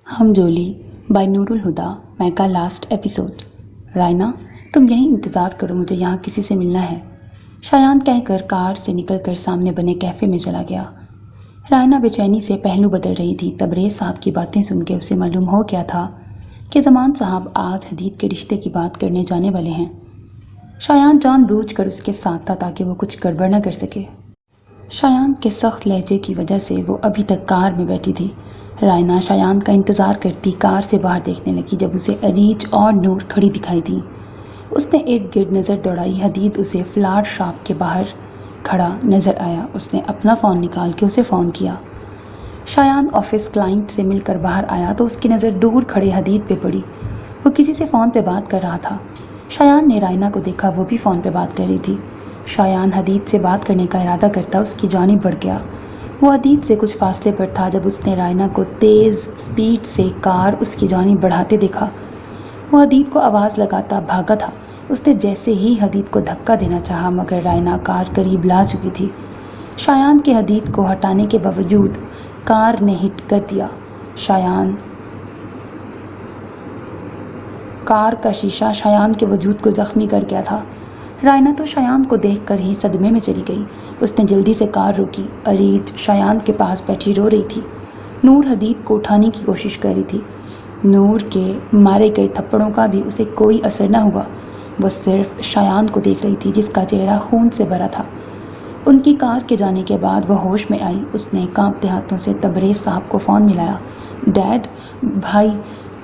ہم جولی بائی نور الہدا میں کا لاسٹ ایپیسوڈ۔ رائنا، تم یہیں انتظار کرو، مجھے یہاں کسی سے ملنا ہے، شایان کہہ کر کار سے نکل کر سامنے بنے کیفے میں چلا گیا۔ رائنا بے چینی سے پہلو بدل رہی تھی۔ تبریز صاحب کی باتیں سن کے اسے معلوم ہو گیا تھا کہ زمان صاحب آج حدید کے رشتے کی بات کرنے جانے والے ہیں۔ شایان جان بوجھ کر اس کے ساتھ تھا تاکہ وہ کچھ گڑبڑ نہ کر سکے۔ شایان کے سخت لہجے کی وجہ سے وہ ابھی تک کار میں بیٹھی تھی۔ رائنا شایان کا انتظار کرتی کار سے باہر دیکھنے لگی جب اسے اریج اور نور کھڑی دکھائی دی۔ اس نے ارد گرد نظر دوڑائی۔ حدید اسے فلاور شاپ کے باہر کھڑا نظر آیا۔ اس نے اپنا فون نکال کے اسے فون کیا۔ شایان آفس کلائنٹ سے مل کر باہر آیا تو اس کی نظر دور کھڑے حدید پہ پڑی۔ وہ کسی سے فون پہ بات کر رہا تھا۔ شایان نے رائنا کو دیکھا، وہ بھی فون پہ بات کر رہی تھی۔ شایان حدید سے بات کرنے کا ارادہ کرتا اس کی جانب بڑھ گیا۔ وہ حدید سے کچھ فاصلے پر تھا جب اس نے رائنا کو تیز سپیڈ سے کار اس کی جانب بڑھاتے دیکھا۔ وہ حدید کو آواز لگاتا بھاگا تھا۔ اس نے جیسے ہی حدید کو دھکا دینا چاہا مگر رائنا کار قریب لا چکی تھی۔ شایان کے حدید کو ہٹانے کے باوجود کار نے ہٹ کر دیا۔ کار کا شیشہ شایان کے وجود کو زخمی کر گیا تھا۔ رائنا تو شایان کو دیکھ کر ہی صدمے میں چلی گئی۔ اس نے جلدی سے کار روکی۔ اریج شایان کے پاس بیٹھی رو رہی تھی۔ نور حدید کو اٹھانے کی کوشش کر رہی تھی۔ نور کے مارے گئے تھپڑوں کا بھی اسے کوئی اثر نہ ہوا۔ وہ صرف شایان کو دیکھ رہی تھی جس کا چہرہ خون سے بھرا تھا۔ ان کی کار کے جانے کے بعد وہ ہوش میں آئی۔ اس نے کانپتے ہاتھوں سے تبریز صاحب کو فون ملایا۔ ڈیڈ، بھائی،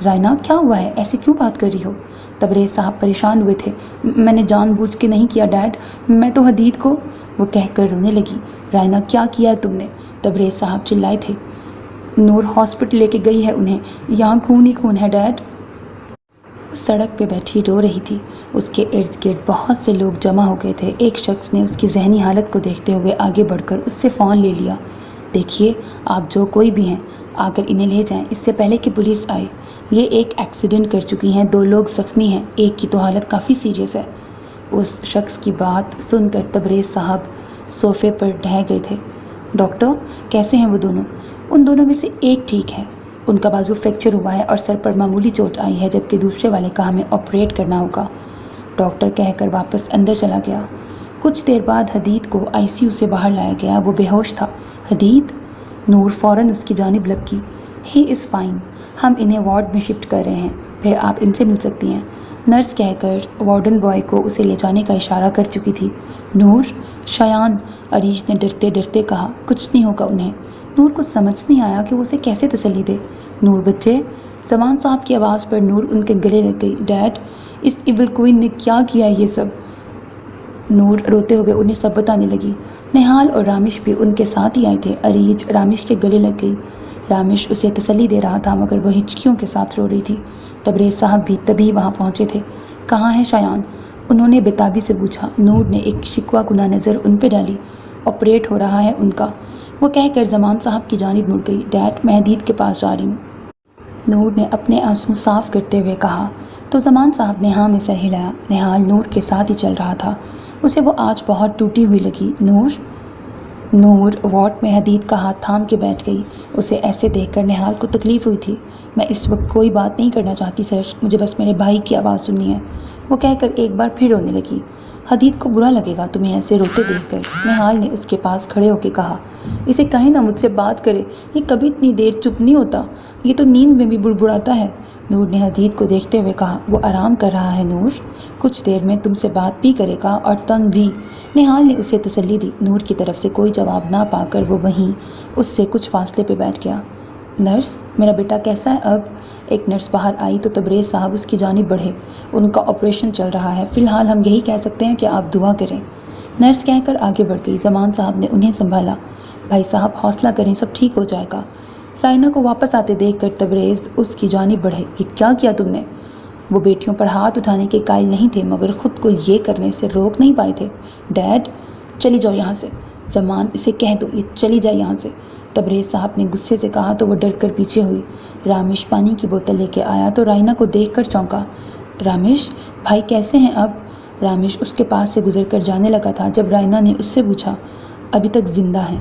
رائنا کیا ہوا ہے؟ ایسے کیوں بات کر رہی ہو؟ تبریز صاحب پریشان ہوئے تھے۔ میں نے جان بوجھ کے نہیں کیا ڈیڈ، میں تو حدید کو، وہ کہہ کر رونے لگی۔ رائنا کیا کیا ہے تم نے؟ تبریز صاحب چلائے تھے۔ نور ہاسپٹل لے کے گئی ہے انہیں، یہاں خون ہی خون ہے ڈیڈ۔ وہ سڑک پہ بیٹھی رو رہی تھی۔ اس کے ارد گرد بہت سے لوگ جمع ہو گئے تھے۔ ایک شخص نے اس کی ذہنی حالت کو دیکھتے ہوئے آگے بڑھ کر اس سے فون لے لیا۔ دیکھیے، آپ جو کوئی بھی ہیں آ کر انہیں لے جائیں اس سے پہلے کہ پولیس آئے۔ یہ ایک ایکسیڈنٹ کر چکی ہیں، 2 لوگ زخمی ہیں، ایک کی تو حالت کافی سیریس ہے۔ اس شخص کی بات سن کر تبریز صاحب صوفے پر ڈھہ گئے تھے۔ ڈاکٹر، کیسے ہیں وہ دونوں؟ ان دونوں میں سے ایک ٹھیک ہے، ان کا بازو فریکچر ہوا ہے اور سر پر معمولی چوٹ آئی ہے، جبکہ دوسرے والے کا ہمیں آپریٹ کرنا ہوگا، ڈاکٹر کہہ کر واپس اندر چلا گیا۔ کچھ دیر بعد حدید کو ICU سے باہر لایا گیا۔ وہ بے ہوش تھا۔ حدید، نور فوراً اس کی جانب لپکی۔ ہی از فائن، ہم انہیں وارڈ میں شفٹ کر رہے ہیں، پھر آپ ان سے مل سکتی ہیں، نرس کہہ کر وارڈن بوائے کو اسے لے جانے کا اشارہ کر چکی تھی۔ نور، شایان، اریج نے ڈرتے ڈرتے کہا، کچھ نہیں ہوگا انہیں۔ نور کو سمجھ نہیں آیا کہ وہ اسے کیسے تسلی دے۔ نور بچے، زمان صاحب کی آواز پر نور ان کے گلے لگ گئی۔ ڈیڈ، اس ایول کوئن نے کیا کیا یہ سب؟ نور روتے ہوئے انہیں سب بتانے لگی۔ نہال اور رامش بھی ان کے ساتھ ہی آئے تھے۔ اریج رامش کے گلے لگ گئی۔ رامش اسے تسلی دے رہا تھا مگر وہ ہچکیوں کے ساتھ رو رہی تھی۔ تبریز صاحب بھی تبھی وہاں پہنچے تھے۔ کہاں ہے شایان؟ انہوں نے بےتابی سے پوچھا۔ نور نے ایک شکوہ کناہ نظر ان پہ ڈالی۔ آپریٹ ہو رہا ہے ان کا، وہ کہہ کر زمان صاحب کی جانب مڑ گئی۔ ڈیڈ، میں حدید کے پاس جا رہی ہوں، نور نے اپنے آنسو صاف کرتے ہوئے کہا۔ تو زمان صاحب نے ہاں میں سر ہلایا۔ نہال نور کے ساتھ ہی چل رہا تھا۔ اسے وہ آج بہت ٹوٹی ہوئی لگی۔ نور وارڈ میں حدید کا ہاتھ تھام کے بیٹھ گئی۔ اسے ایسے دیکھ کر نہال کو تکلیف ہوئی تھی۔ میں اس وقت کوئی بات نہیں کرنا چاہتی سر، مجھے بس میرے بھائی کی آواز سننی ہے، وہ کہہ کر ایک بار پھر رونے لگی۔ حدید کو برا لگے گا تمہیں ایسے روتے دیکھ کر، نہال نے اس کے پاس کھڑے ہو کے کہا۔ اسے کہیں نہ مجھ سے بات کرے، یہ کبھی اتنی دیر چپ نہیں ہوتا، یہ تو نیند میں بھی بڑبڑاتا ہے، نور نے حدید کو دیکھتے ہوئے کہا۔ وہ آرام کر رہا ہے نور، کچھ دیر میں تم سے بات بھی کرے گا اور تنگ بھی، نہال نے اسے تسلی دی۔ نور کی طرف سے کوئی جواب نہ پا کر وہ وہیں اس سے کچھ فاصلے پہ بیٹھ گیا۔ نرس، میرا بیٹا کیسا ہے اب؟ ایک نرس باہر آئی تو تبریز صاحب اس کی جانب بڑھے۔ ان کا آپریشن چل رہا ہے، فی الحال ہم یہی کہہ سکتے ہیں کہ آپ دعا کریں، نرس کہہ کر آگے بڑھ گئی۔ زمان صاحب نے انہیں سنبھالا۔ بھائی صاحب حوصلہ کریں، سب ٹھیک ہو جائے گا۔ رائنا کو واپس آتے دیکھ کر تبریز اس کی جانب بڑھے۔ یہ کیا کیا تم نے؟ وہ بیٹیوں پر ہاتھ اٹھانے کے قائل نہیں تھے مگر خود کو یہ کرنے سے روک نہیں پائے تھے۔ ڈیڈ، چلی جاؤ یہاں سے، زمان اسے کہہ دو یہ چلی جائے یہاں سے، تبریز صاحب نے غصے سے کہا تو وہ ڈر کر پیچھے ہوئی۔ رامش پانی کی بوتل لے کے آیا تو رائنا کو دیکھ کر چونکا۔ رامش، بھائی کیسے ہیں اب؟ رامش اس کے پاس سے گزر کر جانے لگا تھا جب رائنا نے اس سے پوچھا۔ ابھی تک زندہ ہیں،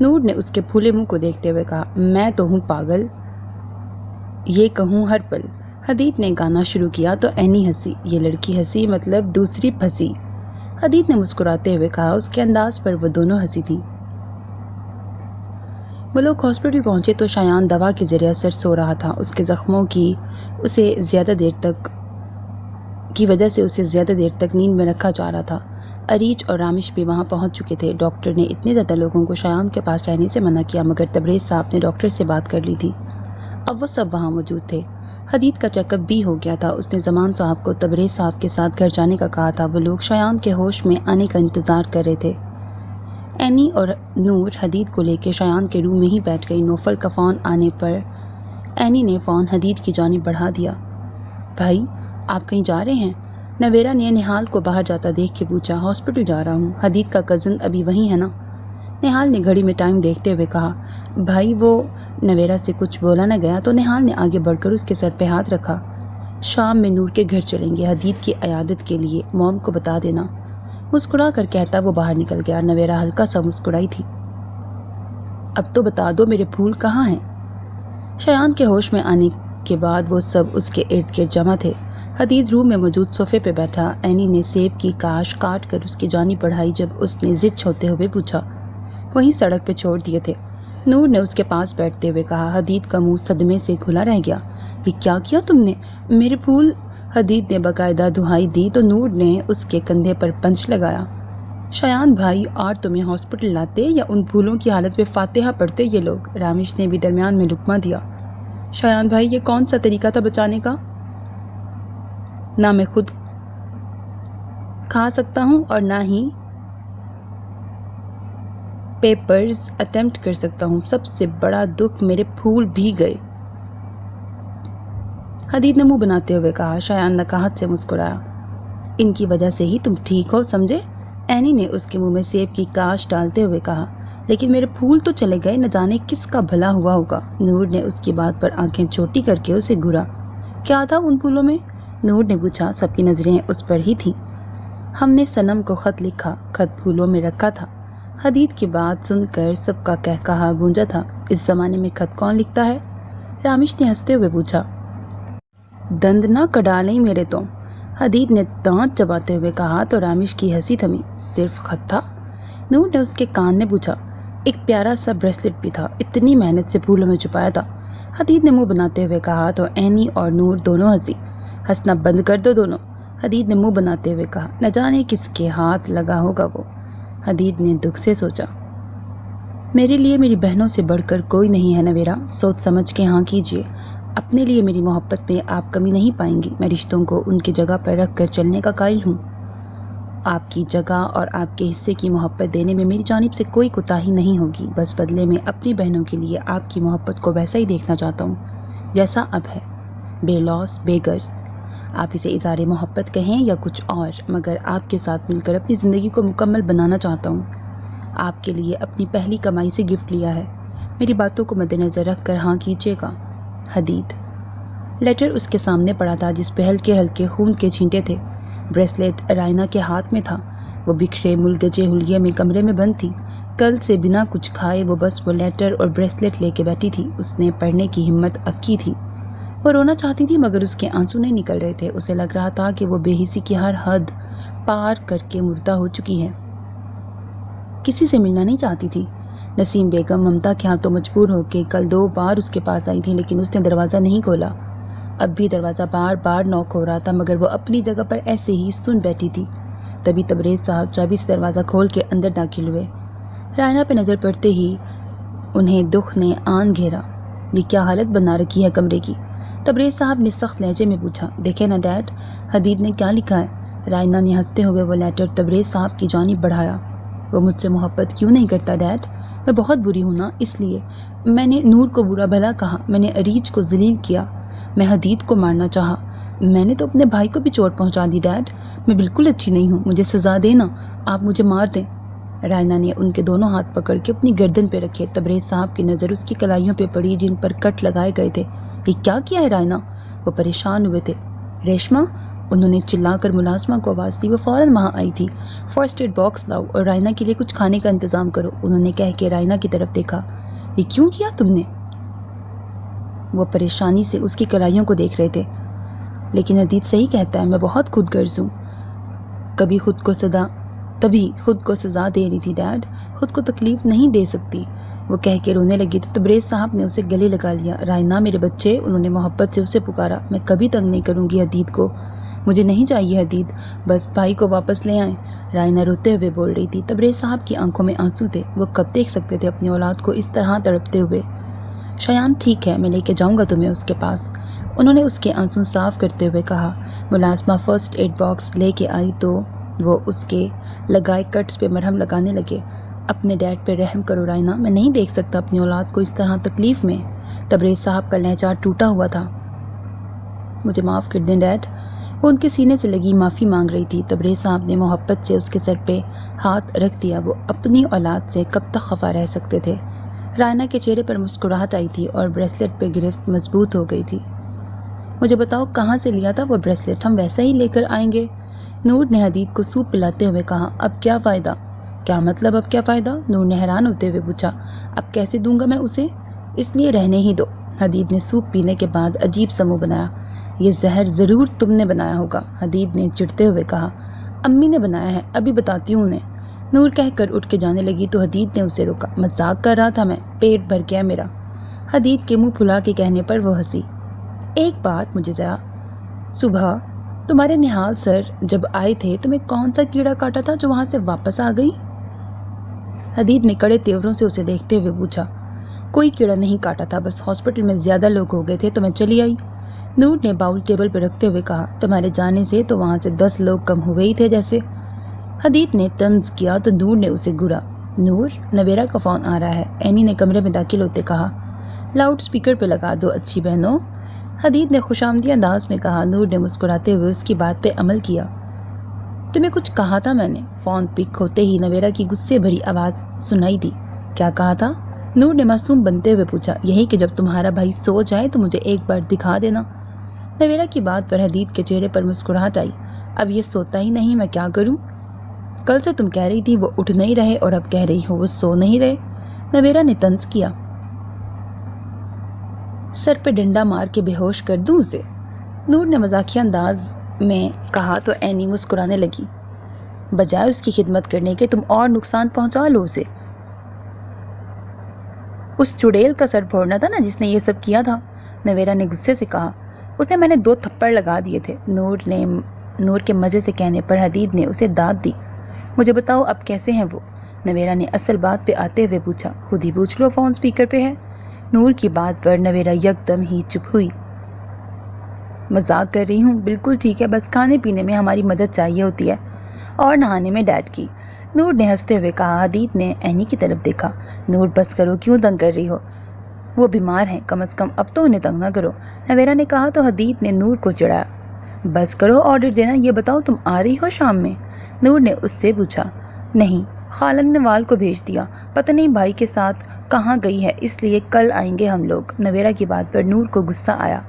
نور نے اس کے پھولے منہ کو دیکھتے ہوئے کہا، میں تو ہوں پاگل، یہ کہوں ہر پل۔ حدید نے گانا شروع کیا تو اینی ہنسی، یہ لڑکی ہنسی مطلب دوسری پھنسی۔ حدید نے مسکراتے ہوئے کہا، اس کے انداز پر وہ دونوں ہنسی تھیں۔ وہ لوگ ہاسپٹل پہنچے تو شایان دوا کے ذریعے اثر سو رہا تھا۔ اس کے زخموں کی وجہ سے اسے زیادہ دیر تک نیند میں رکھا جا رہا تھا۔ اریج اور رامش بھی وہاں پہنچ چکے تھے۔ ڈاکٹر نے اتنے زیادہ لوگوں کو شایان کے پاس رہنے سے منع کیا، مگر تبریز صاحب نے ڈاکٹر سے بات کر لی تھی۔ اب وہ سب وہاں موجود تھے۔ حدید کا چیک اپ بھی ہو گیا تھا۔ اس نے زمان صاحب کو تبریز صاحب کے ساتھ گھر جانے کا کہا تھا۔ وہ لوگ شایان کے ہوش میں آنے کا انتظار کر رہے تھے۔ اینی اور نور حدید کو لے کے شایان کے روم میں ہی بیٹھ گئی۔ نوفل کا فون آنے پر اینی نے فون حدید کی جانب بڑھا دیا۔ بھائی، آپ کہیں جا رہے ہیں؟ نویرا نے نہال کو باہر جاتا دیکھ کے پوچھا۔ ہاسپٹل جا رہا ہوں، حدید کا کزن ابھی وہیں ہے نا؟ نہال نے گھڑی میں ٹائم دیکھتے ہوئے کہا۔ بھائی وہ نویرا سے کچھ بولا نہ گیا تو نہال نے آگے بڑھ کر اس کے سر پہ ہاتھ رکھا۔ شام میں نور کے گھر چلیں گے حدید کی عیادت کے لیے، موم کو بتا دینا۔ مسکرا کر کہتا وہ باہر نکل گیا۔ نویرا ہلکا سا مسکرائی تھی۔ اب تو بتا دو میرے پھول کہاں ہیں؟ شایان کے ہوش میں آنے کے بعد وہ سب اس کے ارد گرد جمع تھے۔ حدید روم میں موجود صوفے پہ بیٹھا۔ اینی نے سیب کی کاش کاٹ کر اس کی جانب بڑھائی جب اس نے ضد چھوڑتے ہوئے پوچھا۔ وہیں سڑک پہ چھوڑ دیے تھے۔ نور نے اس کے پاس بیٹھتے ہوئے کہا۔ حدید کا منہ صدمے سے کھلا رہ گیا۔ یہ کیا کیا تم نے؟ میرے پھول؟ حدید نے باقاعدہ دہائی دی تو نور نے اس کے کندھے پر پنچ لگایا۔ شایان بھائی، اور تمہیں ہاسپٹل لاتے یا ان پھولوں کی حالت میں فاتحہ پڑھتے یہ لوگ؟ رامش نے بھی درمیان میں لقمہ دیا۔ شایان بھائی، یہ کون سا طریقہ تھا بچانے کا؟ نہ میں خود کھا سکتا ہوں اور نہ ہی پیپرز اٹیمپٹ کر سکتا ہوں۔ سب سے بڑا دکھ میرے پھول بھی گئے۔ حدید نے منہ بناتے ہوئے کہا۔ شایان نکاہت سے مسکرایا۔ ان کی وجہ سے ہی تم ٹھیک ہو، سمجھے؟ اینی نے اس کے منہ میں سیب کی کاش ڈالتے ہوئے کہا۔ لیکن میرے پھول تو چلے گئے، نہ جانے کس کا بھلا ہوا ہوگا۔ نور نے اس کی بات پر آنکھیں چھوٹی کر کے اسے گھورا۔ کیا تھا ان پھولوں میں؟ نور نے پوچھا۔ سب کی نظریں اس پر ہی تھیں۔ ہم نے صنم کو خط لکھا، خط پھولوں میں رکھا تھا۔ حدید کی بات سن کر سب کا کہا گونجا تھا۔ اس زمانے میں خط کون لکھتا ہے؟ رامش نے ہنستے ہوئے پوچھا۔ دند نہ کڈالیں میرے تو، حدید نے دانت چباتے ہوئے کہا تو رامش کی ہنسی تھمی۔ صرف خط تھا؟ نور نے اس کے کان میں پوچھا۔ ایک پیارا سا بریسلٹ بھی تھا، اتنی محنت سے پھولوں میں چھپایا تھا، حدید نے منہ بناتے ہوئے کہا تو اینی اور نور دونوں ہنسی۔ ہنسنا بند کر دو دونوں، حدید نے منہ بناتے ہوئے کہا۔ نہ جانے کس کے ہاتھ لگا ہوگا وہ، حدید نے دکھ سے سوچا۔ میرے لیے میری بہنوں سے بڑھ کر کوئی نہیں ہے نویرا، سوچ سمجھ کے ہاں کیجیے۔ اپنے لیے میری محبت میں آپ کمی نہیں پائیں گی۔ میں رشتوں کو ان کی جگہ پر رکھ کر چلنے کا قائل ہوں۔ آپ کی جگہ اور آپ کے حصے کی محبت دینے میں میری جانب سے کوئی کوتاہی نہیں ہوگی، بس بدلے میں اپنی بہنوں کے لیے آپ کی محبت کو ویسا ہی دیکھنا چاہتا ہوں جیسا اب ہے، بے لوث بے غرض۔ آپ اسے اظہار محبت کہیں یا کچھ اور، مگر آپ کے ساتھ مل کر اپنی زندگی کو مکمل بنانا چاہتا ہوں۔ آپ کے لیے اپنی پہلی کمائی سے گفٹ لیا ہے، میری باتوں کو مد نظر رکھ کر ہاں کیجیے گا۔ حدید۔ لیٹر اس کے سامنے پڑا تھا جس پہ ہلکے ہلکے خون کے چھینٹے تھے۔ بریسلیٹ رائنا کے ہاتھ میں تھا۔ وہ بکھرے ملگجے حلیے میں کمرے میں بند تھی۔ کل سے بنا کچھ کھائے وہ لیٹر اور بریسلیٹ لے کے بیٹھی تھی۔ اس نے پڑھنے کی ہمت اب کی تھی۔ وہ رونا چاہتی تھی مگر اس کے آنسو نہیں نکل رہے تھے۔ اسے لگ رہا تھا کہ وہ بے حسی کی ہر حد پار کر کے مردہ ہو چکی ہے۔ کسی سے ملنا نہیں چاہتی تھی۔ نسیم بیگم ممتا کے ہاتھوں مجبور ہو کے کل 2 بار اس کے پاس آئی تھی، لیکن اس نے دروازہ نہیں کھولا۔ اب بھی دروازہ بار بار نوک ہو رہا تھا مگر وہ اپنی جگہ پر ایسے ہی سن بیٹھی تھی۔ تبھی تبریز صاحب چابی سے دروازہ کھول کے اندر داخل ہوئے۔ رائنا پہ نظر پڑتے ہی انہیں دکھ نے آن گھیرا۔ یہ کیا حالت بنا رکھی ہے کمرے کی؟ تبریز صاحب نے سخت لہجے میں پوچھا۔ دیکھیں نا ڈیڈ، حدید نے کیا لکھا ہے؟ رائنا نے ہنستے ہوئے وہ لیٹر تبریز صاحب کی جانب بڑھایا۔ وہ مجھ سے محبت کیوں نہیں کرتا ڈیڈ؟ میں بہت بری ہوں نا، اس لیے میں نے نور کو برا بھلا کہا، میں نے اریج کو ذلیل کیا، میں حدید کو مارنا چاہا، میں نے تو اپنے بھائی کو بھی چوٹ پہنچا دی ڈیڈ۔ میں بالکل اچھی نہیں ہوں، مجھے سزا دینا، آپ مجھے مار دیں۔ رائنا نے ان کے دونوں ہاتھ پکڑ کے اپنی گردن پہ رکھے۔ تبریز صاحب کی نظر اس کی کلائیوں پہ پڑی جن پر کٹ لگائے گئے تھے۔ یہ کیا کیا ہے رائنا؟ وہ پریشان ہوئے تھے۔ ریشما، انہوں نے چلا کر ملازمہ کو آواز دی. وہ فوراً وہاں آئی تھی. فرسٹ ایڈ باکس لاؤ اور رائنا کے لیے کچھ کھانے کا انتظام کرو, انہوں نے کہہ کے رائنا کی طرف دیکھا. یہ کیوں کیا تم نے؟ وہ پریشانی سے اس کی کلائیوں کو دیکھ رہے تھے. لیکن حدید صحیح کہتا ہے, میں بہت خود غرض ہوں. تبھی خود کو سزا دے رہی تھی ڈیڈ, خود کو تکلیف نہیں دے سکتی. وہ کہہ کے رونے لگی تو تبریز صاحب نے اسے گلے لگا لیا. رائنا میرے بچے, انہوں نے محبت سے اسے پکارا. میں کبھی تنگ نہیں کروں گی حدید کو, مجھے نہیں چاہیے حدید, بس بھائی کو واپس لے آئیں. رائنا روتے ہوئے بول رہی تھی. تبریز صاحب کی آنکھوں میں آنسو تھے. وہ کب دیکھ سکتے تھے اپنی اولاد کو اس طرح تڑپتے ہوئے. شایان ٹھیک ہے, میں لے کے جاؤں گا تمہیں اس کے پاس, انہوں نے اس کے آنسو صاف کرتے ہوئے کہا. ملازمہ فرسٹ ایڈ باکس لے کے آئی تو وہ اس کے لگائے کٹس پہ مرہم لگانے لگے. اپنے ڈیڈ پہ رحم کرو رائنا, میں نہیں دیکھ سکتا اپنی اولاد کو اس طرح تکلیف میں. تبریز صاحب کا لہجہ ٹوٹا ہوا تھا. مجھے معاف کر دیں ڈیڈ. وہ ان کے سینے سے لگی معافی مانگ رہی تھی. تبریز صاحب نے محبت سے اس کے سر پہ ہاتھ رکھ دیا. وہ اپنی اولاد سے کب تک خفا رہ سکتے تھے؟ رائنا کے چہرے پر مسکراہٹ آئی تھی اور بریسلٹ پہ گرفت مضبوط ہو گئی تھی. مجھے بتاؤ کہاں سے لیا تھا وہ بریسلٹ, ہم ویسا ہی لے کر آئیں گے. نور نے حدید کو سوپ پلاتے ہوئے کہا. اب کیا فائدہ؟ کیا مطلب اب کیا فائدہ؟ نور نے حیران ہوتے ہوئے پوچھا. اب کیسے دوں گا میں اسے؟ اس لیے رہنے ہی دو. حدید نے سوپ پینے کے بعد عجیب سا منہ بنایا. یہ زہر ضرور تم نے بنایا ہوگا, حدید نے چڑھتے ہوئے کہا. امی نے بنایا ہے, ابھی بتاتی ہوں انہیں. نور کہہ کر اٹھ کے جانے لگی تو حدید نے اسے روکا. مذاق کر رہا تھا میں, پیٹ بھر گیا میرا. حدید کے منہ پھلا کے کہنے پر وہ ہنسی. ایک بات مجھے ذرا, صبح تمہارے نہال سر جب آئے تھے تمہیں کون سا کیڑا کاٹا تھا جو وہاں سے واپس آ گئی؟ حدید نے کڑے تیوروں سے اسے دیکھتے ہوئے پوچھا. کوئی کیڑا نہیں کاٹا تھا, بس ہاسپٹل میں زیادہ لوگ ہو گئے تھے تو میں چلی آئی. نور نے باؤل ٹیبل پہ رکھتے ہوئے کہا. تمہارے جانے سے تو وہاں سے 10 لوگ کم ہوئے ہی تھے جیسے. حدید نے طنز کیا تو نور نے اسے گھورا. نور, نویرا کا فون آ رہا ہے, اینی نے کمرے میں داخل ہوتے کہا. لاؤڈ سپیکر پہ لگا دو اچھی بہنوں, حدید نے خوشامدی انداز میں کہا. نور نے مسکراتے ہوئے اس کی بات پہ عمل کیا. تمہیں کچھ کہا تھا میں نے. فون پک ہوتے ہی نویرا کی غصے بھری آواز سنائی دی. کیا کہا تھا؟ نور نے معصوم بنتے ہوئے پوچھا. یہی کہ جب تمہارا بھائی سو جائے تو مجھے ایک بار دکھا دینا. نویرا کی بات پر حدید کے چہرے پر مسکراہٹ آئی. اب یہ سوتا ہی نہیں, میں کیا کروں؟ کل سے تم کہہ رہی تھی وہ اٹھ نہیں رہے اور اب کہہ رہی ہو وہ سو نہیں رہے. نویرا نے طنز کیا. سر پہ ڈنڈا مار کے بے ہوش کر دوں اسے, نور نے مزاحیہ انداز میں کہا تو اینی مسکرانے لگی. بجائے اس کی خدمت کرنے کے تم اور نقصان پہنچا لو اسے. اس چڑیل کا سر پھوڑنا تھا نا جس نے یہ سب کیا تھا, نویرا نے غصے سے کہا. اسے میں نے 2 تھپڑ لگا دیے تھے. نور کے مزے سے کہنے پر حدید نے اسے داد دی. مجھے بتاؤ اب کیسے ہیں وہ؟ نویرا نے اصل بات پہ آتے ہوئے پوچھا. خود ہی پوچھ لو, فون سپیکر پہ ہے. نور کی بات پر نویرا یکدم ہی چپ ہوئی. مذاق کر رہی ہوں, بالکل ٹھیک ہے, بس کھانے پینے میں ہماری مدد چاہیے ہوتی ہے اور نہانے میں ڈیڈ کی, نور نے ہنستے ہوئے کہا. حدید نے اینی کی طرف دیکھا. نور بس کرو, کیوں تنگ کر رہی ہو؟ وہ بیمار ہیں, کم از کم اب تو انہیں تنگ نہ کرو, نویرا نے کہا تو حدید نے نور کو چڑھایا. بس کرو, آرڈر دینا. یہ بتاؤ تم آ رہی ہو شام میں؟ نور نے اس سے پوچھا. نہیں, خالن نے وال کو بھیج دیا, پتہ نہیں بھائی کے ساتھ کہاں گئی ہے, اس لیے کل آئیں گے ہم لوگ. نویرا کی بات پر نور کو غصہ آیا.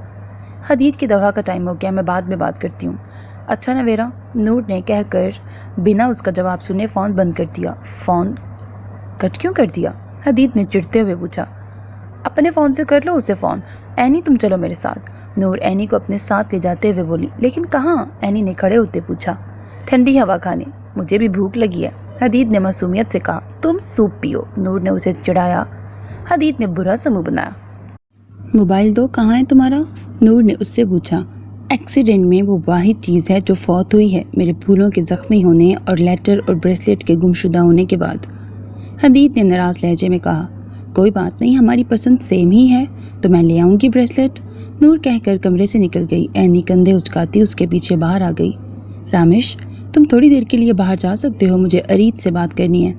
حدید کی دوا کا ٹائم ہو گیا, میں بعد میں بات کرتی ہوں. اچھا نویرا, نور نے کہہ کر بنا اس کا جواب سنے فون بند کر دیا. فون کٹ کیوں کر دیا؟ حدید نے چڑھتے ہوئے پوچھا. اپنے فون سے کر لو اسے فون. اینی تم چلو میرے ساتھ. نور اینی کو اپنے ساتھ لے جاتے ہوئے بولی. لیکن کہاں؟ اینی نے کھڑے ہوتے پوچھا. ٹھنڈی ہوا کھانے, مجھے بھی بھوک لگی ہے, حدید نے معصومیت سے کہا. تم سوپ پیو, نور نے اسے چڑھایا. حدید نے برا سا منہ بنایا. موبائل دو, کہاں ہے تمہارا؟ نور نے اس سے پوچھا. ایکسیڈنٹ میں وہ واحد چیز ہے جو فوت ہوئی ہے, میرے پھولوں کے زخمی ہونے اور لیٹر اور بریسلٹ کے گمشدہ ہونے کے بعد, حدید نے ناراض لہجے میں کہا. کوئی بات نہیں, ہماری پسند سیم ہی ہے تو میں لے آؤں گی بریسلٹ, نور کہہ کر کمرے سے نکل گئی. اینی کندھے اچکاتی اس کے پیچھے باہر آ گئی. رامش, تم تھوڑی دیر کے لیے باہر جا سکتے ہو, مجھے ارید سے بات کرنی ہے.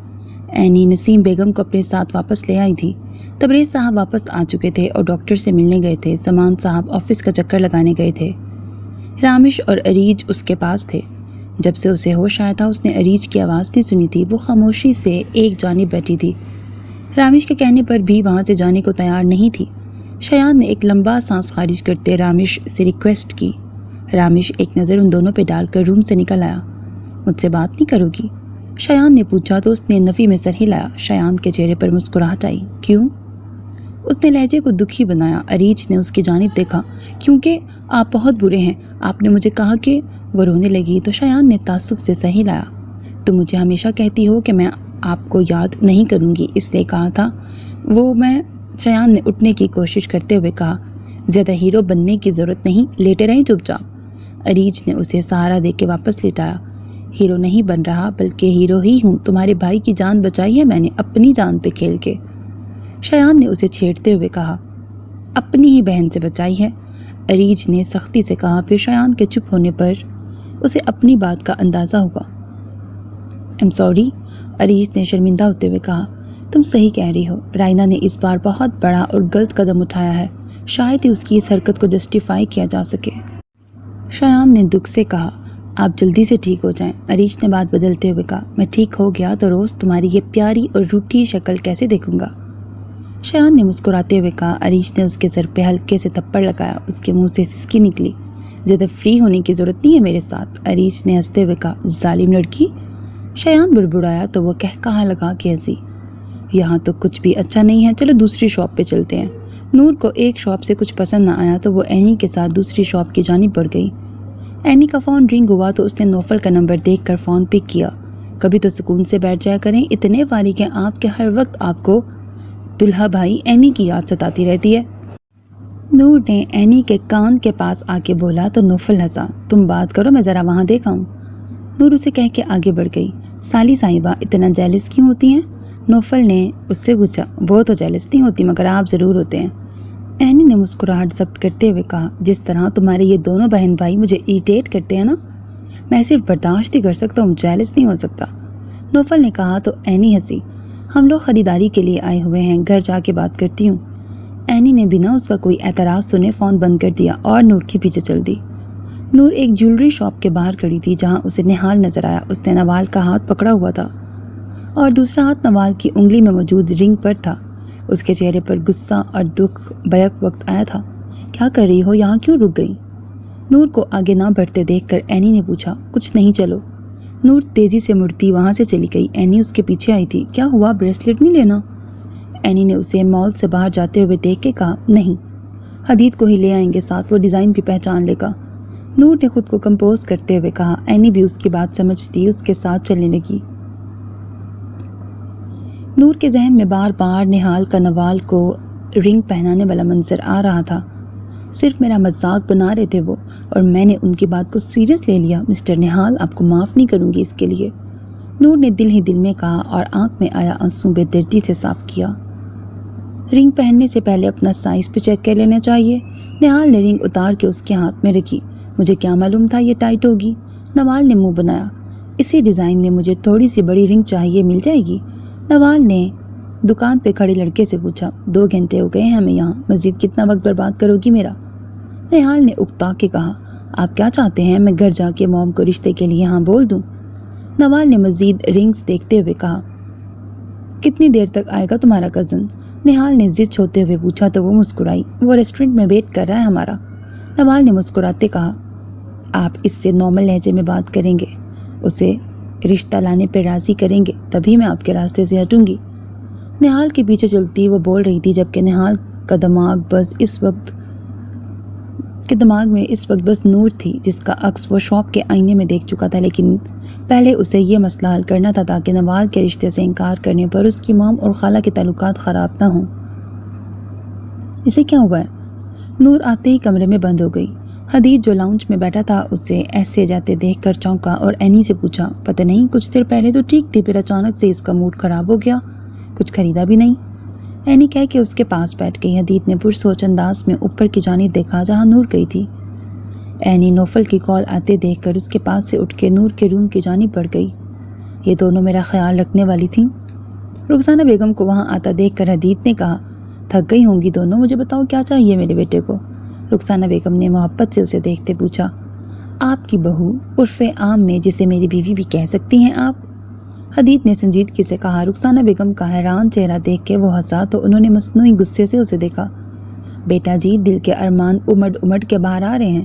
اینی نسیم بیگم کو اپنے ساتھ واپس لے آئی تھی. تبریز صاحب واپس آ چکے تھے اور ڈاکٹر سے ملنے گئے تھے. سامان صاحب آفس کا چکر لگانے گئے تھے. رامش اور اریج اس کے پاس تھے. جب سے اسے ہوش آیا تھا اس نے اریج کی آواز نہیں سنی تھی. وہ خاموشی سے ایک جانب بیٹھی تھی. رامش کے کہنے پر بھی وہاں سے جانے کو تیار نہیں تھی. شایان نے ایک لمبا سانس خارج کرتے رامش سے ریکویسٹ کی. رامش ایک نظر ان دونوں پہ ڈال کر روم سے نکل آیا۔ مجھ سے بات نہیں کرو گی؟ شایان نے پوچھا تو اس نے نفی میں سر ہلایا۔ شایان کے چہرے پر مسکراہٹ آئی۔ کیوں؟ اس نے لہجے کو دکھی بنایا۔ اریج نے اس کی جانب دیکھا۔ کیونکہ آپ بہت برے ہیں، آپ نے مجھے کہا کہ… وہ رونے لگی تو شایان نے تعصب سے سر ہلایا۔ تم مجھے ہمیشہ کہتی ہو کہ میں آپ کو یاد نہیں کروں گی، اس لیے کہا تھا وہ میں… شایان نے اٹھنے کی کوشش کرتے ہوئے کہا، زیادہ ہیرو بننے کی ضرورت نہیں، لیٹے رہیں چپ چاپ۔ اریج نے اسے سہارا دے کے واپس لٹایا۔ ہیرو نہیں بن رہا بلکہ ہیرو ہی ہوں، تمہارے بھائی کی جان بچائی ہے میں نے اپنی جان پہ کھیل کے۔ شایان نے اسے چھیڑتے ہوئے کہا، اپنی ہی بہن سے بچائی ہے؟ اریج نے سختی سے کہا۔ پھر شایان کے چپ ہونے پر اسے اپنی بات کا اندازہ ہوا۔ I'm sorry، اریج نے شرمندہ ہوتے ہوئے کہا۔ تم صحیح کہہ رہی ہو، رائنا نے اس بار بہت بڑا اور غلط قدم اٹھایا ہے، شاید ہی اس کی اس حرکت کو جسٹیفائی کیا جا سکے۔ شایان نے دکھ سے کہا، آپ جلدی سے ٹھیک ہو جائیں۔ اریج نے بات بدلتے ہوئے کہا، میں ٹھیک ہو گیا تو روز تمہاری یہ پیاری اور روٹھی شکل کیسے دیکھوں گا؟ شایان نے مسکراتے ہوئے کہا۔ اریج نے اس کے سر پہ ہلکے سے تھپڑ لگایا۔ اس کے منہ سے سسکی نکلی۔ زیادہ فری ہونے کی ضرورت نہیں ہے میرے ساتھ، اریج نے ہنستے ہوئے کہا۔ ظالم لڑکی! شایان بڑبڑایا تو وہ کہا لگا کہ ہنسی۔ یہاں تو کچھ بھی اچھا نہیں ہے، چلو دوسری شاپ پہ چلتے ہیں۔ نور کو ایک شاپ سے کچھ پسند نہ آیا تو وہ اینی کے ساتھ دوسری شاپ کی جانب بڑھ گئی۔ اینی کا فون رنگ ہوا تو اس نے نوفل کا نمبر دیکھ کر فون پک کیا۔ کبھی تو سکون سے بیٹھ جایا کریں، اتنے فارغ ہیں آپ کہ ہر وقت آپ کو دلہا بھائی اینی کی یاد ستاتی رہتی ہے۔ نور نے اینی کے کان کے پاس آ کے بولا تو نوفل ہنسا۔ تم بات کرو، میں ذرا وہاں دیکھ آؤں۔ نور اسے کہہ کے آگے بڑھ گئی۔ سالی صاحبہ اتنا جیلس کیوں ہوتی ہیں؟ نوفل نے اس سے پوچھا۔ وہ تو جیلس نہیں ہوتی مگر آپ ضرور ہوتے ہیں، اینی نے مسکراہٹ ضبط کرتے ہوئے کہا۔ جس طرح تمہارے یہ دونوں بہن بھائی مجھے اریٹیٹ کرتے ہیں نا، میں صرف برداشت ہی کر سکتا ہوں، جیلس نہیں ہو سکتا، نوفل نے کہا تو اینی ہنسی۔ ہم لوگ خریداری کے لیے آئے ہوئے ہیں، گھر جا کے بات کرتی ہوں۔ اینی نے بنا اس کا کوئی اعتراض سنے فون بند کر دیا اور نور کے پیچھے چل دی۔ نور ایک جیولری شاپ کے باہر کھڑی تھی جہاں اسے نہال نظر آیا۔ اس نے نوال کا ہاتھ پکڑا ہوا تھا اور دوسرا ہاتھ نوال کی انگلی میں موجود رنگ پر تھا۔ اس کے چہرے پر غصہ اور دکھ بیک وقت آیا تھا۔ کیا کر رہی ہو، یہاں کیوں رک گئی؟ نور کو آگے نہ بڑھتے دیکھ کر اینی نے پوچھا۔ کچھ نہیں، چلو۔ نور تیزی سے مڑتی وہاں سے چلی گئی۔ اینی اس کے پیچھے آئی تھی۔ کیا ہوا، بریسلیٹ نہیں لینا؟ اینی نے اسے مال سے باہر جاتے ہوئے دیکھ کے کہا۔ نہیں، حدید کو ہی لے آئیں گے ساتھ، وہ ڈیزائن بھی پہچان لے گا، نور نے خود کو کمپوز کرتے ہوئے کہا۔ اینی بھی اس کی بات سمجھتی اس کے ساتھ چلنے لگی۔ نور کے ذہن میں بار بار نہال کا نوال کو رنگ پہنانے والا منظر آ رہا تھا۔ صرف میرا مذاق بنا رہے تھے وہ، اور میں نے ان کی بات کو سیریس لے لیا۔ مسٹر نہال، آپ کو معاف نہیں کروں گی اس کے لیے، نور نے دل ہی دل میں کہا اور آنکھ میں آیا آنسو بے دردی سے صاف کیا۔ رنگ پہننے سے پہلے اپنا سائز پہ چیک کر لینا چاہیے۔ نہال نے رنگ اتار کے اس کے ہاتھ میں رکھی۔ مجھے کیا معلوم تھا یہ ٹائٹ ہوگی، نوال نے منہ بنایا۔ اسی ڈیزائن میں مجھے تھوڑی سی بڑی رنگ چاہیے، مل جائے گی؟ نوال نے دکان پہ کھڑے لڑکے سے پوچھا۔ 2 گھنٹے ہو گئے ہیں ہمیں یہاں، مزید کتنا وقت برباد کرو گی میرا؟ نہال نے اکتا کے کہا۔ آپ کیا چاہتے ہیں، میں گھر جا کے موم کو رشتے کے لیے ہاں بول دوں؟ نوال نے مزید رنگز دیکھتے ہوئے کہا۔ کتنی دیر تک آئے گا تمہارا کزن؟ نہال نے ضد چھوڑتے ہوئے پوچھا تو وہ مسکرائی۔ وہ ریسٹورنٹ میں ویٹ کر رہا ہے ہمارا، نوال نے مسکراتے کہا۔ آپ اس سے نارمل لہجے میں بات کریں گے، اسے رشتہ لانے پہ راضی کریں گے، تبھی میں آپ کے راستے سے ہٹوں گی۔ نہال کے پیچھے چلتی وہ بول رہی تھی جبکہ نہال کا دماغ میں اس وقت بس نور تھی جس کا عکس وہ شاپ کے آئینے میں دیکھ چکا تھا، لیکن پہلے اسے یہ مسئلہ حل کرنا تھا تاکہ نوال کے رشتے سے انکار کرنے پر اس کی مام اور خالہ کے تعلقات خراب نہ ہوں۔ اسے کیا ہوا ہے؟ نور آتے ہی کمرے میں بند ہو گئی۔ حدید جو لاؤنج میں بیٹھا تھا اسے ایسے جاتے دیکھ کر چونکا اور اینی سے پوچھا۔ پتہ نہیں، کچھ دیر پہلے تو ٹھیک تھی، پھر اچانک سے اس کا موڈ خراب ہو گیا، کچھ خریدا بھی نہیں، اینی کہہ کے اس کے پاس بیٹھ گئی۔ حدید نے پرسوچ انداز میں اوپر کی جانب دیکھا جہاں نور گئی تھی۔ اینی نوفل کی کال آتے دیکھ کر اس کے پاس سے اٹھ کے نور کے روم کی جانب بڑھ گئی۔ یہ دونوں میرا خیال رکھنے والی تھیں؟ رخسانہ بیگم کو وہاں آتا دیکھ کر حدید نے کہا۔ تھک گئی ہوں گی دونوں، مجھے بتاؤ کیا چاہیے میرے بیٹے کو؟ رخسانہ بیگم نے محبت سے اسے دیکھتے پوچھا۔ آپ کی بہو، عرف عام میں جسے میری بیوی بھی کہہ سکتی ہیں آپ؟ حدید نے سنجیدگی سے کہا۔ رخسانہ بیگم کا حیران چہرہ دیکھ کے وہ ہنسا تو انہوں نے مصنوعی غصے سے اسے دیکھا۔ بیٹا جی، دل کے ارمان امڑ امڑ کے باہر آ رہے ہیں،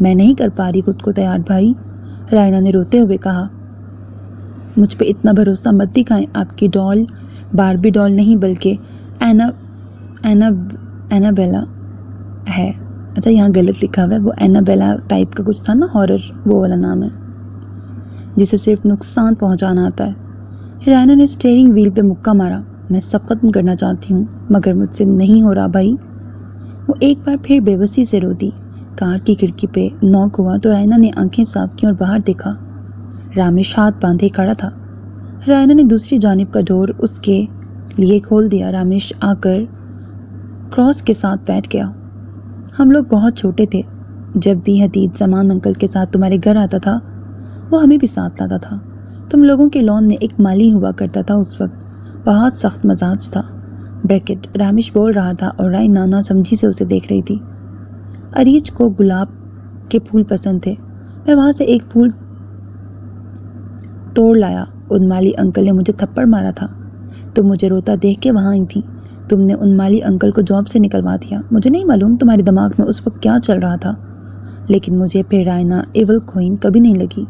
میں نہیں کر پا رہی خود کو تیار بھائی، رائنا نے روتے ہوئے کہا۔ مجھ پہ اتنا بھروسہ مت دکھائیں، آپ کی ڈال باربی ڈال نہیں بلکہ اینابیلا ہے۔ اچھا یہاں غلط لکھا ہوا ہے، وہ اینابیلا ٹائپ کا کچھ تھا نا، ہارر، وہ والا نام ہے جسے صرف نقصان پہنچانا آتا ہے۔ رائنا نے اسٹیئرنگ ویل پہ مکہ مارا۔ میں سب ختم کرنا چاہتی ہوں مگر مجھ سے نہیں ہو رہا بھائی۔ وہ ایک بار پھر بے بسی سے رو دی۔ کار کی کھڑکی پہ نوک ہوا تو رائنا نے آنکھیں صاف کی اور باہر دیکھا۔ رامیش ہاتھ باندھے کھڑا تھا۔ رائنا نے دوسری جانب کا ڈور اس کے لیے کھول دیا۔ رامیش آ کر کراس کے ساتھ بیٹھ گیا۔ ہم لوگ بہت چھوٹے تھے، جب بھی حدید زمان انکل کے ساتھ تمہارے گھر آتا تھا وہ ہمیں بھی ساتھ لاتا تھا۔ تم لوگوں کے لون میں ایک مالی ہوا کرتا تھا، اس وقت بہت سخت مزاج تھا۔ بریکٹ رامیش بول رہا تھا اور رائنا نا سمجھی سے اسے دیکھ رہی تھی۔ اریج کو گلاب کے پھول پسند تھے، میں وہاں سے ایک پھول توڑ لایا۔ ان مالی انکل نے مجھے تھپڑ مارا تھا، تم مجھے روتا دیکھ کے وہاں آئی تھی، تم نے ان مالی انکل کو جاب سے نکلوا دیا۔ مجھے نہیں معلوم تمہارے دماغ میں اس وقت کیا چل رہا تھا، لیکن مجھے پھر رائنا ایول کوئن کبھی نہیں لگی۔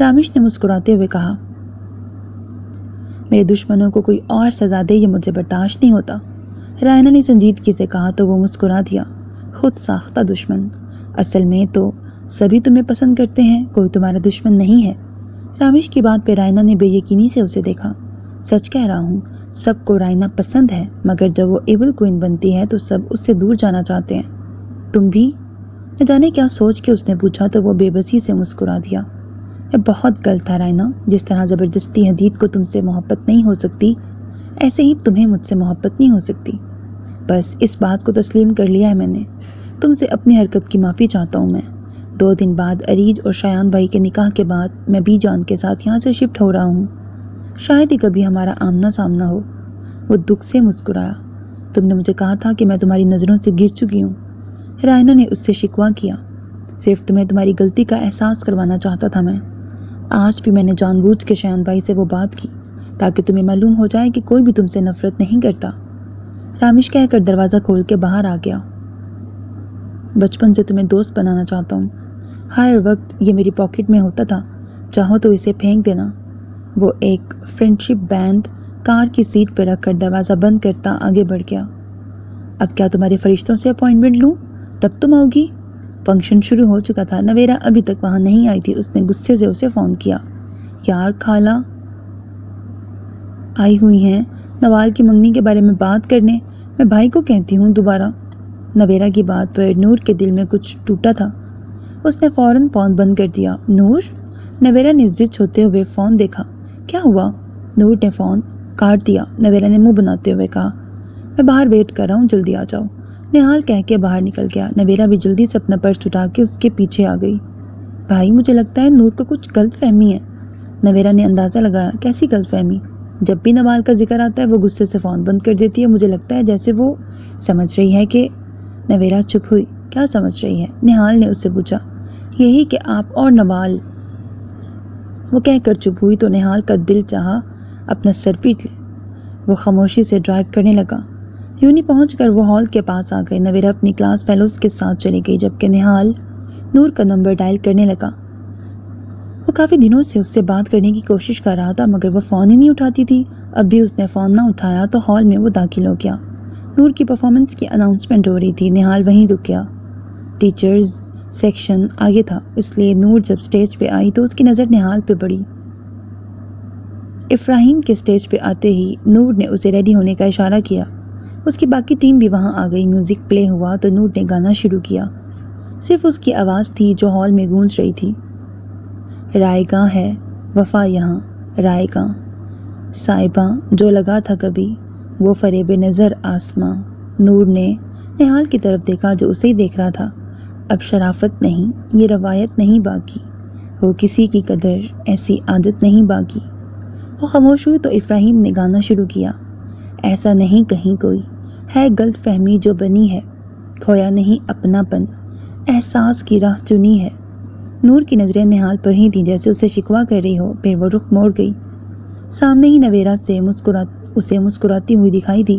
رامیش نے مسکراتے ہوئے کہا، میرے دشمنوں کو کوئی اور سزا دے یہ مجھے برداشت نہیں ہوتا۔ رائنا نے سنجیدگی سے کہا تو وہ مسکرا دیا۔ خود ساختہ دشمن، اصل میں تو سبھی تمہیں پسند کرتے ہیں، کوئی تمہارا دشمن نہیں ہے۔ رامیش کی بات پہ رائنا نے بے یقینی سے اسے دیکھا۔ سچ کہہ رہا ہوں، سب کو رائنا پسند ہے مگر جب وہ ایول کوئن بنتی ہے تو سب اس سے دور جانا چاہتے ہیں۔ تم بھی؟ نہ جانے کیا سوچ کے اس نے پوچھا تو وہ بے بسی سے مسکرا دیا۔ میں بہت غلط تھا رائنا، جس طرح زبردستی حدید کو تم سے محبت نہیں ہو سکتی ایسے ہی تمہیں مجھ سے محبت نہیں ہو سکتی۔ بس اس بات کو تسلیم کر لیا ہے میں نے، تم سے اپنی حرکت کی معافی چاہتا ہوں میں۔ 2 دن بعد اریج اور شایان بھائی کے نکاح کے بعد میں بی جان کے ساتھ یہاں سے شفٹ ہو رہا ہوں، شاید ہی کبھی ہمارا آمنا سامنا ہو۔ وہ دکھ سے مسکرایا۔ تم نے مجھے کہا تھا کہ میں تمہاری نظروں سے گر چکی ہوں، رائنا نے اس سے شکوہ کیا۔ صرف تمہیں تمہاری غلطی کا احساس کروانا چاہتا تھا میں۔ آج بھی میں نے جان بوجھ کے شایان بھائی سے وہ بات کی تاکہ تمہیں معلوم ہو جائے کہ کوئی بھی تم سے نفرت نہیں کرتا۔ رامیش کہہ کر دروازہ کھول کے باہر آ گیا۔ بچپن سے تمہیں دوست بنانا چاہتا ہوں، ہر وقت یہ میری پاکٹ میں ہوتا تھا، چاہو تو اسے پھینک دینا۔ وہ ایک فرینڈشپ بینڈ کار کی سیٹ پہ رکھ کر دروازہ بند کرتا آگے بڑھ گیا۔ اب کیا تمہارے فرشتوں سے اپوائنٹمنٹ لوں؟ تب تم آؤ گی؟ فنکشن شروع ہو چکا تھا، نویرا ابھی تک وہاں نہیں آئی تھی۔ اس نے غصے سے اسے فون کیا۔ یار خالہ آئی ہوئی ہیں نوال کی منگنی کے بارے میں بات کرنے، میں بھائی کو کہتی ہوں دوبارہ۔ نویرا کی بات پر نور کے دل میں کچھ ٹوٹا تھا، اس نے فوراً فون بند کر دیا۔ نور؟ نویرا نے ضد ہوتے ہوئے فون دیکھا۔ کیا ہوا؟ نور نے فون کاٹ دیا۔ نویرا نے منہ بناتے ہوئے کہا، میں باہر ویٹ کر رہا ہوں، جلدی آ جاؤ۔ نہال کہہ کے باہر نکل گیا۔ نویرا بھی جلدی سے اپنا پرس اٹھا کے اس کے پیچھے آ گئی۔ بھائی مجھے لگتا ہے نور کو کچھ غلط فہمی ہے۔ نویرا نے اندازہ لگایا۔ کیسی غلط فہمی؟ جب بھی نوال کا ذکر آتا ہے وہ غصے سے فون بند کر دیتی ہے، مجھے لگتا ہے جیسے وہ سمجھ رہی ہے کہ… نویرا چپ ہوئی۔ کیا سمجھ رہی ہے؟ نہال نے اس سے پوچھا۔ یہی کہ آپ اور نوال۔ وہ کہہ کر چپ ہوئی تو نہال کا دل چاہا اپنا سر پیٹ لے۔ وہ خاموشی سے ڈرائیو کرنے لگا۔ یونی پہنچ کر وہ ہال کے پاس آ گئے۔ نویرا اپنی کلاس فیلوز کے ساتھ چلی گئی جبکہ نہال نور کا نمبر ڈائل کرنے لگا۔ وہ کافی دنوں سے اس سے بات کرنے کی کوشش کر رہا تھا مگر وہ فون ہی نہیں اٹھاتی تھی۔ اب بھی اس نے فون نہ اٹھایا تو ہال میں وہ داخل ہو گیا۔ نور کی پرفارمنس کی اناؤنسمنٹ ہو رہی تھی۔ نہال وہیں رک گیا۔ ٹیچرز سیکشن آگے تھا، اس لیے نور جب سٹیج پہ آئی تو اس کی نظر نہال پہ پڑی۔ افراہیم کے سٹیج پہ آتے ہی نور نے اسے ریڈی ہونے کا اشارہ کیا۔ اس کی باقی ٹیم بھی وہاں آ گئی۔ میوزک پلے ہوا تو نور نے گانا شروع کیا۔ صرف اس کی آواز تھی جو ہال میں گونج رہی تھی۔ رائے گاں ہے وفا یہاں، رائے گاں صاحباں جو لگا تھا کبھی، وہ فریب نظر آسماں۔ نور نے نہال کی طرف دیکھا جو اسے ہی دیکھ رہا تھا۔ اب شرافت نہیں، یہ روایت نہیں باقی، ہو کسی کی قدر ایسی عادت نہیں باقی۔ وہ خاموش ہوئی تو افراہیم نے گانا شروع کیا۔ ایسا نہیں کہیں کوئی ہے غلط فہمی جو بنی ہے، کھویا نہیں اپنا پن، احساس کی راہ چنی ہے۔ نور کی نظریں نہال پر ہی تھیں جیسے اسے شکوہ کر رہی ہو، پھر وہ رخ موڑ گئی۔ سامنے ہی نویرا اسے مسکراتی ہوئی دکھائی دی۔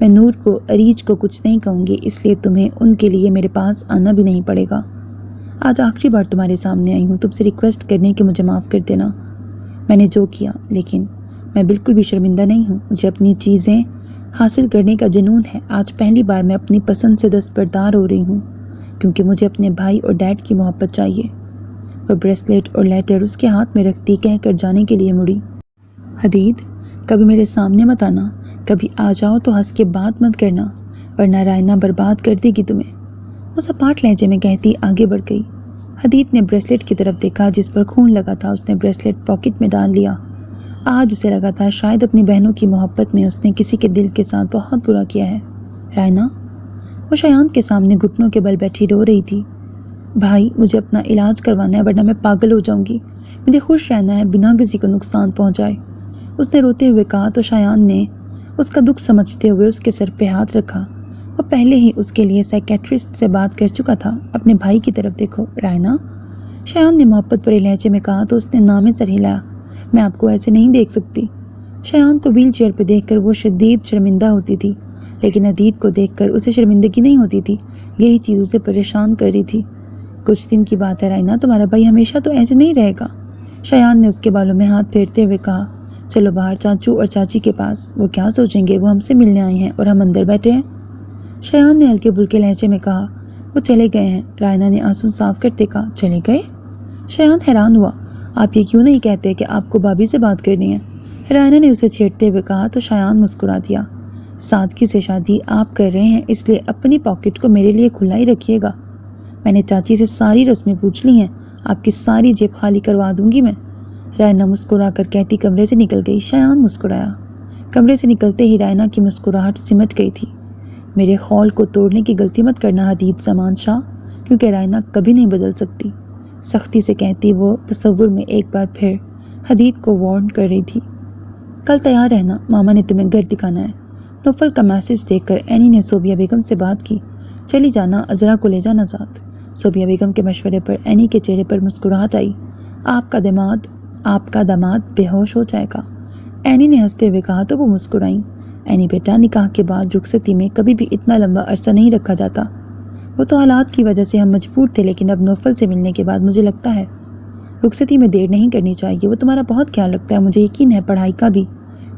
میں نور کو عریج کو کچھ نہیں کہوں گی، اس لیے تمہیں ان کے لیے میرے پاس آنا بھی نہیں پڑے گا۔ آج آخری بار تمہارے سامنے آئی ہوں، تم سے ریکویسٹ کرنے کہ مجھے معاف کر دینا۔ میں نے جو کیا، لیکن میں بالکل بھی شرمندہ نہیں ہوں۔ مجھے اپنی چیزیں حاصل کرنے کا جنون ہے۔ آج پہلی بار میں اپنی پسند سے دستبردار ہو رہی ہوں، کیونکہ مجھے اپنے بھائی اور ڈیڈ کی محبت چاہیے۔ وہ بریسلیٹ اور لیٹر اس کے ہاتھ میں رکھتی کہہ کر جانے کے لیے مڑی، حدید کبھی میرے سامنے مت آنا، کبھی آ جاؤ تو ہنس کے بات مت کرنا، ورنہ رائنا برباد کر دے گی تمہیں۔ وہ سپاٹ لہجے میں کہتی آگے بڑھ گئی۔ حدید نے بریسلیٹ کی طرف دیکھا جس پر خون لگا تھا۔ اس نے بریسلیٹ پاکٹ میں ڈال لیا۔ آج اسے لگا تھا شاید اپنی بہنوں کی محبت میں اس نے کسی کے دل کے ساتھ بہت برا کیا ہے۔ رائنا، وہ شایان کے سامنے گھٹنوں کے بل بیٹھی رو رہی تھی۔ بھائی، مجھے اپنا علاج کروانا ہے ورنہ میں پاگل ہو جاؤں گی۔ مجھے خوش رہنا ہے بنا کسی کو نقصان پہنچائے، اس نے روتے ہوئے کہا تو شایان نے اس کا دکھ سمجھتے ہوئے اس کے سر پہ ہاتھ رکھا۔ وہ پہلے ہی اس کے لیے سائیکیٹرسٹ سے بات کر چکا تھا۔ اپنے بھائی کی طرف دیکھو رائنا، شایان نے محبت بھرے لہجے میں کہا تو اس نے نامے سر ہلایا۔ میں آپ کو ایسے نہیں دیکھ سکتی۔ شایان کو ویل چیئر پہ دیکھ کر وہ شدید شرمندہ ہوتی تھی، لیکن حدید کو دیکھ کر اسے شرمندگی نہیں ہوتی تھی۔ یہی چیز اسے پریشان کر رہی تھی۔ کچھ دن کی بات ہے رائنا، تمہارا بھائی ہمیشہ تو ایسے نہیں رہے گا۔ شایان نے اس کے بالوں میں ہاتھ پھیرتے ہوئے کہا، چلو باہر چاچو اور چاچی کے پاس، وہ کیا سوچیں گے، وہ ہم سے ملنے آئے ہیں اور ہم اندر بیٹھے ہیں۔ شایان نے ہلکے بھلکے لہجے میں کہا، وہ چلے گئے ہیں۔ رائنا نے آنسو صاف کرتے کہا، چلے گئے؟ شایان حیران ہوا، آپ یہ کیوں نہیں کہتے کہ آپ کو بھابھی سے بات کرنی ہے؟ رائنا نے اسے چھیڑتے ہوئے کہا تو شایان مسکرا دیا۔ سادگی سے شادی آپ کر رہے ہیں، اس لیے اپنی پاکٹ کو میرے لیے کھلا ہی رکھیے گا۔ میں نے چاچی سے ساری رسمیں پوچھ لی ہیں، آپ کی ساری جیب خالی کروا دوں گی میں۔ رائنا مسکرا کر کہتی کمرے سے نکل گئی۔ شایان مسکرایا۔ کمرے سے نکلتے ہی رائنا کی مسکراہٹ سمٹ گئی تھی۔ میرے خول کو توڑنے کی غلطی مت کرنا حدید زمان شاہ، کیونکہ رائنا کبھی نہیں بدل سکتی، سختی سے کہتی وہ تصور میں ایک بار پھر حدید کو وارن کر رہی تھی۔ کل تیار رہنا، ماما نے تمہیں گھر دکھانا ہے۔ نوفل کا میسج دیکھ کر اینی نے صوبیہ بیگم سے بات کی، چلی جانا، عذرا کو لے جانا ساتھ۔ صوبیہ بیگم کے مشورے پر اینی کے چہرے پر مسکراہٹ آئی۔ آپ کا داماد بے ہوش ہو جائے گا، اینی نے ہنستے ہوئے کہا تو وہ مسکرائیں۔ اینی بیٹا، نکاح کے بعد رخصتی میں کبھی بھی اتنا لمبا عرصہ نہیں رکھا جاتا۔ وہ تو حالات کی وجہ سے ہم مجبور تھے، لیکن اب نوفل سے ملنے کے بعد مجھے لگتا ہے رخصتی میں دیر نہیں کرنی چاہیے۔ وہ تمہارا بہت خیال رکھتا ہے، مجھے یقین ہے پڑھائی کا بھی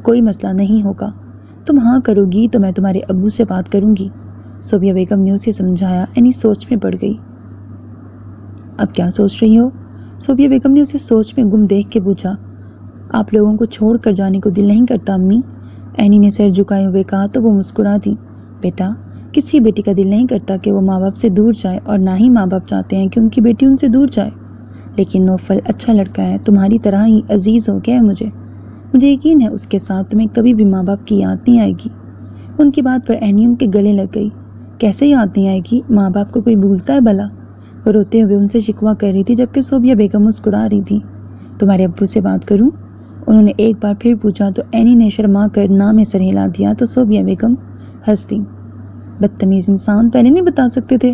کوئی مسئلہ نہیں ہوگا۔ تم ہاں کرو گی تو میں تمہارے ابو سے بات کروں گی، صوبیہ بیگم نے اسے سمجھایا۔ اینی سوچ میں پڑ گئی۔ اب کیا سوچ رہی ہو؟ صوبیہ بیگم نے اسے سوچ میں گم دیکھ کے پوچھا۔ آپ لوگوں کو چھوڑ کر جانے کو دل نہیں کرتا امی، اینی نے سر جھکائے ہوئے کہا تو وہ مسکرا دی۔ بیٹا، کسی بیٹی کا دل نہیں کرتا کہ وہ ماں باپ سے دور جائے، اور نہ ہی ماں باپ چاہتے ہیں کہ ان کی بیٹی ان سے دور جائے، لیکن نوفل اچھا لڑکا ہے، تمہاری طرح ہی عزیز ہو گیا ہے مجھے یقین ہے اس کے ساتھ تمہیں کبھی بھی ماں باپ کی یاد نہیں آئے گی۔ ان کی بات پر اینی ان کے گلے لگ گئی۔ کیسے یاد نہیں آئے گی؟ ماں باپ کو کوئی بھولتا ہے بھلا؟ وہ روتے ہوئے ان سے شکوہ کر رہی تھی، جبکہ صوبیہ بیگم مسکرا رہی تھی۔ تمہارے ابو سے بات کروں؟ انہوں نے ایک بار پھر پوچھا تو اینی نے شرما کر نہ میں سر ہلا دیا تو صوبیہ بیگم ہنس دی۔ بدتمیز انسان، پہلے نہیں بتا سکتے تھے؟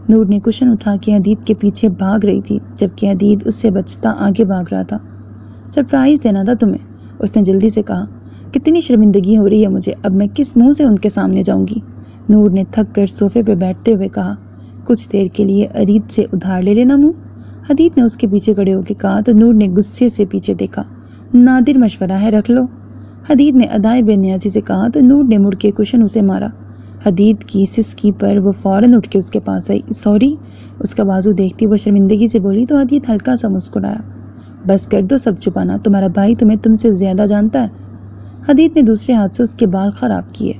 نور نے کشن اٹھا کے حدید کے پیچھے بھاگ رہی تھی، جبکہ حدید اس سے بچتا آگے بھاگ رہا تھا۔ سرپرائز دینا تھا تمہیں، اس نے جلدی سے کہا۔ کتنی شرمندگی ہو رہی ہے مجھے، اب میں کس منہ سے ان کے سامنے جاؤں گی؟ نور نے تھک کر صوفے پہ بیٹھتے ہوئے کہا۔ کچھ دیر کے لیے ارید سے ادھار لے لینا منہ، حدید نے اس کے پیچھے کھڑے ہو کے کہا تو نور نے غصے سے پیچھے دیکھا۔ نادر مشورہ ہے، رکھ لو، حدید نے ادائے بے نیازی سے کہا تو نور نے مڑ کے کشن اسے مارا۔ حدید کی سسکی پر وہ فوراً اٹھ کے اس کے پاس آئی۔ سوری، اس کا بازو دیکھتی وہ شرمندگی سے بولی تو حدید ہلکا سا مسکرایا۔ بس کر دو سب چھپانا، تمہارا بھائی تم سے زیادہ جانتا ہے۔ حدید نے دوسرے ہاتھ سے اس کے بال خراب کیے۔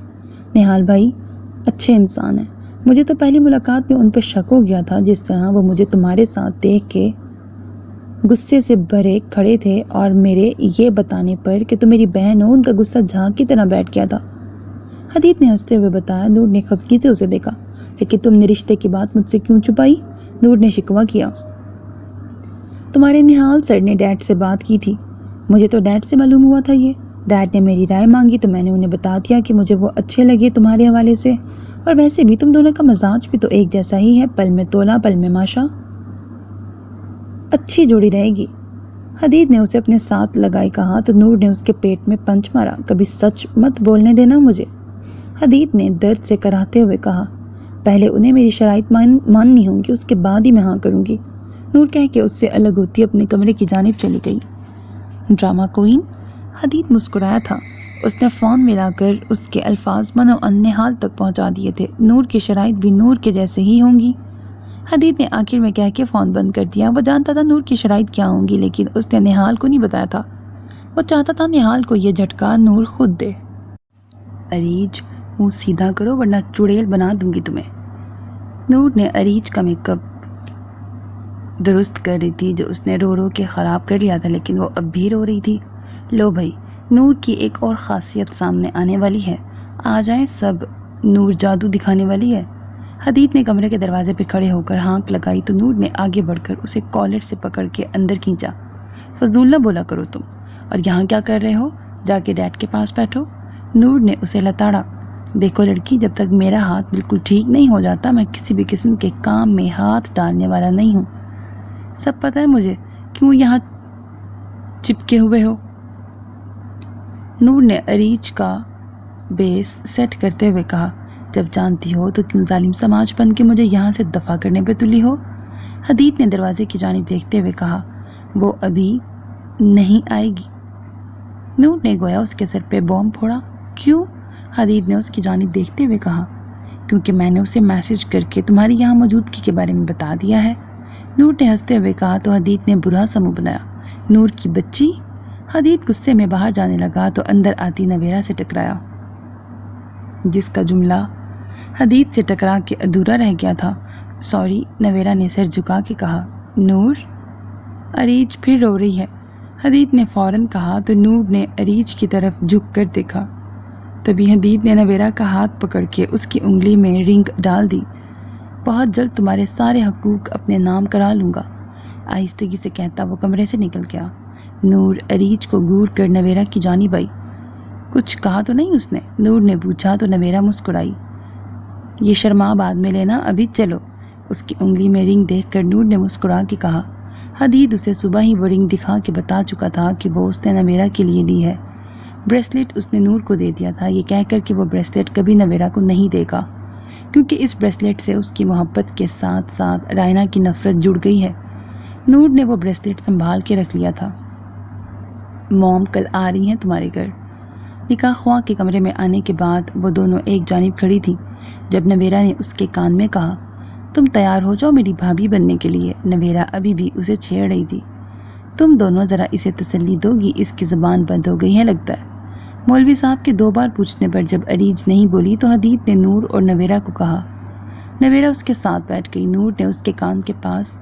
نہال بھائی اچھے انسان ہیں، مجھے تو پہلی ملاقات میں ان پہ شک ہو گیا تھا، جس طرح وہ مجھے تمہارے ساتھ دیکھ کے غصے سے بھرے کھڑے تھے، اور میرے یہ بتانے پر کہ تم میری بہن ہو ان کا غصہ جھاگ کی طرح بیٹھ گیا تھا، حدید نے ہنستے ہوئے بتایا۔ نور نے خفگی سے اسے دیکھا۔ لیکن تم نے رشتے کی بات مجھ سے کیوں چھپائی؟ نور نے شکوہ کیا۔ تمہارے نہال سر نے ڈیڈ سے بات کی تھی، مجھے تو ڈیڈ سے معلوم ہوا تھا یہ، ڈیڈ نے میری رائے مانگی تو میں نے انہیں بتا دیا کہ مجھے وہ اچھے لگے تمہارے حوالے سے، اور ویسے بھی تم دونوں کا مزاج بھی تو ایک جیسا ہی ہے، پل میں تولا پل میں ماشا، اچھی جوڑی رہے گی۔ حدید نے اسے اپنے ساتھ لگائے کہا تو نور نے اس کے پیٹ میں پنچ مارا۔ کبھی سچ مت بولنے دینا مجھے، حدید نے درد سے کراہتے ہوئے کہا۔ پہلے انہیں میری شرائط ماننی ہوں گی، اس کے بعد ہی میں ہاں کروں گی، نور کہہ کے اس سے الگ ہوتی اپنے کمرے کی جانب چلی گئی۔ Drama queen? حدید مسکرایا تھا۔ اس نے فون ملا کر اس کے الفاظ منو نہال تک پہنچا دیے تھے۔ نور کی شرائط بھی نور کے جیسے ہی ہوں گی۔ حدید نے آخر میں کہہ کے فون بند کر دیا۔ وہ جانتا تھا نور کی شرائط کیا ہوں گی، لیکن اس نے نہال کو نہیں بتایا تھا۔ وہ چاہتا تھا نہال کو یہ جھٹکا نور خود دے۔ اریج، منہ سیدھا کرو ورنہ چڑیل بنا دوں گی تمہیں۔ نور نے اریج کا میک اپ درست کر رہی تھی جو اس نے رو رو کے خراب کر لیا تھا، لیکن وہ اب بھی رو رہی تھی۔ لو بھائی، نور کی ایک اور خاصیت سامنے آنے والی ہے، آ جائیں سب، نور جادو دکھانے والی ہے۔ حدید نے کمرے کے دروازے پہ کھڑے ہو کر ہانک لگائی تو نور نے آگے بڑھ کر اسے کالر سے پکڑ کے اندر کھینچا۔ فضول نہ بولا کرو تم، اور یہاں کیا کر رہے ہو؟ جا کے ڈیڈ کے پاس بیٹھو۔ نور نے اسے لتاڑا۔ دیکھو لڑکی، جب تک میرا ہاتھ بالکل ٹھیک نہیں ہو جاتا میں کسی بھی قسم کے کام میں ہاتھ ڈالنے والا نہیں ہوں۔ سب پتہ ہے مجھے، کیوں یہاں چپکے ہوئے ہو؟ نور نے اریج کا بیس سیٹ کرتے ہوئے کہا۔ جب جانتی ہو تو کیوں ظالم سماج بن کے مجھے یہاں سے دفع کرنے پہ تلی ہو؟ حدید نے دروازے کی جانب دیکھتے ہوئے کہا۔ وہ ابھی نہیں آئے گی۔ نور نے گویا اس کے سر پہ بوم پھوڑا۔ کیوں؟ حدید نے اس کی جانب دیکھتے ہوئے کہا۔ کیونکہ میں نے اسے میسج کر کے تمہاری یہاں موجودگی کے بارے میں بتا دیا ہے، نور نے ہنستے ہوئے کہا تو حدید نے برا سا منہ بنایا۔ نور کی بچی؟ حدید غصے میں باہر جانے لگا تو اندر آتی نویرا سے ٹکرایا، جس کا جملہ حدید سے ٹکرا کے ادھورا رہ گیا تھا۔ سوری، نویرا نے سر جھکا کے کہا۔ نور؟ اریج پھر رو رہی ہے، حدید نے فوراً کہا تو نور نے اریج کی طرف جھک کر دیکھا۔ تبھی حدید نے نویرا کا ہاتھ پکڑ کے اس کی انگلی میں رنگ ڈال دی۔ بہت جلد تمہارے سارے حقوق اپنے نام کرا لوں گا، آہستگی سے کہتا وہ کمرے سے نکل گیا۔ نور اریج کو گور کر نویرا کی جانب آئی۔ کچھ کہا تو نہیں اس نے؟ نور نے پوچھا تو نویرا مسکرائی۔ یہ شرما بعد میں لینا، ابھی چلو۔ اس کی انگلی میں رنگ دیکھ کر نور نے مسکرا کے کہا۔ حدید اسے صبح ہی وہ رنگ دکھا کے بتا چکا تھا کہ وہ اس نے نویرا کے لیے لی ہے۔ بریسلیٹ اس نے نور کو دے دیا تھا، یہ کہہ کر کہ وہ بریسلیٹ کبھی نویرا کو نہیں دے گا، کیونکہ اس بریسلیٹ سے اس کی محبت کے ساتھ ساتھ رائنا کی نفرت جڑ گئی ہے۔ نور نے وہ بریسلیٹ سنبھال کے رکھ لیا تھا۔ موم کل آ رہی ہیں تمہارے گھر۔ نکاح خواہ کے کمرے میں آنے کے بعد وہ دونوں ایک جانب کھڑی تھیں جب نویرا نے اس کے کان میں کہا، تم تیار ہو جاؤ میری بھابھی بننے کے لیے۔ نویرا ابھی بھی اسے چھیڑ رہی تھی۔ تم دونوں ذرا اسے تسلی دو گی، اس کی زبان بند ہو گئی ہے لگتا ہے۔ مولوی صاحب کے 2 بار پوچھنے پر جب اریج نہیں بولی تو حدید نے نور اور نویرا کو کہا۔ نویرا اس کے ساتھ بیٹھ گئی۔ نور نے اس کے کان کے پاس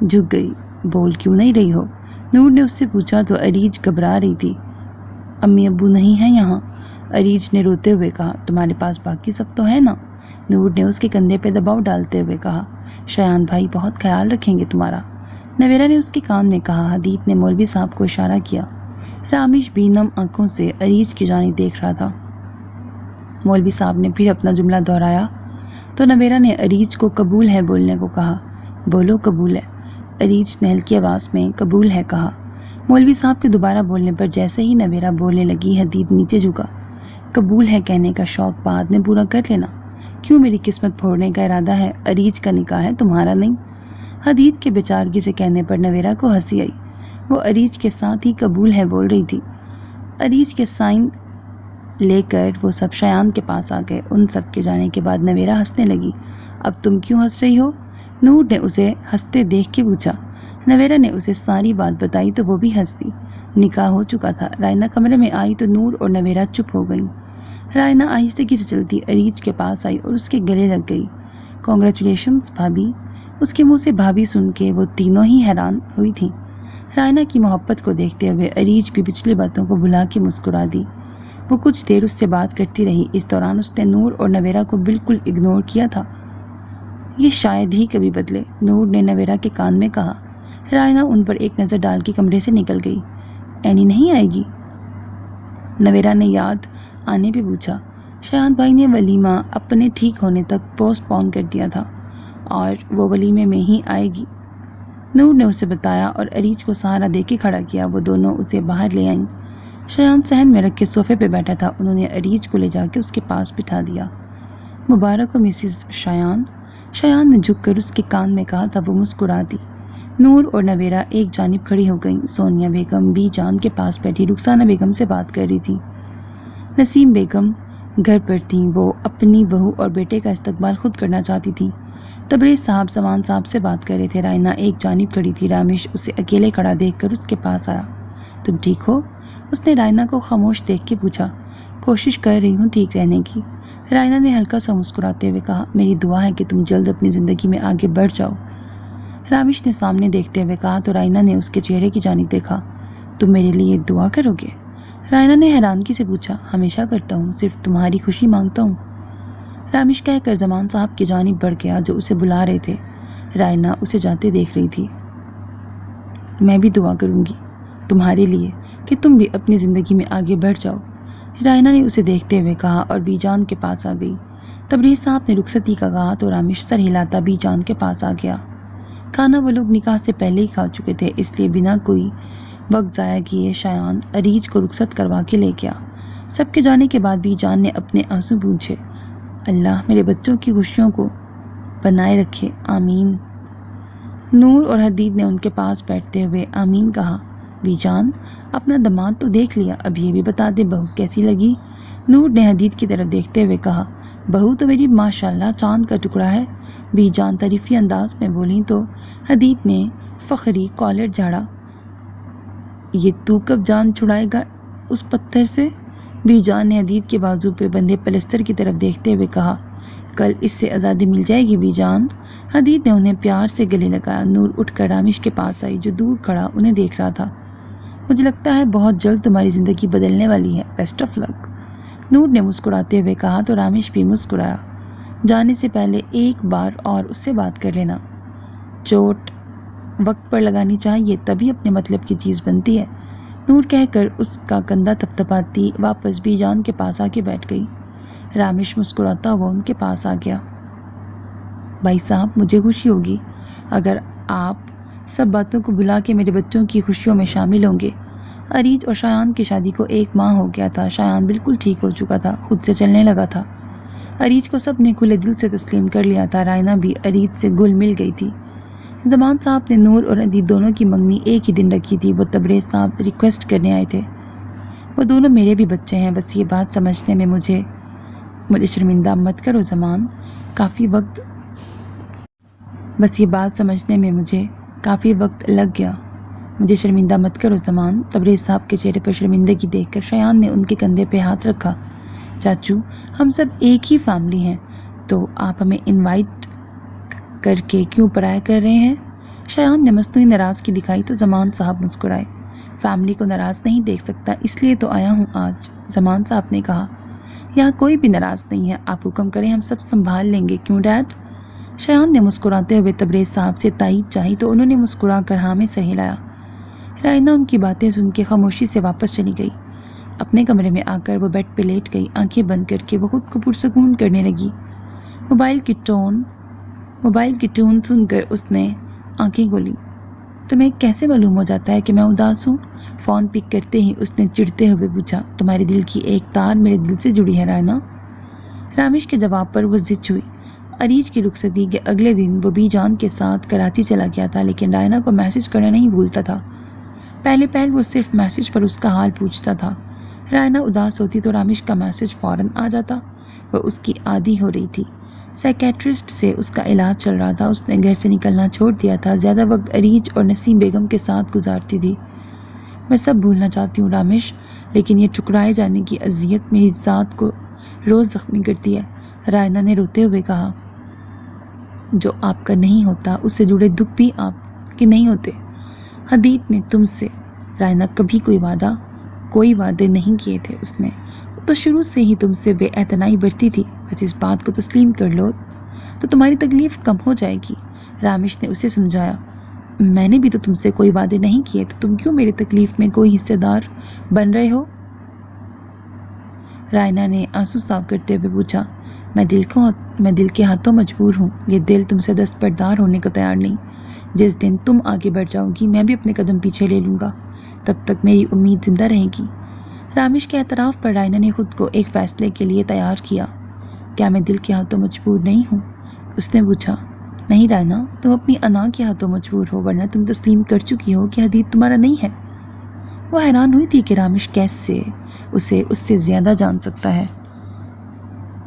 جھک گئی۔ بول کیوں نہیں رہی ہو؟ نور نے اس سے پوچھا تو اریج گھبرا رہی تھی۔ امی ابو نہیں ہیں یہاں، اریج نے روتے ہوئے کہا۔ تمہارے پاس باقی سب تو ہے نا؟ نور نے اس کے کندھے پہ دباؤ ڈالتے ہوئے کہا۔ شایان بھائی بہت خیال رکھیں گے تمہارا، نویرا نے اس کے کان میں کہا۔ حدید نے مولوی صاحب کو اشارہ کیا۔ رامیش بھی نم آنکھوں سے اریج کی جانب دیکھ رہا تھا۔ مولوی صاحب نے پھر اپنا جملہ دہرایا تو نویرا نے اریج کو قبول ہے بولنے کو کہا۔ بولو قبول ہے، اریج نے ہلکی آواز میں قبول ہے کہا۔ مولوی صاحب کے دوبارہ بولنے پر جیسے ہی نویرا بولنے لگی حدید نیچے جھکا۔ قبول ہے کہنے کا شوق بعد میں پورا کر لینا، کیوں میری قسمت پھوڑنے کا ارادہ ہے؟ اریج کا نکاح ہے تمہارا نہیں۔ حدید کے بیچارگی سے کہنے پر نویرا کو ہنسی آئی۔ وہ اریج کے ساتھ ہی قبول ہے بول رہی تھی۔ اریج کے سائن لے کر وہ سب شایان کے پاس آ گئے۔ ان سب کے جانے کے بعد نویرا ہنسنے لگی۔ اب تم کیوں ہنس رہی ہو؟ نور نے اسے ہنستے دیکھ کے پوچھا۔ نویرا نے اسے ساری بات بتائی تو وہ بھی ہنس دی۔ نکاح ہو چکا تھا۔ رائنا کمرے میں آئی تو نور اور نویرا چپ ہو گئیں۔ رائنا آہستگی سے چلتی اریج کے پاس آئی اور اس کے گلے لگ گئی۔ کانگریچولیشنز بھابھی۔ اس کے منہ سے بھابھی سن کے وہ تینوں ہی حیران ہوئی تھیں۔ رائنا کی محبت کو دیکھتے ہوئے اریج بھی پچھلی باتوں کو بھلا کے مسکرا دی۔ وہ کچھ دیر اس سے بات کرتی رہی۔ اس دوران اس نے نور اور نویرا کو بالکل اگنور کیا تھا۔ یہ شاید ہی کبھی بدلے، نور نے نویرا کے کان میں کہا۔ رائنا ان پر ایک نظر ڈال کے کمرے سے نکل گئی۔ اینی نہیں آئے گی؟ نویرا نے یاد آنے پہ پوچھا۔ شایان بھائی نے ولیمہ اپنے ٹھیک ہونے تک پوسٹ پون کر دیا تھا اور وہ ولیمے میں ہی آئے گی، نور نے اسے بتایا اور اریج کو سہارا دے کے کھڑا کیا۔ وہ دونوں اسے باہر لے آئیں۔ شایان صحن میں رکھ کے صوفے پہ بیٹھا تھا. انہوں نے عریج کو لے جا کے اس کے پاس بٹھا دیا. مبارک ہو مسز شایان. شایان نے جھک کر اس کے کان میں کہا تھا. وہ مسکرا دی. نور اور نویرہ ایک جانب کھڑی ہو گئیں. سونیا بیگم بی جان کے پاس بیٹھی رخسانہ بیگم سے بات کر رہی تھی. نسیم بیگم گھر پر تھیں. وہ اپنی بہو اور بیٹے کا استقبال خود کرنا چاہتی تھیں. تبریز صاحب زمان صاحب سے بات کر رہے تھے. رائنا ایک جانب کھڑی تھی. رامش اسے اکیلے کھڑا دیکھ کر اس کے پاس آیا. تم ٹھیک ہو؟ اس نے رائنا کو خاموش دیکھ کے پوچھا. کوشش کر رہی ہوں ٹھیک رہنے کی. رائنا نے ہلکا سا مسکراتے ہوئے کہا. میری دعا ہے کہ تم جلد اپنی زندگی میں آگے بڑھ جاؤ. رامش نے سامنے دیکھتے ہوئے کہا تو رائنا نے اس کے چہرے کی جانب دیکھا. تم میرے لیے دعا کرو گے؟ رائنا نے حیرانگی سے پوچھا. ہمیشہ کرتا ہوں، صرف تمہاری خوشی مانگتا ہوں. رامش کہہ کر زمان صاحب کی جانب بڑھ گیا جو اسے بلا رہے تھے. رائنا اسے جاتے دیکھ رہی تھی. میں بھی دعا کروں گی تمہارے لیے کہ تم بھی اپنی زندگی میں آگے بڑھ جاؤ. رائنا نے اسے دیکھتے ہوئے کہا اور بی جان کے پاس آ گئی. تبریز صاحب نے رخصتی کا کہا تو رامش سر ہلاتا بی جان کے پاس آ گیا. کھانا وہ لوگ نکاح سے پہلے ہی کھا چکے تھے، اس لیے بنا کوئی وقت ضائع کیے شایان عریج کو رخصت کروا کے لے گیا. سب کے جانے کے بعد بی جان نے اپنے آنسو پونچھے. اللہ میرے بچوں کی خوشیوں کو بنائے رکھے، آمین. نور اور حدید نے ان کے پاس بیٹھتے ہوئے آمین کہا. بی جان اپنا داماد تو دیکھ لیا، اب یہ بھی بتا دے بہو کیسی لگی؟ نور نے حدید کی طرف دیکھتے ہوئے کہا. بہو تو میری ماشاءاللہ چاند کا ٹکڑا ہے. بی جان تعریفی انداز میں بولیں تو حدید نے فخری کالر جھاڑا. یہ تو کب جان چھڑائے گا اس پتھر سے؟ بی جان نے حدید کے بازو پہ بندھے پلستر کی طرف دیکھتے ہوئے کہا. کل اس سے آزادی مل جائے گی بی جان. حدید نے انہیں پیار سے گلے لگایا. نور اٹھ کر رامش کے پاس آئی جو دور کھڑا انہیں دیکھ رہا تھا. مجھے لگتا ہے بہت جلد تمہاری زندگی بدلنے والی ہے. بیسٹ آف لک. نور نے مسکراتے ہوئے کہا تو رامش بھی مسکرایا. جانے سے پہلے ایک بار اور اس سے بات کر لینا. چوٹ وقت پر لگانی چاہیے تبھی اپنے مطلب کی چیز بنتی ہے. نور کہہ کر اس کا کندھا تھپتھپاتی واپس بی جان کے پاس آ کے بیٹھ گئی. رامش مسکراتا ہوا ان کے پاس آ گیا. بھائی صاحب مجھے خوشی ہوگی اگر آپ سب باتوں کو بھلا کے میرے بچوں کی خوشیوں میں شامل ہوں گے. عریج اور شایان کی شادی کو 1 ماہ ہو گیا تھا. شایان بالکل ٹھیک ہو چکا تھا، خود سے چلنے لگا تھا. عریج کو سب نے کھلے دل سے تسلیم کر لیا تھا. رائنا بھی عریج سے گل مل گئی تھی. زمان صاحب نے نور اور عدید دونوں کی منگنی ایک ہی دن رکھی تھی. وہ تبریز صاحب ریکویسٹ کرنے آئے تھے. وہ دونوں میرے بھی بچے ہیں، بس یہ بات سمجھنے میں مجھے شرمندہ مت کرو زمان. کافی وقت لگ گیا. مجھے شرمندہ مت کرو زمان. تبریز صاحب کے چہرے پر شرمندگی دیکھ کر شایان نے ان کے کندھے پہ ہاتھ رکھا. چاچو ہم سب ایک ہی فیملی ہیں تو آپ ہمیں انوائٹ کر کے کیوں پرایا کر رہے ہیں؟ شایان نے مصنوعی ناراضگی دکھائی تو زمان صاحب مسکرائے. فیملی کو ناراض نہیں دیکھ سکتا اس لیے تو آیا ہوں آج. زمان صاحب نے کہا. یہاں کوئی بھی ناراض نہیں ہے، آپ حکم کریں ہم سب سنبھال لیں گے، کیوں ڈیڈ؟ شایان نے مسکراتے ہوئے تبریز صاحب سے تائید چاہی تو انہوں نے مسکرا کر ہاں میں سر ہلایا. رائنا ان کی باتیں سن کے خاموشی سے واپس چلی گئی. اپنے کمرے میں آ کر وہ بیڈ پہ لیٹ گئی. آنکھیں بند کر کے وہ خود کو پرسکون کرنے لگی. موبائل کی ٹون سن کر اس نے آنکھیں کھولی. تمہیں کیسے معلوم ہو جاتا ہے کہ میں اداس ہوں؟ فون پک کرتے ہی اس نے چڑھتے ہوئے پوچھا. تمہارے دل کی ایک تار میرے دل سے جڑی ہے رائنا. رامش کے جواب پر وہ ضد ہوئی. عریج کی رخصتی کے اگلے دن وہ بی جان کے ساتھ کراچی چلا گیا تھا لیکن رائنا کو میسج کرنا نہیں بھولتا تھا. پہلے وہ صرف میسج پر اس کا حال پوچھتا تھا. رائنا اداس ہوتی تو رامش کا میسج فوراً آ جاتا. وہ اس کی عادی ہو رہی تھی. سائیکیٹرسٹ سے اس کا علاج چل رہا تھا. اس نے گھر سے نکلنا چھوڑ دیا تھا. زیادہ وقت عریج اور نسیم بیگم کے ساتھ گزارتی تھی. میں سب بھولنا چاہتی ہوں رامش، لیکن یہ ٹکرائے جانے کی اذیت میری ذات کو روز زخمی کرتی ہے. رائنا نے روتے ہوئے کہا. جو آپ کا نہیں ہوتا اس سے جڑے دکھ بھی آپ کے نہیں ہوتے. حدید نے تم سے رائنا کبھی کوئی وعدے نہیں کیے تھے. اس نے تو شروع سے ہی تم سے بے اعتنائی برتی تھی. بس اس بات کو تسلیم کر لو تو تمہاری تکلیف کم ہو جائے گی. رامش نے اسے سمجھایا. میں نے بھی تو تم سے کوئی وعدے نہیں کیے تو تم کیوں میری تکلیف میں کوئی حصے دار بن رہے ہو؟ رائنا نے آنسو صاف کرتے ہوئے پوچھا. میں دل کے ہاتھوں مجبور ہوں. یہ دل تم سے دستبردار ہونے کو تیار نہیں. جس دن تم آگے بڑھ جاؤ گی میں بھی اپنے قدم پیچھے لے لوں گا. تب تک میری امید زندہ رہے گی. رامش کے اعتراف پر رائنا نے خود کو ایک فیصلے کے لیے تیار کیا۔ کیا میں دل کے ہاتھوں مجبور نہیں ہوں؟ اس نے پوچھا۔ نہیں رائنا، تم اپنی انا کے ہاتھوں مجبور ہو، ورنہ تم تسلیم کر چکی ہو کہ حدید تمہارا نہیں ہے۔ وہ حیران ہوئی تھی کہ رامش کیسے اسے اس سے زیادہ جان سکتا ہے۔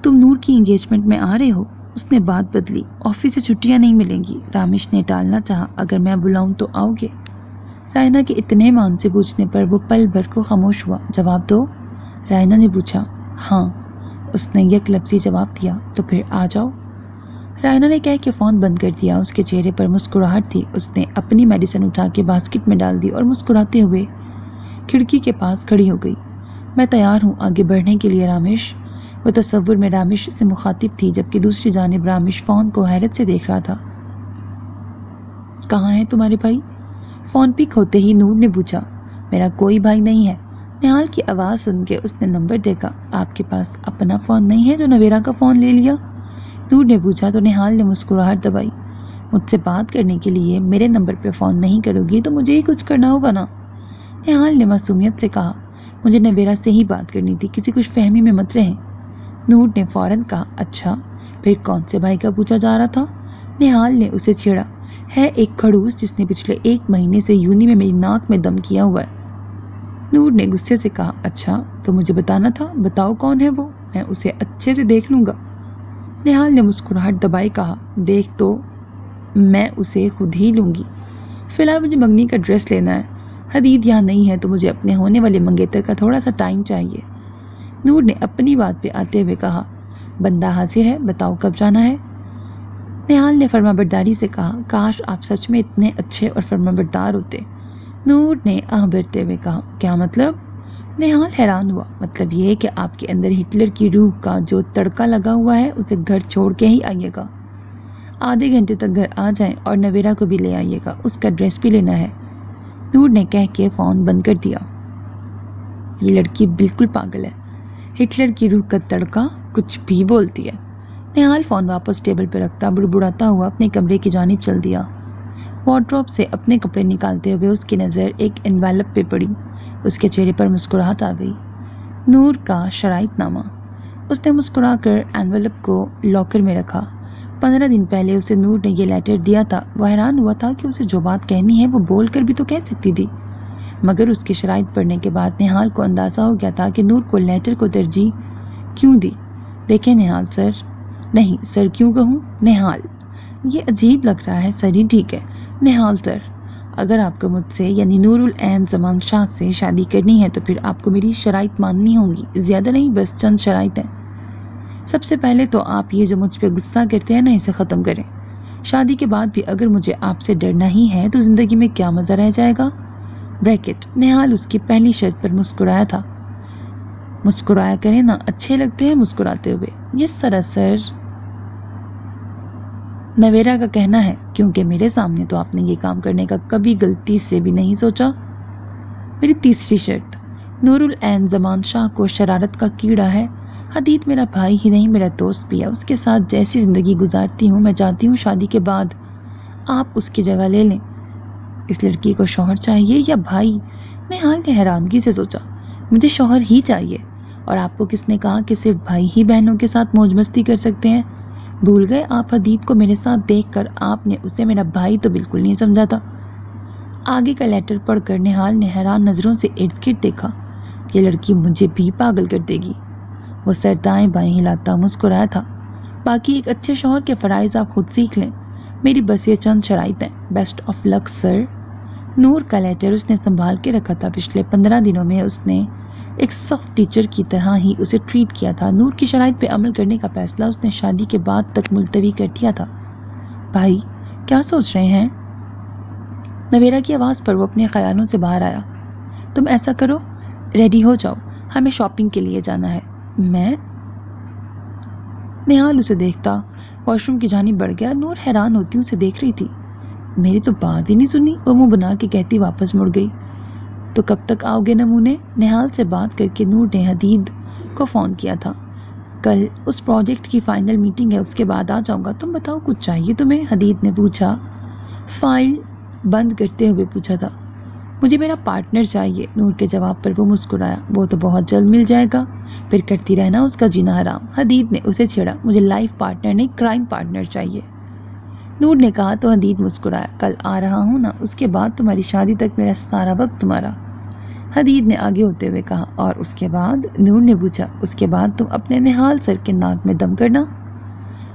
تم نور کی انگیجمنٹ میں آ رہے ہو؟ اس نے بات بدلی۔ آفس سے چھٹیاں نہیں ملیں گی۔ رامش نے ٹالنا چاہا۔ اگر میں بلاؤں تو آؤ گے؟ رائنا کے اتنے مان سے پوچھنے پر وہ پل بھر کو خاموش ہوا۔ جواب دو؟ رائنا نے پوچھا۔ ہاں، اس نے یک لفظی جواب دیا۔ تو پھر آ جاؤ۔ رائنا نے کہہ کے فون بند کر دیا۔ اس کے چہرے پر مسکراہٹ تھی۔ اس نے اپنی میڈیسن اٹھا کے باسکٹ میں ڈال دی اور مسکراتے ہوئے کھڑکی کے پاس کھڑی ہو گئی۔ میں تیار ہوں آگے بڑھنے کے لیے رامش۔ وہ تصور میں رامش سے مخاطب تھی، جبکہ دوسری جانب رامش فون کو حیرت سے دیکھ رہا تھا۔ کہاں ہے تمہارے بھائی؟ فون پک ہوتے ہی نور نے پوچھا۔ میرا کوئی بھائی نہیں ہے۔ نہال کی آواز سن کے اس نے نمبر دیکھا۔ آپ کے پاس اپنا فون نہیں ہے جو نویرا کا فون لے لیا؟ نور نے پوچھا تو نہال نے مسکراہٹ دبائی۔ مجھ سے بات کرنے کے لیے میرے نمبر پہ فون نہیں کرو گی تو مجھے ہی کچھ کرنا ہوگا نا؟ نہال نے معصومیت سے کہا۔ مجھے نویرا سے ہی بات کرنی تھی، کسی کچھ فہمی میں مت رہیں۔ نور نے فوراً کہا۔ اچھا، پھر کون سے بھائی کا پوچھا جا رہا تھا؟ نہال نے اسے چھیڑا۔ ہے ایک کھڑوس جس نے پچھلے 1 مہینے سے یونی میں میری ناک میں دم کیا ہوا ہے۔ نور نے غصے سے کہا۔ اچھا تو مجھے بتانا تھا، بتاؤ کون ہے وہ، میں اسے اچھے سے دیکھ لوں گا۔ نہال نے مسکراہٹ دبائے کہا۔ دیکھ تو میں اسے خود ہی لوں گی، فی الحال مجھے منگنی کا ڈریس لینا ہے۔ حدید یہاں نہیں ہے تو مجھے اپنے ہونے والے منگیتر کا تھوڑا سا ٹائم چاہیے۔ نور نے اپنی بات پہ آتے ہوئے کہا۔ بندہ حاضر ہے، بتاؤ کب جانا ہے؟ نہال نے فرمانبرداری سے کہا۔ کاش آپ سچ میں اتنے اچھے اور فرمانبردار ہوتے۔ نور نے آہ بھرتے ہوئے کہا۔ کیا مطلب؟ نہال حیران ہوا۔ مطلب یہ کہ آپ کے اندر ہٹلر کی روح کا جو تڑکا لگا ہوا ہے اسے گھر چھوڑ کے ہی آئیے گا۔ آدھے گھنٹے تک گھر آ جائیں اور نویرا کو بھی لے آئیے گا، اس کا ڈریس بھی لینا ہے۔ نور نے کہہ کے فون بند کر دیا۔ یہ لڑکی بالکل پاگل ہے، ہٹلر کی روح کا تڑکا کچھ بھی بولتی ہے۔ نہال فون واپس ٹیبل پہ رکھتا بڑبڑاتا ہوا اپنے کمرے کی جانب چل دیا۔ وارڈروب سے اپنے کپڑے نکالتے ہوئے اس کی نظر ایک انویلپ پہ پڑی۔ اس کے چہرے پر مسکراہٹ آ گئی۔ نور کا شرائط نامہ۔ اس نے مسکرا کر انویلپ کو لاکر میں رکھا۔ 15 دن پہلے اسے نور نے یہ لیٹر دیا تھا۔ وہ حیران ہوا تھا کہ اسے جو بات کہنی ہے وہ بول کر بھی تو کہہ سکتی تھی، مگر اس کی شرائط پڑھنے کے بعد نہال کو اندازہ ہو گیا تھا کہ نور کو لیٹر کو ترجیح کیوں دی۔ دیکھیں نہال سر، نہیں سر کیوں کہوں؟ نہال، یہ عجیب لگ رہا ہے، سر ہی ٹھیک ہے۔ نہال سر، اگر آپ کو مجھ سے یعنی نور العین زمان شاہ سے شادی کرنی ہے تو پھر آپ کو میری شرائط ماننی ہوں گی۔ زیادہ نہیں، بس چند شرائط ہیں۔ سب سے پہلے تو آپ یہ جو مجھ پہ غصہ کرتے ہیں نا، اسے ختم کریں۔ شادی کے بعد بھی اگر مجھے آپ سے ڈرنا ہی ہے تو زندگی میں کیا مزہ رہ جائے گا؟ بریکٹ۔ نہال اس کی پہلی شرط پر مسکرایا تھا۔ مسکرایا کریں نا، اچھے لگتے ہیں مسکراتے ہوئے۔ یہ سراسر نویرا کا کہنا ہے، کیونکہ میرے سامنے تو آپ نے یہ کام کرنے کا کبھی غلطی سے بھی نہیں سوچا۔ میری تیسری شرط، نور العین زمان شاہ کو شرارت کا کیڑا ہے۔ حدید میرا بھائی ہی نہیں، میرا دوست بھی ہے۔ اس کے ساتھ جیسی زندگی گزارتی ہوں، میں چاہتی ہوں شادی کے بعد آپ اس کی جگہ لے لیں۔ اس لڑکی کو شوہر چاہیے یا بھائی؟ نہال نے حیرانگی سے سوچا۔ مجھے شوہر ہی چاہیے۔ اور آپ کو کس نے کہا کہ صرف بھائی ہی بہنوں کے ساتھ موج مستی کر سکتے ہیں؟ بھول گئے آپ حدید کو میرے ساتھ دیکھ کر آپ نے اسے میرا بھائی تو بالکل نہیں سمجھا تھا۔ آگے کا لیٹر پڑھ کر نہال نے حیران نظروں سے ارد گرد دیکھا۔ یہ لڑکی مجھے بھی پاگل کر دے گی۔ وہ سر دائیں بائیں ہلاتا مسکرایا تھا۔ باقی ایک اچھے شوہر کے فرائض آپ خود سیکھ لیں، میری بس یہ چند شرائط ہیں۔ بیسٹ آف لک سر۔ نور کا لیٹر اس نے سنبھال کے رکھا تھا۔ پچھلے 15 دنوں میں اس نے ایک سخت ٹیچر کی طرح ہی اسے ٹریٹ کیا تھا۔ نور کی شرائط پہ عمل کرنے کا فیصلہ اس نے شادی کے بعد تک ملتوی کر دیا تھا۔ بھائی کیا سوچ رہے ہیں؟ نویرا کی آواز پر وہ اپنے خیالوں سے باہر آیا۔ تم ایسا کرو، ریڈی ہو جاؤ، ہمیں شاپنگ کے لیے جانا ہے۔ میں؟ نہال اسے دیکھتا واش روم کی جانب بڑھ گیا۔ نور حیران ہوتی اسے دیکھ رہی تھی۔ میری تو بات ہی نہیں سنی، وہ منہ بنا کے کہتی واپس مڑ گئی۔ تو کب تک آؤ گے نمونے؟ نہال سے بات کر کے نور نے حدید کو فون کیا تھا۔ کل اس پروجیکٹ کی فائنل میٹنگ ہے، اس کے بعد آ جاؤں گا۔ تم بتاؤ کچھ چاہیے تمہیں؟ حدید نے پوچھا، فائل بند کرتے ہوئے پوچھا تھا۔ مجھے میرا پارٹنر چاہیے۔ نور کے جواب پر وہ مسکرایا۔ وہ تو بہت جلد مل جائے گا، پھر کرتی رہنا اس کا جینا حرام۔ حدید نے اسے چھیڑا۔ مجھے لائف پارٹنر نہیں، کرائم پارٹنر چاہیے۔ نور نے کہا تو حدید مسکرایا۔ کل آ رہا ہوں نا، اس کے بعد تمہاری شادی تک میرا سارا وقت تمہارا۔ حدید نے آگے ہوتے ہوئے کہا۔ اور اس کے بعد؟ نور نے پوچھا۔ اس کے بعد تم اپنے نہال سر کے ناک میں دم کرنا۔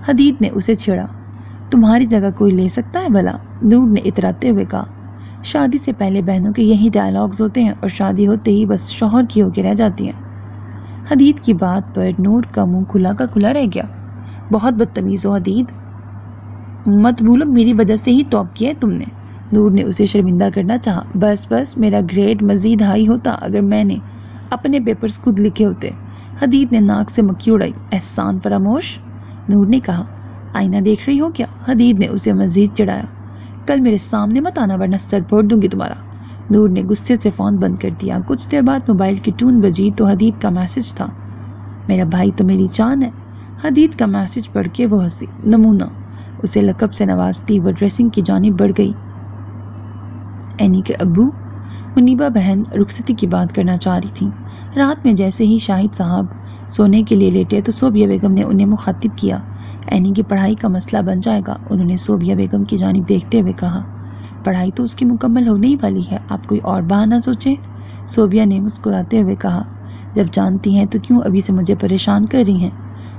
حدید نے اسے چھیڑا۔ تمہاری جگہ کوئی لے سکتا ہے بھلا؟ نور نے اتراتے ہوئے کہا۔ شادی سے پہلے بہنوں کے یہی ڈائلاگز ہوتے ہیں اور شادی ہوتے ہی بس شوہر کی ہو کے رہ جاتی ہیں۔ حدید کی بات پر نور کا منہ کھلا کا کھلا رہ گیا۔ بہت بدتمیز ہو حدید، مت بھولو میری وجہ سے ہی ٹاپ کیا ہے تم نے۔ نور نے اسے شرمندہ کرنا چاہا۔ بس میرا گریڈ مزید ہائی ہوتا اگر میں نے اپنے پیپرز خود لکھے ہوتے۔ حدید نے ناک سے مکھی اڑائی۔ احسان فراموش، نور نے کہا۔ آئینہ دیکھ رہی ہو کیا؟ حدید نے اسے مزید چڑھایا۔ کل میرے سامنے مت آنا ورنہ سر پھوڑ دوں گی تمہارا۔ نور نے غصے سے فون بند کر دیا۔ کچھ دیر بعد موبائل کی ٹون بجی تو حدید کا میسج تھا۔ میرا بھائی تو میری جان ہے۔ حدید کا میسج پڑھ کے وہ ہنسی۔ نمونہ، اسے لقب سے نوازتی وہ ڈریسنگ کی جانب بڑھ گئی۔ اینی کے ابو؟ منیبہ بہن رخصتی کی بات کرنا چاہ رہی تھی۔ رات میں جیسے ہی شاہد صاحب سونے کے لیے لیٹے تو صوبیہ بیگم نے انہیں مخاطب کیا۔ اینی کی پڑھائی کا مسئلہ بن جائے گا۔ انہوں نے صوبیہ بیگم کی جانب دیکھتے ہوئے کہا۔ پڑھائی تو اس کی مکمل ہونے ہی والی ہے، آپ کوئی اور بہانہ سوچیں۔ صوبیہ نے مسکراتے ہوئے کہا۔ جب جانتی ہیں تو کیوں ابھی سے مجھے پریشان کر رہی ہیں؟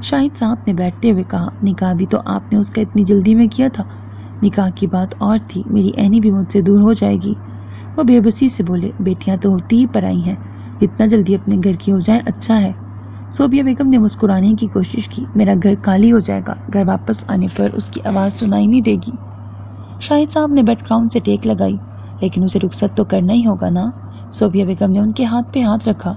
شاہد صاحب نے بیٹھتے ہوئے کہا۔ نکاح بھی تو آپ نے اس کا اتنی جلدی میں کیا تھا۔ نکاح کی بات اور تھی، میری اینی بھی مجھ سے دور ہو جائے گی۔ وہ بے بسی سے بولے۔ بیٹیاں تو ہوتی ہی پرائی ہیں، جتنا جلدی اپنے گھر کی ہو جائیں اچھا ہے۔ صوبیہ بیگم نے مسکرانے کی کوشش کی۔ میرا گھر خالی ہو جائے گا، گھر واپس آنے پر اس کی آواز سنائی نہیں دے گی۔ شاہد صاحب نے بیک گراؤنڈ سے ٹیک لگائی۔ لیکن اسے رخصت تو کرنا ہی ہوگا نا۔ صوبیہ بیگم نے ان کے ہاتھ پہ ہاتھ رکھا۔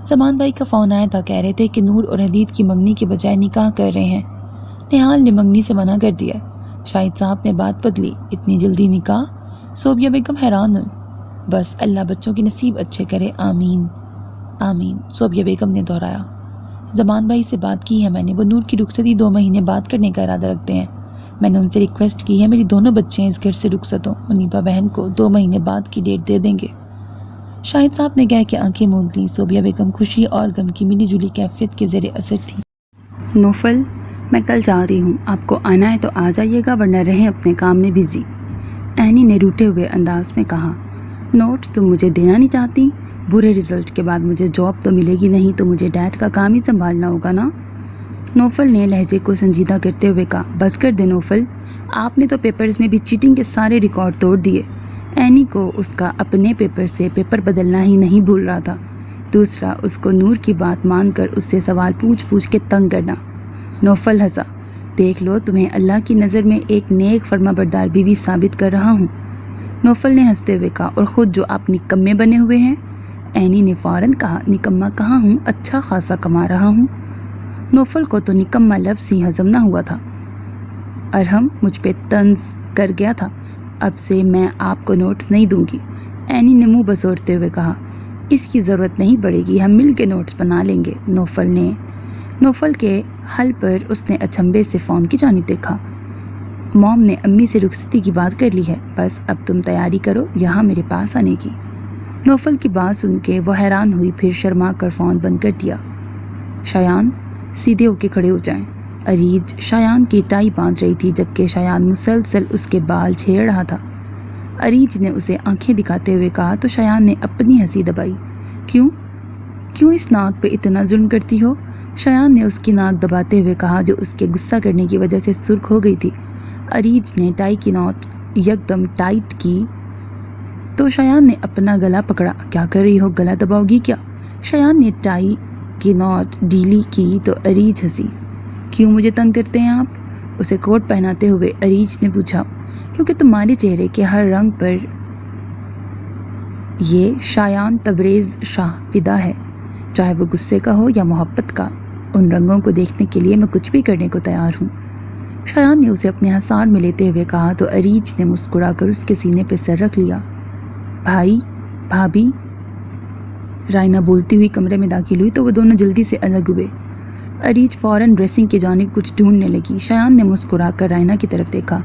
زمان بھائی کا فون آیا تھا، کہہ رہے تھے کہ نور اور حدید کی منگنی کے بجائے نکاح کر رہے ہیں۔ نہال نے منگنی سے منع کر دیا۔ شاہد صاحب نے بات بدلی۔ اتنی جلدی نکاح؟ صوبیہ بیگم حیران ہوئی۔ بس اللہ بچوں کے نصیب اچھے کرے، آمین آمین، صوبیہ بیگم نے دہرایا۔ زمان بھائی سے بات کی ہے میں نے، وہ نور کی رخصتی 2 مہینے بعد کرنے کا ارادہ رکھتے ہیں۔ میں نے ان سے ریکویسٹ کی ہے میری دونوں بچے اس گھر سے رخصت ہوں، منیبہ بہن کو 2 مہینے بعد کی ڈیٹ دے دیں گے۔ شاہد صاحب نے کہہ کے آنکھیں موند لیں۔ صوبیہ بیگم خوشی اور غم کی ملی جلی کیفیت کے زیر اثر تھی۔ نوفل، میں کل جا رہی ہوں، آپ کو آنا ہے تو آ جائیے گا ورنہ رہیں اپنے کام میں بزی۔ اینی نے روٹے ہوئے انداز میں کہا۔ نوٹس تم مجھے دینا نہیں چاہتی؟ برے رزلٹ کے بعد مجھے جاب تو ملے گی نہیں تو مجھے ڈیڈ کا کام ہی سنبھالنا ہوگا نا۔ نوفل نے لہجے کو سنجیدہ کرتے ہوئے کہا۔ بس کر دے نوفل، آپ نے تو پیپرز میں بھی چیٹنگ کے سارے ریکارڈ توڑ دیے۔ اینی کو اس کا اپنے پیپر سے پیپر بدلنا ہی نہیں بھول رہا تھا، دوسرا اس کو نور کی بات مان کر اس سے سوال پوچھ کے تنگ کرنا۔ نوفل ہنسا۔ دیکھ لو تمہیں اللہ کی نظر میں ایک نیک فرما بردار بیوی ثابت کر رہا ہوں۔ نوفل نے ہنستے ہوئے کہا۔ اور خود جو آپ نکمے بنے ہوئے ہیں؟ اینی نے فوراً کہا۔ نکما کہاں ہوں، اچھا خاصا کما رہا ہوں۔ نوفل کو تو نکما لفظ ہی ہضم نہ ہوا تھا۔ ارحم مجھ پہ طنز کر گیا تھا، اب سے میں آپ کو نوٹس نہیں دوں گی۔ اینی نے منہ بسورتے ہوئے کہا۔ اس کی ضرورت نہیں پڑے گی، ہم مل کے نوٹس بنا لیں گے۔ نوفل کے حل پر اس نے اچنبے سے فون کی جانب دیکھا۔ موم نے امی سے رخصتی کی بات کر لی ہے، بس اب تم تیاری کرو یہاں میرے پاس آنے کی۔ نوفل کی بات سن کے وہ حیران ہوئی، پھر شرما کر فون بند کر دیا۔ شایان، سیدھے ہو کے کھڑے ہو جائیں۔ اریج شایان کی ٹائی باندھ رہی تھی جبکہ شایان مسلسل اس کے بال چھیڑ رہا تھا۔ اریج نے اسے آنکھیں دکھاتے ہوئے کہا تو شایان نے اپنی ہنسی دبائی۔ کیوں اس ناک پہ اتنا ظلم کرتی ہو؟ شایان نے اس کی ناک دباتے ہوئے کہا جو اس کے غصہ کرنے کی وجہ سے سرخ ہو گئی تھی۔ اریج نے ٹائی کی نوٹ یکدم ٹائٹ کی تو شایان نے اپنا گلا پکڑا۔ کیا کر رہی ہو، گلا دباؤ گی کیا؟ شایان نے ٹائی کی نوٹ ڈھیلی کی تو اریج ہنسی۔ کیوں مجھے تنگ کرتے ہیں آپ؟ اسے کوٹ پہناتے ہوئے اریج نے پوچھا۔ کیونکہ تمہارے چہرے کے ہر رنگ پر یہ شایان تبریز شاہ فدا ہے، چاہے وہ غصے کا ہو یا محبت کا، ان رنگوں کو دیکھنے کے لیے میں کچھ بھی کرنے کو تیار ہوں۔ شایان نے اسے اپنے حصار میں لیتے ہوئے کہا تو اریج نے مسکرا کر اس کے سینے پہ سر رکھ لیا۔ بھائی، بھابھی، رائنا بولتی ہوئی کمرے میں داخل ہوئی تو وہ دونوں جلدی سے الگ ہوئے۔ اریج فوراً ڈریسنگ کی جانب کچھ ڈھونڈنے لگی۔ شایان نے مسکرا کر رائنا کی طرف دیکھا۔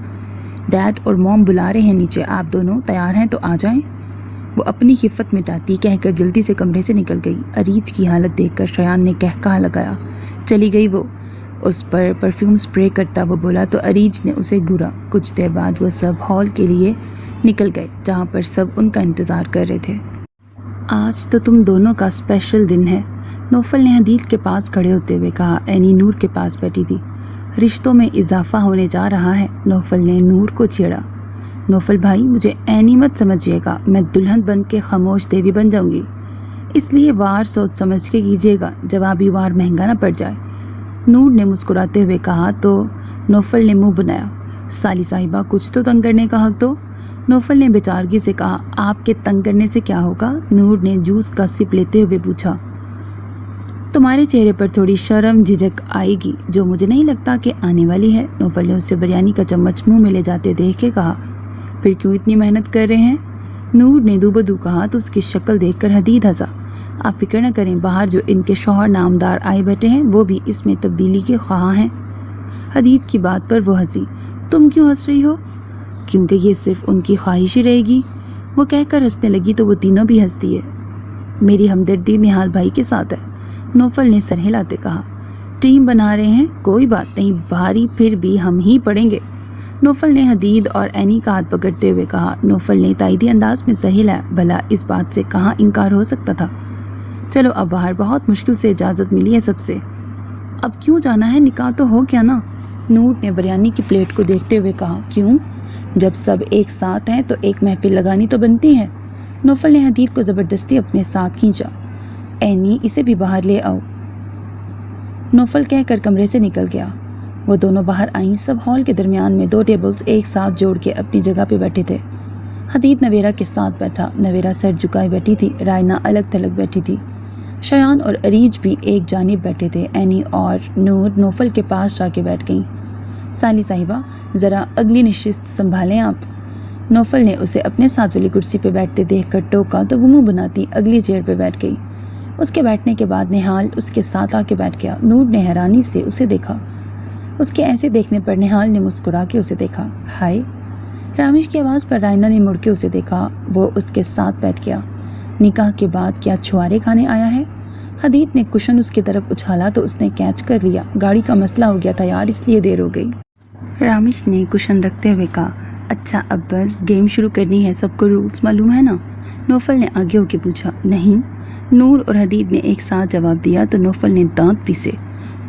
ڈیڈ اور موم بلا رہے ہیں نیچے، آپ دونوں تیار ہیں تو آ جائیں۔ وہ اپنی خفت مٹاتی کہہ کر جلدی سے کمرے سے نکل گئی۔ اریج کی حالت دیکھ کر شایان نے قہقہہ لگایا۔ چلی گئی وہ؟ اس پر پرفیوم سپرے کرتا وہ بولا تو اریج نے اسے گھورا۔ کچھ دیر بعد وہ سب ہال کے لیے نکل گئے جہاں پر سب ان کا انتظار کر رہے تھے۔ آج تو تم دونوں کا اسپیشل دن ہے، نوفل نے حدید کے پاس کھڑے ہوتے ہوئے کہا۔ اینی نور کے پاس بیٹھی تھی۔ رشتوں میں اضافہ ہونے جا رہا ہے، نوفل نے نور کو چھیڑا۔ نوفل بھائی مجھے اینی مت سمجھیے گا، میں دلہن بن کے خاموش دیوی بن جاؤں گی، اس لیے وار سوچ سمجھ کے کیجیے گا، جوابی وار مہنگا نہ پڑ جائے، نور نے مسکراتے ہوئے کہا تو نوفل نے منہ بنایا۔ سالی صاحبہ کچھ تو تنگ کرنے کا حق دو، نوفل نے بیچارگی سے کہا۔ آپ کے تنگ کرنے سے کیا ہوگا؟ نور نے جوس کا سپ لیتے ہوئے پوچھا۔ تمہارے چہرے پر تھوڑی شرم جھجک آئے گی جو مجھے نہیں لگتا کہ آنے والی ہے، نوفل نے اسے بریانی کا چمچ منہ میں لے جاتے دیکھ کے کہا۔ پھر کیوں اتنی محنت کر رہے ہیں؟ نور نے دو بدو کہا تو اس کی شکل دیکھ کر حدید ہنسا۔ آپ فکر نہ کریں، باہر جو ان کے شوہر نامدار آئے بیٹھے ہیں وہ بھی اس میں تبدیلی کے خواہاں ہیں۔ حدید کی بات پر وہ ہنسی۔ تم کیوں ہنس رہی ہو؟ کیونکہ یہ صرف ان کی خواہش ہی رہے گی، وہ کہہ کر ہنسنے لگی تو وہ تینوں بھی ہنستی ہے۔ میری ہمدردی نہال بھائی کے ساتھ ہے، نوفل نے سر ہلاتے کہا۔ ٹیم بنا رہے ہیں، کوئی بات نہیں، بھاری پھر بھی ہم ہی پڑیں گے، نوفل نے حدید اور اینی کا ہاتھ پکڑتے ہوئے کہا۔ نوفل نے تائیدی انداز میں سر ہلایا، بھلا اس بات سے کہاں انکار ہو سکتا تھا۔ چلو اب باہر، بہت مشکل سے اجازت ملی ہے سب سے، اب کیوں جانا ہے، نکاح تو ہو گیا نا، نور نے بریانی کی پلیٹ کو دیکھتے ہوئے کہا۔ کیوں؟ جب سب ایک ساتھ ہیں تو ایک محفل لگانی تو بنتی ہے، نوفل نے حدید کو زبردستی اپنے ساتھ کھینچا۔ اینی اسے بھی باہر لے آؤ، نوفل کہہ کر کمرے سے نکل گیا۔ وہ دونوں باہر آئیں، سب ہال کے درمیان میں دو ٹیبلز ایک ساتھ جوڑ کے اپنی جگہ پہ بیٹھے تھے۔ حدید نویرہ کے ساتھ بیٹھا، نویرہ سر جھکائے بیٹھی تھی، رائنا الگ تھلگ بیٹھی تھی، شایان اور اریج بھی ایک جانب بیٹھے تھے۔ اینی اور نور نوفل کے پاس جا کے بیٹھ گئیں۔ سالی صاحبہ ذرا اگلی نشست سنبھالیں آپ، نوفل نے اسے اپنے ساتھ والی کرسی پہ بیٹھتے دیکھ کر ٹوکا تو وہ منہ بناتی اگلی چیئر پہ بیٹھ گئی۔ اس کے بیٹھنے کے بعد نہال اس کے ساتھ آ کے بیٹھ گیا۔ نور نے حیرانی سے اسے دیکھا، اس کے ایسے دیکھنے پر نہال نے مسکرا کے اسے دیکھا۔ ہائے، رامش کی آواز پر رائنا نے مڑ کے اسے دیکھا، وہ اس کے ساتھ بیٹھ گیا۔ نکاح کے بعد کیا چھوارے کھانے آیا ہے؟ حدید نے کشن اس کی طرف اچھالا تو اس نے کیچ کر لیا۔ گاڑی کا مسئلہ ہو گیا تھا یار، اس لیے دیر ہو گئی، رامش نے کشن رکھتے ہوئے کہا۔ اچھا اب بس گیم شروع کرنی ہے، سب کو رولز معلوم ہے نا؟ نوفل نے آگے ہو کے پوچھا۔ نہیں، نور اور حدید نے ایک ساتھ جواب دیا تو نوفل نے دانت پیسے۔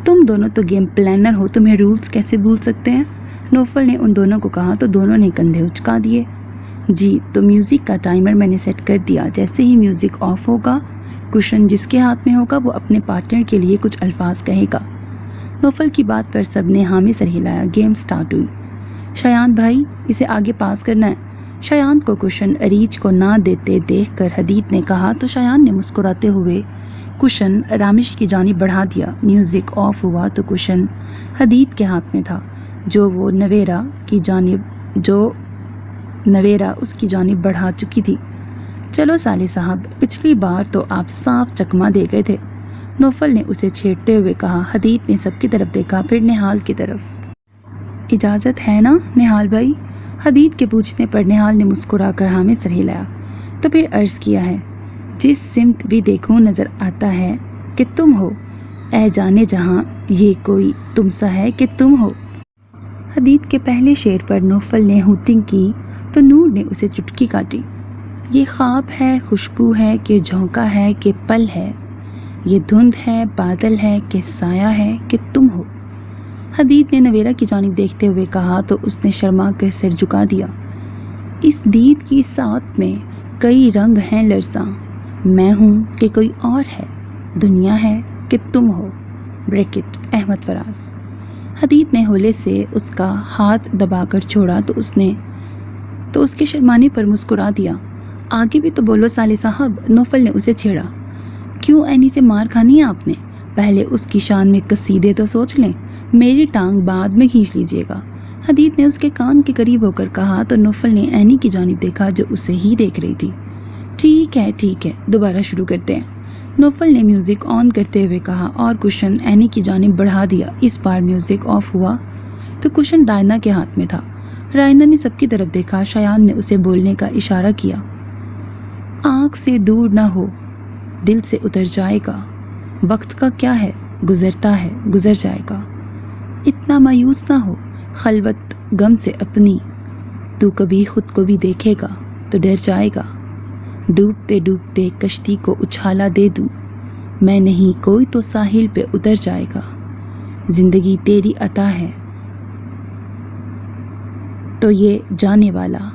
تم دونوں تو گیم پلانر ہو، تمہیں رولز کیسے بھول سکتے ہیں؟ نوفل نے ان دونوں کو کہا تو دونوں نے کندھے اچکا دیے۔ جی تو میوزک کا ٹائمر میں نے سیٹ کر دیا، جیسے ہی میوزک آف ہوگا کشن جس کے ہاتھ میں ہوگا وہ اپنے پارٹنر کے لیے کچھ الفاظ کہے گا۔ نوفل کی بات پر سب نے ہاں میں سر ہلایا۔ گیم سٹارٹ ہوئی۔ شایان بھائی اسے آگے پاس کرنا ہے، شایان کو کشن اریج کو نہ دیتے دیکھ کر حدید نے کہا تو شایان نے مسکراتے ہوئے کشن رامش کی جانب بڑھا دیا۔ میوزک آف ہوا تو کشن حدید کے ہاتھ میں تھا جو نویرہ اس کی جانب بڑھا چکی تھی۔ چلو سالے صاحب، پچھلی بار تو آپ صاف چکما دے گئے تھے، نوفل نے اسے چھیڑتے ہوئے کہا۔ حدید نے سب کی طرف دیکھا، پھر نہال کی طرف۔ اجازت ہے نا نہال بھائی؟ حدید کے پوچھنے پر نہال نے مسکرا کر ہاں میں سر ہلایا تو پھر عرض کیا ہے، جس سمت بھی دیکھوں نظر آتا ہے کہ تم ہو، اے جانے جہاں یہ کوئی تم سا ہے کہ تم ہو۔ حدید کے پہلے شعر پر نوفل نے ہوٹنگ کی تو نور نے اسے چٹکی کاٹی۔ یہ خواب ہے، خوشبو ہے کہ جھونکا ہے کہ پل ہے، یہ دھند ہے، بادل ہے کہ سایہ ہے کہ تم ہو، حدید نے نویرہ کی جانب دیکھتے ہوئے کہا تو اس نے شرما کر سر جھکا دیا۔ اس دید کی ساتھ میں کئی رنگ ہیں لرزاں، میں ہوں کہ کوئی اور ہے، دنیا ہے کہ تم ہو، بریکٹ احمد فراز۔ حدید نے ہولے سے اس کا ہاتھ دبا کر چھوڑا تو اس کے شرمانے پر مسکرا دیا۔ آگے بھی تو بولو سالے صاحب، نوفل نے اسے چھیڑا۔ کیوں اینی سے مار کھانی ہے آپ نے؟ پہلے اس کی شان میں قصیدے تو سوچ لیں، میری ٹانگ بعد میں کھینچ لیجیے گا، حدید نے اس کے کان کے قریب ہو کر کہا تو نوفل نے اینی کی جانب دیکھا جو اسے ہی دیکھ رہی تھی۔ ٹھیک ہے، دوبارہ شروع کرتے ہیں، نوفل نے میوزک آن کرتے ہوئے کہا اور کشن اینی کی جانب بڑھا دیا۔ اس بار میوزک آف ہوا تو کشن رائنا کے ہاتھ میں تھا۔ رائنا نے سب کی طرف دیکھا، شایان نے اسے بولنے کا اشارہ کیا۔ آنکھ سے دور نہ ہو، دل سے اتر جائے گا، وقت کا کیا ہے، گزرتا ہے گزر جائے گا، اتنا مایوس نہ ہو خلوت غم سے اپنی، تو کبھی خود کو بھی دیکھے گا تو ڈر جائے گا، ڈوبتے ڈوبتے کشتی کو اچھالا دے دوں، میں نہیں کوئی تو ساحل پہ اتر جائے گا، زندگی تیری عطا ہے تو یہ جانے والا،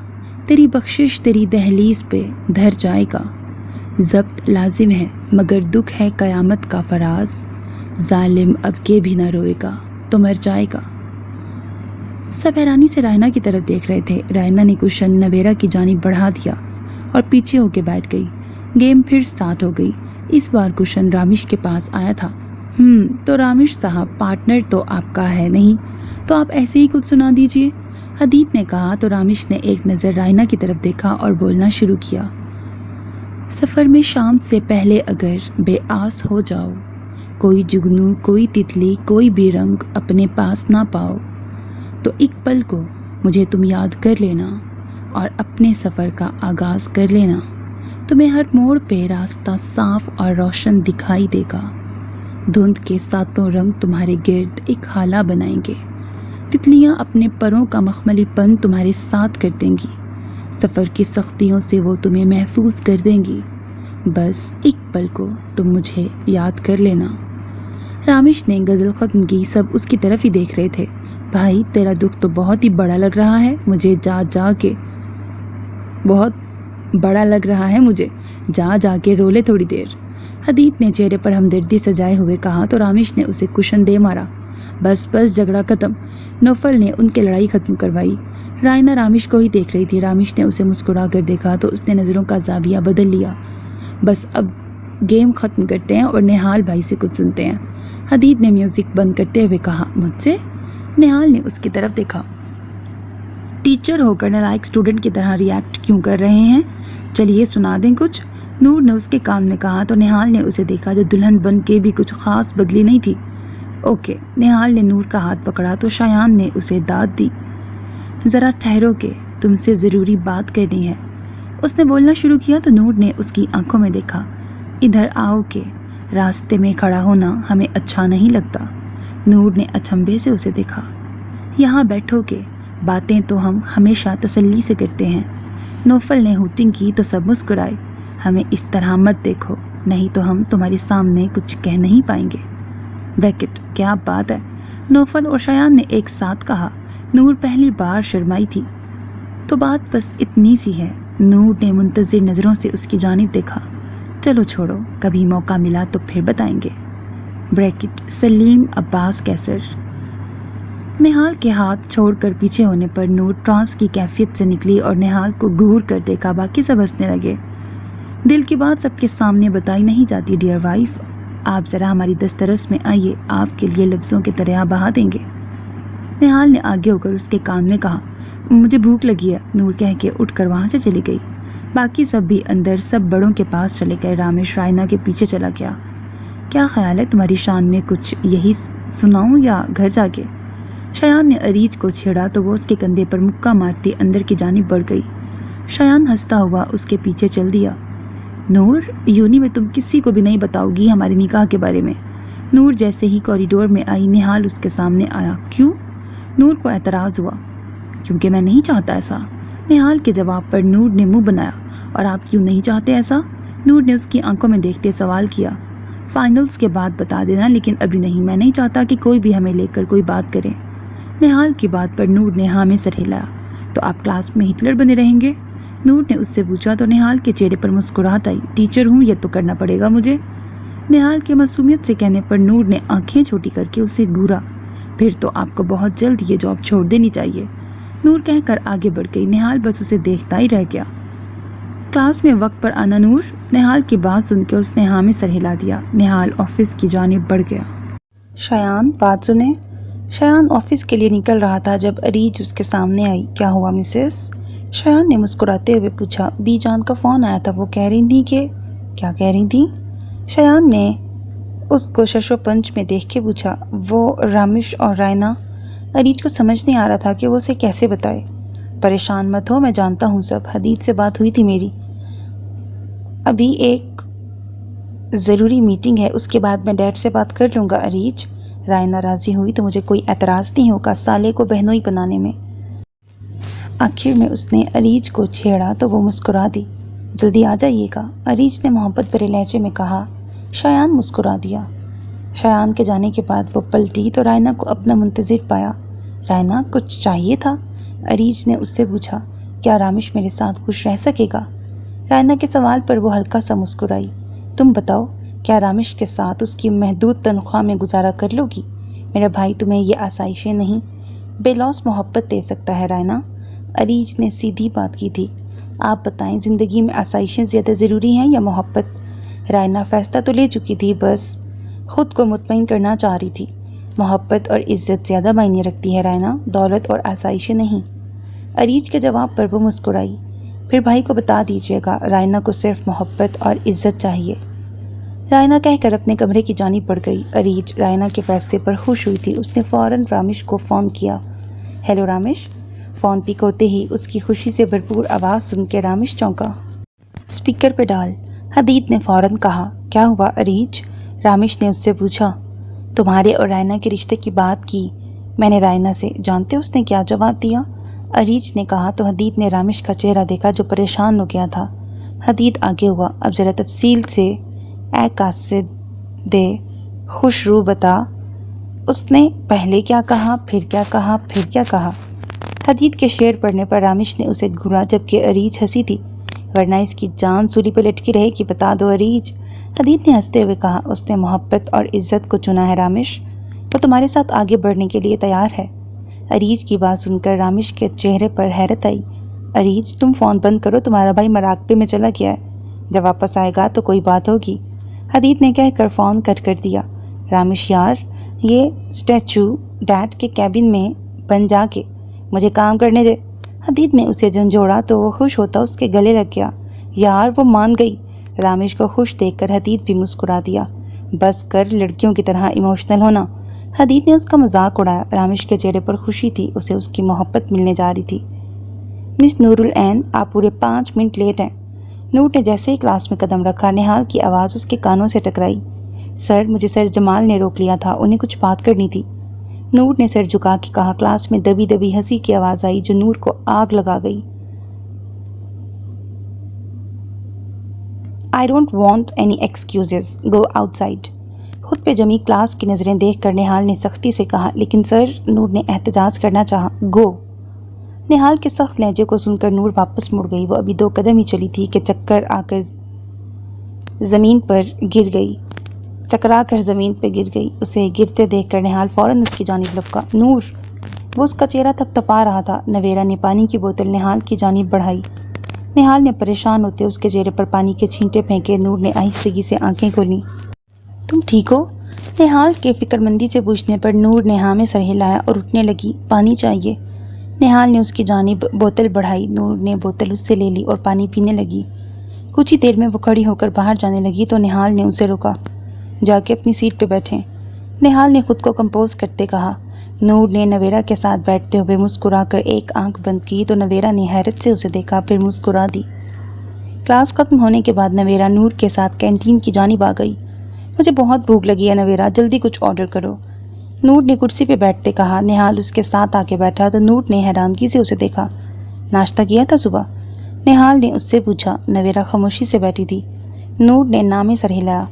تیری بخشش تیری دہلیز پہ دھر جائے گا، ضبط لازم ہے مگر دکھ ہے قیامت کا فراز، ظالم اب کے بھی نہ روئے گا تو مر جائے گا۔ سب حیرانی سے رائنا کی طرف دیکھ رہے تھے۔ رائنا نے کشن نویرا کی جانب بڑھا دیا اور پیچھے ہو کے بیٹھ گئی۔ گیم پھر سٹارٹ ہو گئی۔ اس بار کشن رامیش کے پاس آیا تھا۔ تو رامیش صاحب، پارٹنر تو آپ کا ہے نہیں، تو آپ ایسے ہی کچھ سنا دیجئے، حدید نے کہا تو رامیش نے ایک نظر رائنا کی طرف دیکھا اور بولنا شروع کیا۔ سفر میں شام سے پہلے اگر بے آس ہو جاؤ، کوئی جگنو کوئی تتلی کوئی بھی رنگ اپنے پاس نہ پاؤ، تو ایک پل کو مجھے تم یاد کر لینا اور اپنے سفر کا آغاز کر لینا، تمہیں ہر موڑ پہ راستہ صاف اور روشن دکھائی دے گا، دھند کے ساتوں رنگ تمہارے گرد ایک ہالہ بنائیں گے، تتلیاں اپنے پروں کا مخملی پن تمہارے ساتھ کر دیں گی، سفر کی سختیوں سے وہ تمہیں محفوظ کر دیں گی، بس ایک پل کو تم مجھے یاد کر لینا۔ رامیش نے غزل ختم کی۔ سب اس کی طرف ہی دیکھ رہے تھے۔ بھائی، تیرا دکھ تو بہت ہی بڑا لگ رہا ہے مجھے، جا کے بہت بڑا لگ رہا ہے مجھے، جا کے رو لے تھوڑی دیر، حدید نے چہرے پر ہمدردی سجائے ہوئے کہا تو رامیش نے اسے کشن دے مارا۔ بس جھگڑا ختم۔ نوفل نے ان کی لڑائی ختم کروائی۔ رائنا رامیش کو ہی دیکھ رہی تھی۔ رامیش نے اسے مسکرا کر دیکھا تو اس نے نظروں کا زاویہ بدل لیا۔ بس اب گیم ختم کرتے ہیں اور نہال بھائی سے کچھ سنتے ہیں، حدید نے میوزک بند کرتے ہوئے کہا۔ مجھ سے؟ نہال نے اس کی طرف دیکھا۔ ٹیچر ہو کر نالائق اسٹوڈنٹ کی طرح ری ایکٹ کیوں کر رہے ہیں؟ چلیے سنا دیں کچھ، نور نے اس کے کان میں کہا تو نہال نے اسے دیکھا جو دلہن بن کے بھی کچھ خاص بدلی نہیں تھی۔ اوکے، نہال نے نور کا ہاتھ پکڑا تو شایان نے اسے داد دی۔ ذرا ٹھہرو کہ تم سے ضروری بات کرنی ہے، اس نے بولنا شروع کیا تو نور نے اس کی آنکھوں میں دیکھا۔ ادھر آؤ کہ راستے میں کھڑا ہونا ہمیں اچھا نہیں لگتا۔ نور نے اچنبھے سے اسے دیکھا۔ یہاں بیٹھو کہ باتیں تو ہم ہمیشہ تسلی سے کرتے ہیں۔ نوفل نے ہوٹنگ کی تو سب مسکرائے۔ ہمیں اس طرح مت دیکھو، نہیں تو ہم تمہارے سامنے کچھ کہہ نہیں پائیں گے۔ بریکٹ، کیا بات ہے، نوفل اور شایان نے ایک ساتھ کہا۔ نور پہلی بار شرمائی تھی۔ تو بات بس اتنی سی ہے، نور نے منتظر نظروں سے اس کی جانب دیکھا۔ چلو چھوڑو، کبھی موقع ملا تو پھر بتائیں گے۔ بریکٹ، سلیم عباس کیسر۔ نہال کے ہاتھ چھوڑ کر پیچھے ہونے پر نور ٹرانس کی کیفیت سے نکلی اور نہال کو گھور کر دیکھا۔ باقی سب ہنسنے لگے۔ دل کی بات سب کے سامنے بتائی نہیں جاتی ڈیئر وائف، آپ ذرا ہماری دسترس میں آئیے، آپ کے لیے لفظوں کے دریا بہا دیں گے۔ نہال نے آگے ہو کر اس کے کان میں کہا۔ مجھے بھوک لگی ہے، نور کہہ کے اٹھ کر وہاں سے چلی گئی۔ باقی سب بھی اندر سب بڑوں کے پاس چلے گئے۔ رامیش رائنا کے پیچھے چلا گیا۔ کیا خیال ہے تمہاری شان میں کچھ یہی سناؤں یا گھر جا کے؟ شایان نے اریج کو چھیڑا تو وہ اس کے کندھے پر مکہ مارتی اندر کی جانب بڑھ گئی۔ شایان ہنستا ہوا اس کے پیچھے چل دیا۔ نور، یونی میں تم کسی کو بھی نہیں بتاؤ گی ہمارے نکاح کے بارے میں؟ نور جیسے ہی کوریڈور میں آئی، نہال اس کے سامنے آیا۔ کیوں؟ نور کو اعتراض ہوا۔ کیونکہ میں نہیں چاہتا ایسا۔ نہال کے جواب پر نور نے منہ بنایا۔ اور آپ کیوں نہیں چاہتے ایسا؟ نور نے اس کی آنکھوں میں دیکھتے سوال کیا۔ فائنلز کے بعد بتا دینا، لیکن ابھی نہیں، میں نہیں چاہتا کہ کوئی بھی ہمیں لے کر کوئی بات کرے۔ نہال کی بات پر نور نے ہاں میں سر ہلایا۔ تو آپ کلاس میں ہٹلر بنے رہیں گے؟ نور نے اس سے پوچھا تو نہال کے چہرے پر مسکراہٹ آئی۔ ٹیچر ہوں، یہ تو کرنا پڑے گا مجھے۔ نہال کے معصومیت سے کہنے پر نور نے آنکھیں چھوٹی کر کے اسے گھورا۔ پھر تو آپ کو بہت جلد یہ جاب چھوڑ دینی چاہیے، نور کہہ کر آگے بڑھ گئی۔ نہال بس اسے دیکھتا ہی رہ گیا۔ کلاس میں وقت پر آنا نور۔ نہال کی بات سن کے اس نے ہاں میں سر ہلا دیا۔ نہال آفس کی جانب بڑھ گیا۔ شایان، بات سنیں۔ شایان آفس کے لیے نکل رہا تھا جب اریج اس کے سامنے آئی۔ کیا ہوا مسز؟ شایان نے مسکراتے ہوئے پوچھا۔ بی جان کا فون آیا تھا، وہ کہہ رہی تھی کہ… کیا کہہ رہی تھی؟ شایان نے اس کو شش و پنج میں دیکھ کے پوچھا۔ وہ رامیش اور رائنا۔ اریج کو سمجھ نہیں آ رہا تھا کہ وہ اسے کیسے بتائے۔ پریشان مت ہو، میں جانتا ہوں سب، حدید سے بات ہوئی تھی میری۔ ابھی ایک ضروری میٹنگ ہے، اس کے بعد میں ڈیڈ سے بات کر لوں گا اریج۔ رائنا راضی ہوئی تو مجھے کوئی اعتراض نہیں ہوگا سالے کو بہنوئی بنانے میں۔ آخر میں اس نے اریج کو چھیڑا تو وہ مسکرا دی۔ جلدی آ جائیے گا، اریج نے محبت بھرے لہجے میں کہا۔ شایان مسکرا دیا۔ شایان کے جانے کے بعد وہ پلٹی تو رائنا کو اپنا منتظر پایا۔ رائنا، کچھ چاہیے تھا؟ اریج نے اس سے پوچھا۔ کیا رامش میرے ساتھ خوش رہ سکے گا؟ رائنا کے سوال پر وہ ہلکا سا مسکرائی۔ تم بتاؤ، کیا رامش کے ساتھ اس کی محدود تنخواہ میں گزارا کر لو گی؟ میرا بھائی تمہیں یہ آسائشیں نہیں بے لوث محبت دے سکتا ہے رائنا۔ اریج نے سیدھی بات کی تھی۔ آپ بتائیں، زندگی میں آسائشیں زیادہ ضروری ہیں یا محبت؟ رائنا فیصلہ تو لے چکی تھی، بس خود کو مطمئن کرنا چاہ رہی تھی۔ محبت اور عزت زیادہ معنی رکھتی ہے رائنا، دولت اور آسائشیں نہیں۔ اریج کے جواب پر وہ مسکرائی۔ پھر بھائی کو بتا دیجیے گا، رائنا کو صرف محبت اور عزت چاہیے۔ رائنا کہہ کر اپنے کمرے کی جانب بڑھ گئی۔ اریج رائنا کے فیصلے پر خوش ہوئی تھی۔ اس نے فوراً رامش کو فون کیا۔ ہیلو رامش۔ فون پک ہوتے ہی اس کی خوشی سے بھرپور آواز سن کے رامش چونکا۔ اسپیکر پہ ڈال، حدید نے فوراً کہا۔ کیا ہوا اریج؟ رامش نے اس سے پوچھا۔ تمہارے اور رائنا کے رشتے کی بات کی میں نے رائنا سے، جانتے اس نے کیا جواب دیا؟ اریج نے کہا تو حدید نے رامش کا چہرہ دیکھا جو پریشان ہو گیا تھا۔ حدید آگے ہوا۔ اب ذرا تفصیل سے اے قاصد خوش رو بتا، اس نے پہلے کیا کہا، پھر کیا کہا، پھر کیا کہا؟ حدید کے شعر پڑھنے پر رامش نے اسے گھورا جبکہ اریج ہنسی تھی۔ ورنہ اس کی جان سولی پہ لٹکی رہے گی، بتا دو اریج۔ حدید نے ہنستے ہوئے کہا۔ اس نے محبت اور عزت کو چنا ہے رامش، وہ تمہارے ساتھ آگے بڑھنے کے لیے تیار ہے۔ اریج کی بات سن کر رامش کے چہرے پر حیرت آئی۔ اریج تم فون بند کرو، تمہارا بھائی مراقبے میں چلا گیا ہے، جب واپس آئے گا تو کوئی بات ہوگی۔ حدید نے کہہ کر فون کٹ کر دیا۔ رامش یار، یہ اسٹیچو ڈیڈ کے کیبن میں بن جا کے مجھے کام کرنے دے۔ حدید نے اسے جھنجھوڑا تو وہ خوش ہوتا اس کے گلے لگ گیا۔ یار وہ مان گئی۔ رامش کو خوش دیکھ کر حدید بھی مسکرا دیا۔ بس کر لڑکیوں کی طرح ایموشنل ہونا۔ حدید نے اس کا مذاق اڑایا۔ رامش کے چہرے پر خوشی تھی، اسے اس کی محبت ملنے جا رہی تھی۔ مس نور العین، آپ پورے 5 منٹ لیٹ ہیں۔ نور نے جیسے ہی کلاس میں قدم رکھا، نہال کی آواز اس کے کانوں سے ٹکرائی۔ سر، مجھے سر جمال نے روک لیا تھا، انہیں کچھ بات کرنی تھی۔ نور نے سر جھکا کے کہا۔ کلاس میں دبی دبی ہنسی کی آواز آئی جو نور کو آگ لگا گئی۔ I don't want any excuses. Go outside. خود پہ جمی کلاس کی نظریں دیکھ کر نہال نے سختی سے کہا۔ لیکن سر، نور نے احتجاج کرنا چاہا۔ گو۔ نہال کے سخت لہجے کو سن کر نور واپس مڑ گئی۔ وہ ابھی 2 قدم ہی چلی تھی کہ چکرا کر زمین پہ گر گئی۔ اسے گرتے دیکھ کر نہال فوراً اس کی جانب لپکا۔ نور! وہ اس کا چہرہ تھپتھپا رہا تھا۔ نویرا نے پانی کی بوتل نہال کی جانب بڑھائی۔ نہال نے پریشان ہوتے اس کے چہرے پر پانی کے چھینٹے پھینکے۔ نور نے آہستگی سے آنکھیں کھولیں۔ تم ٹھیک ہو؟ نہال کے فکر مندی سے پوچھنے پر نور نے ہاں میں سر ہلایا اور اٹھنے لگی۔ پانی چاہیے؟ نہال نے اس کی جانب بوتل بڑھائی۔ نور نے بوتل اس سے لے لی اور پانی پینے لگی۔ کچھ ہی دیر میں وہ کھڑی ہو کر باہر جانے لگی تو نہال نے اسے روکا۔ جا کے اپنی سیٹ پہ بیٹھیں۔ نہال نے خود کو کمپوز کرتے کہا۔ نور نے نویرا کے ساتھ بیٹھتے ہوئے مسکرا کر ایک آنکھ بند کی تو نویرا نے حیرت سے اسے دیکھا، پھر مسکرا دی۔ کلاس ختم ہونے کے بعد نویرا نور کے ساتھ کینٹین کی جانب آ گئی۔ مجھے بہت بھوک لگی ہے نویرا، جلدی کچھ آرڈر کرو۔ نور نے کرسی پہ بیٹھتے کہا۔ نہال اس کے ساتھ آ کے بیٹھا تو نور نے حیرانگی سے اسے دیکھا۔ ناشتہ کیا تھا صبح؟ نہال نے اس سے پوچھا۔ نویرا خاموشی سے بیٹھی تھی۔ نور نے نامی سر ہلایا۔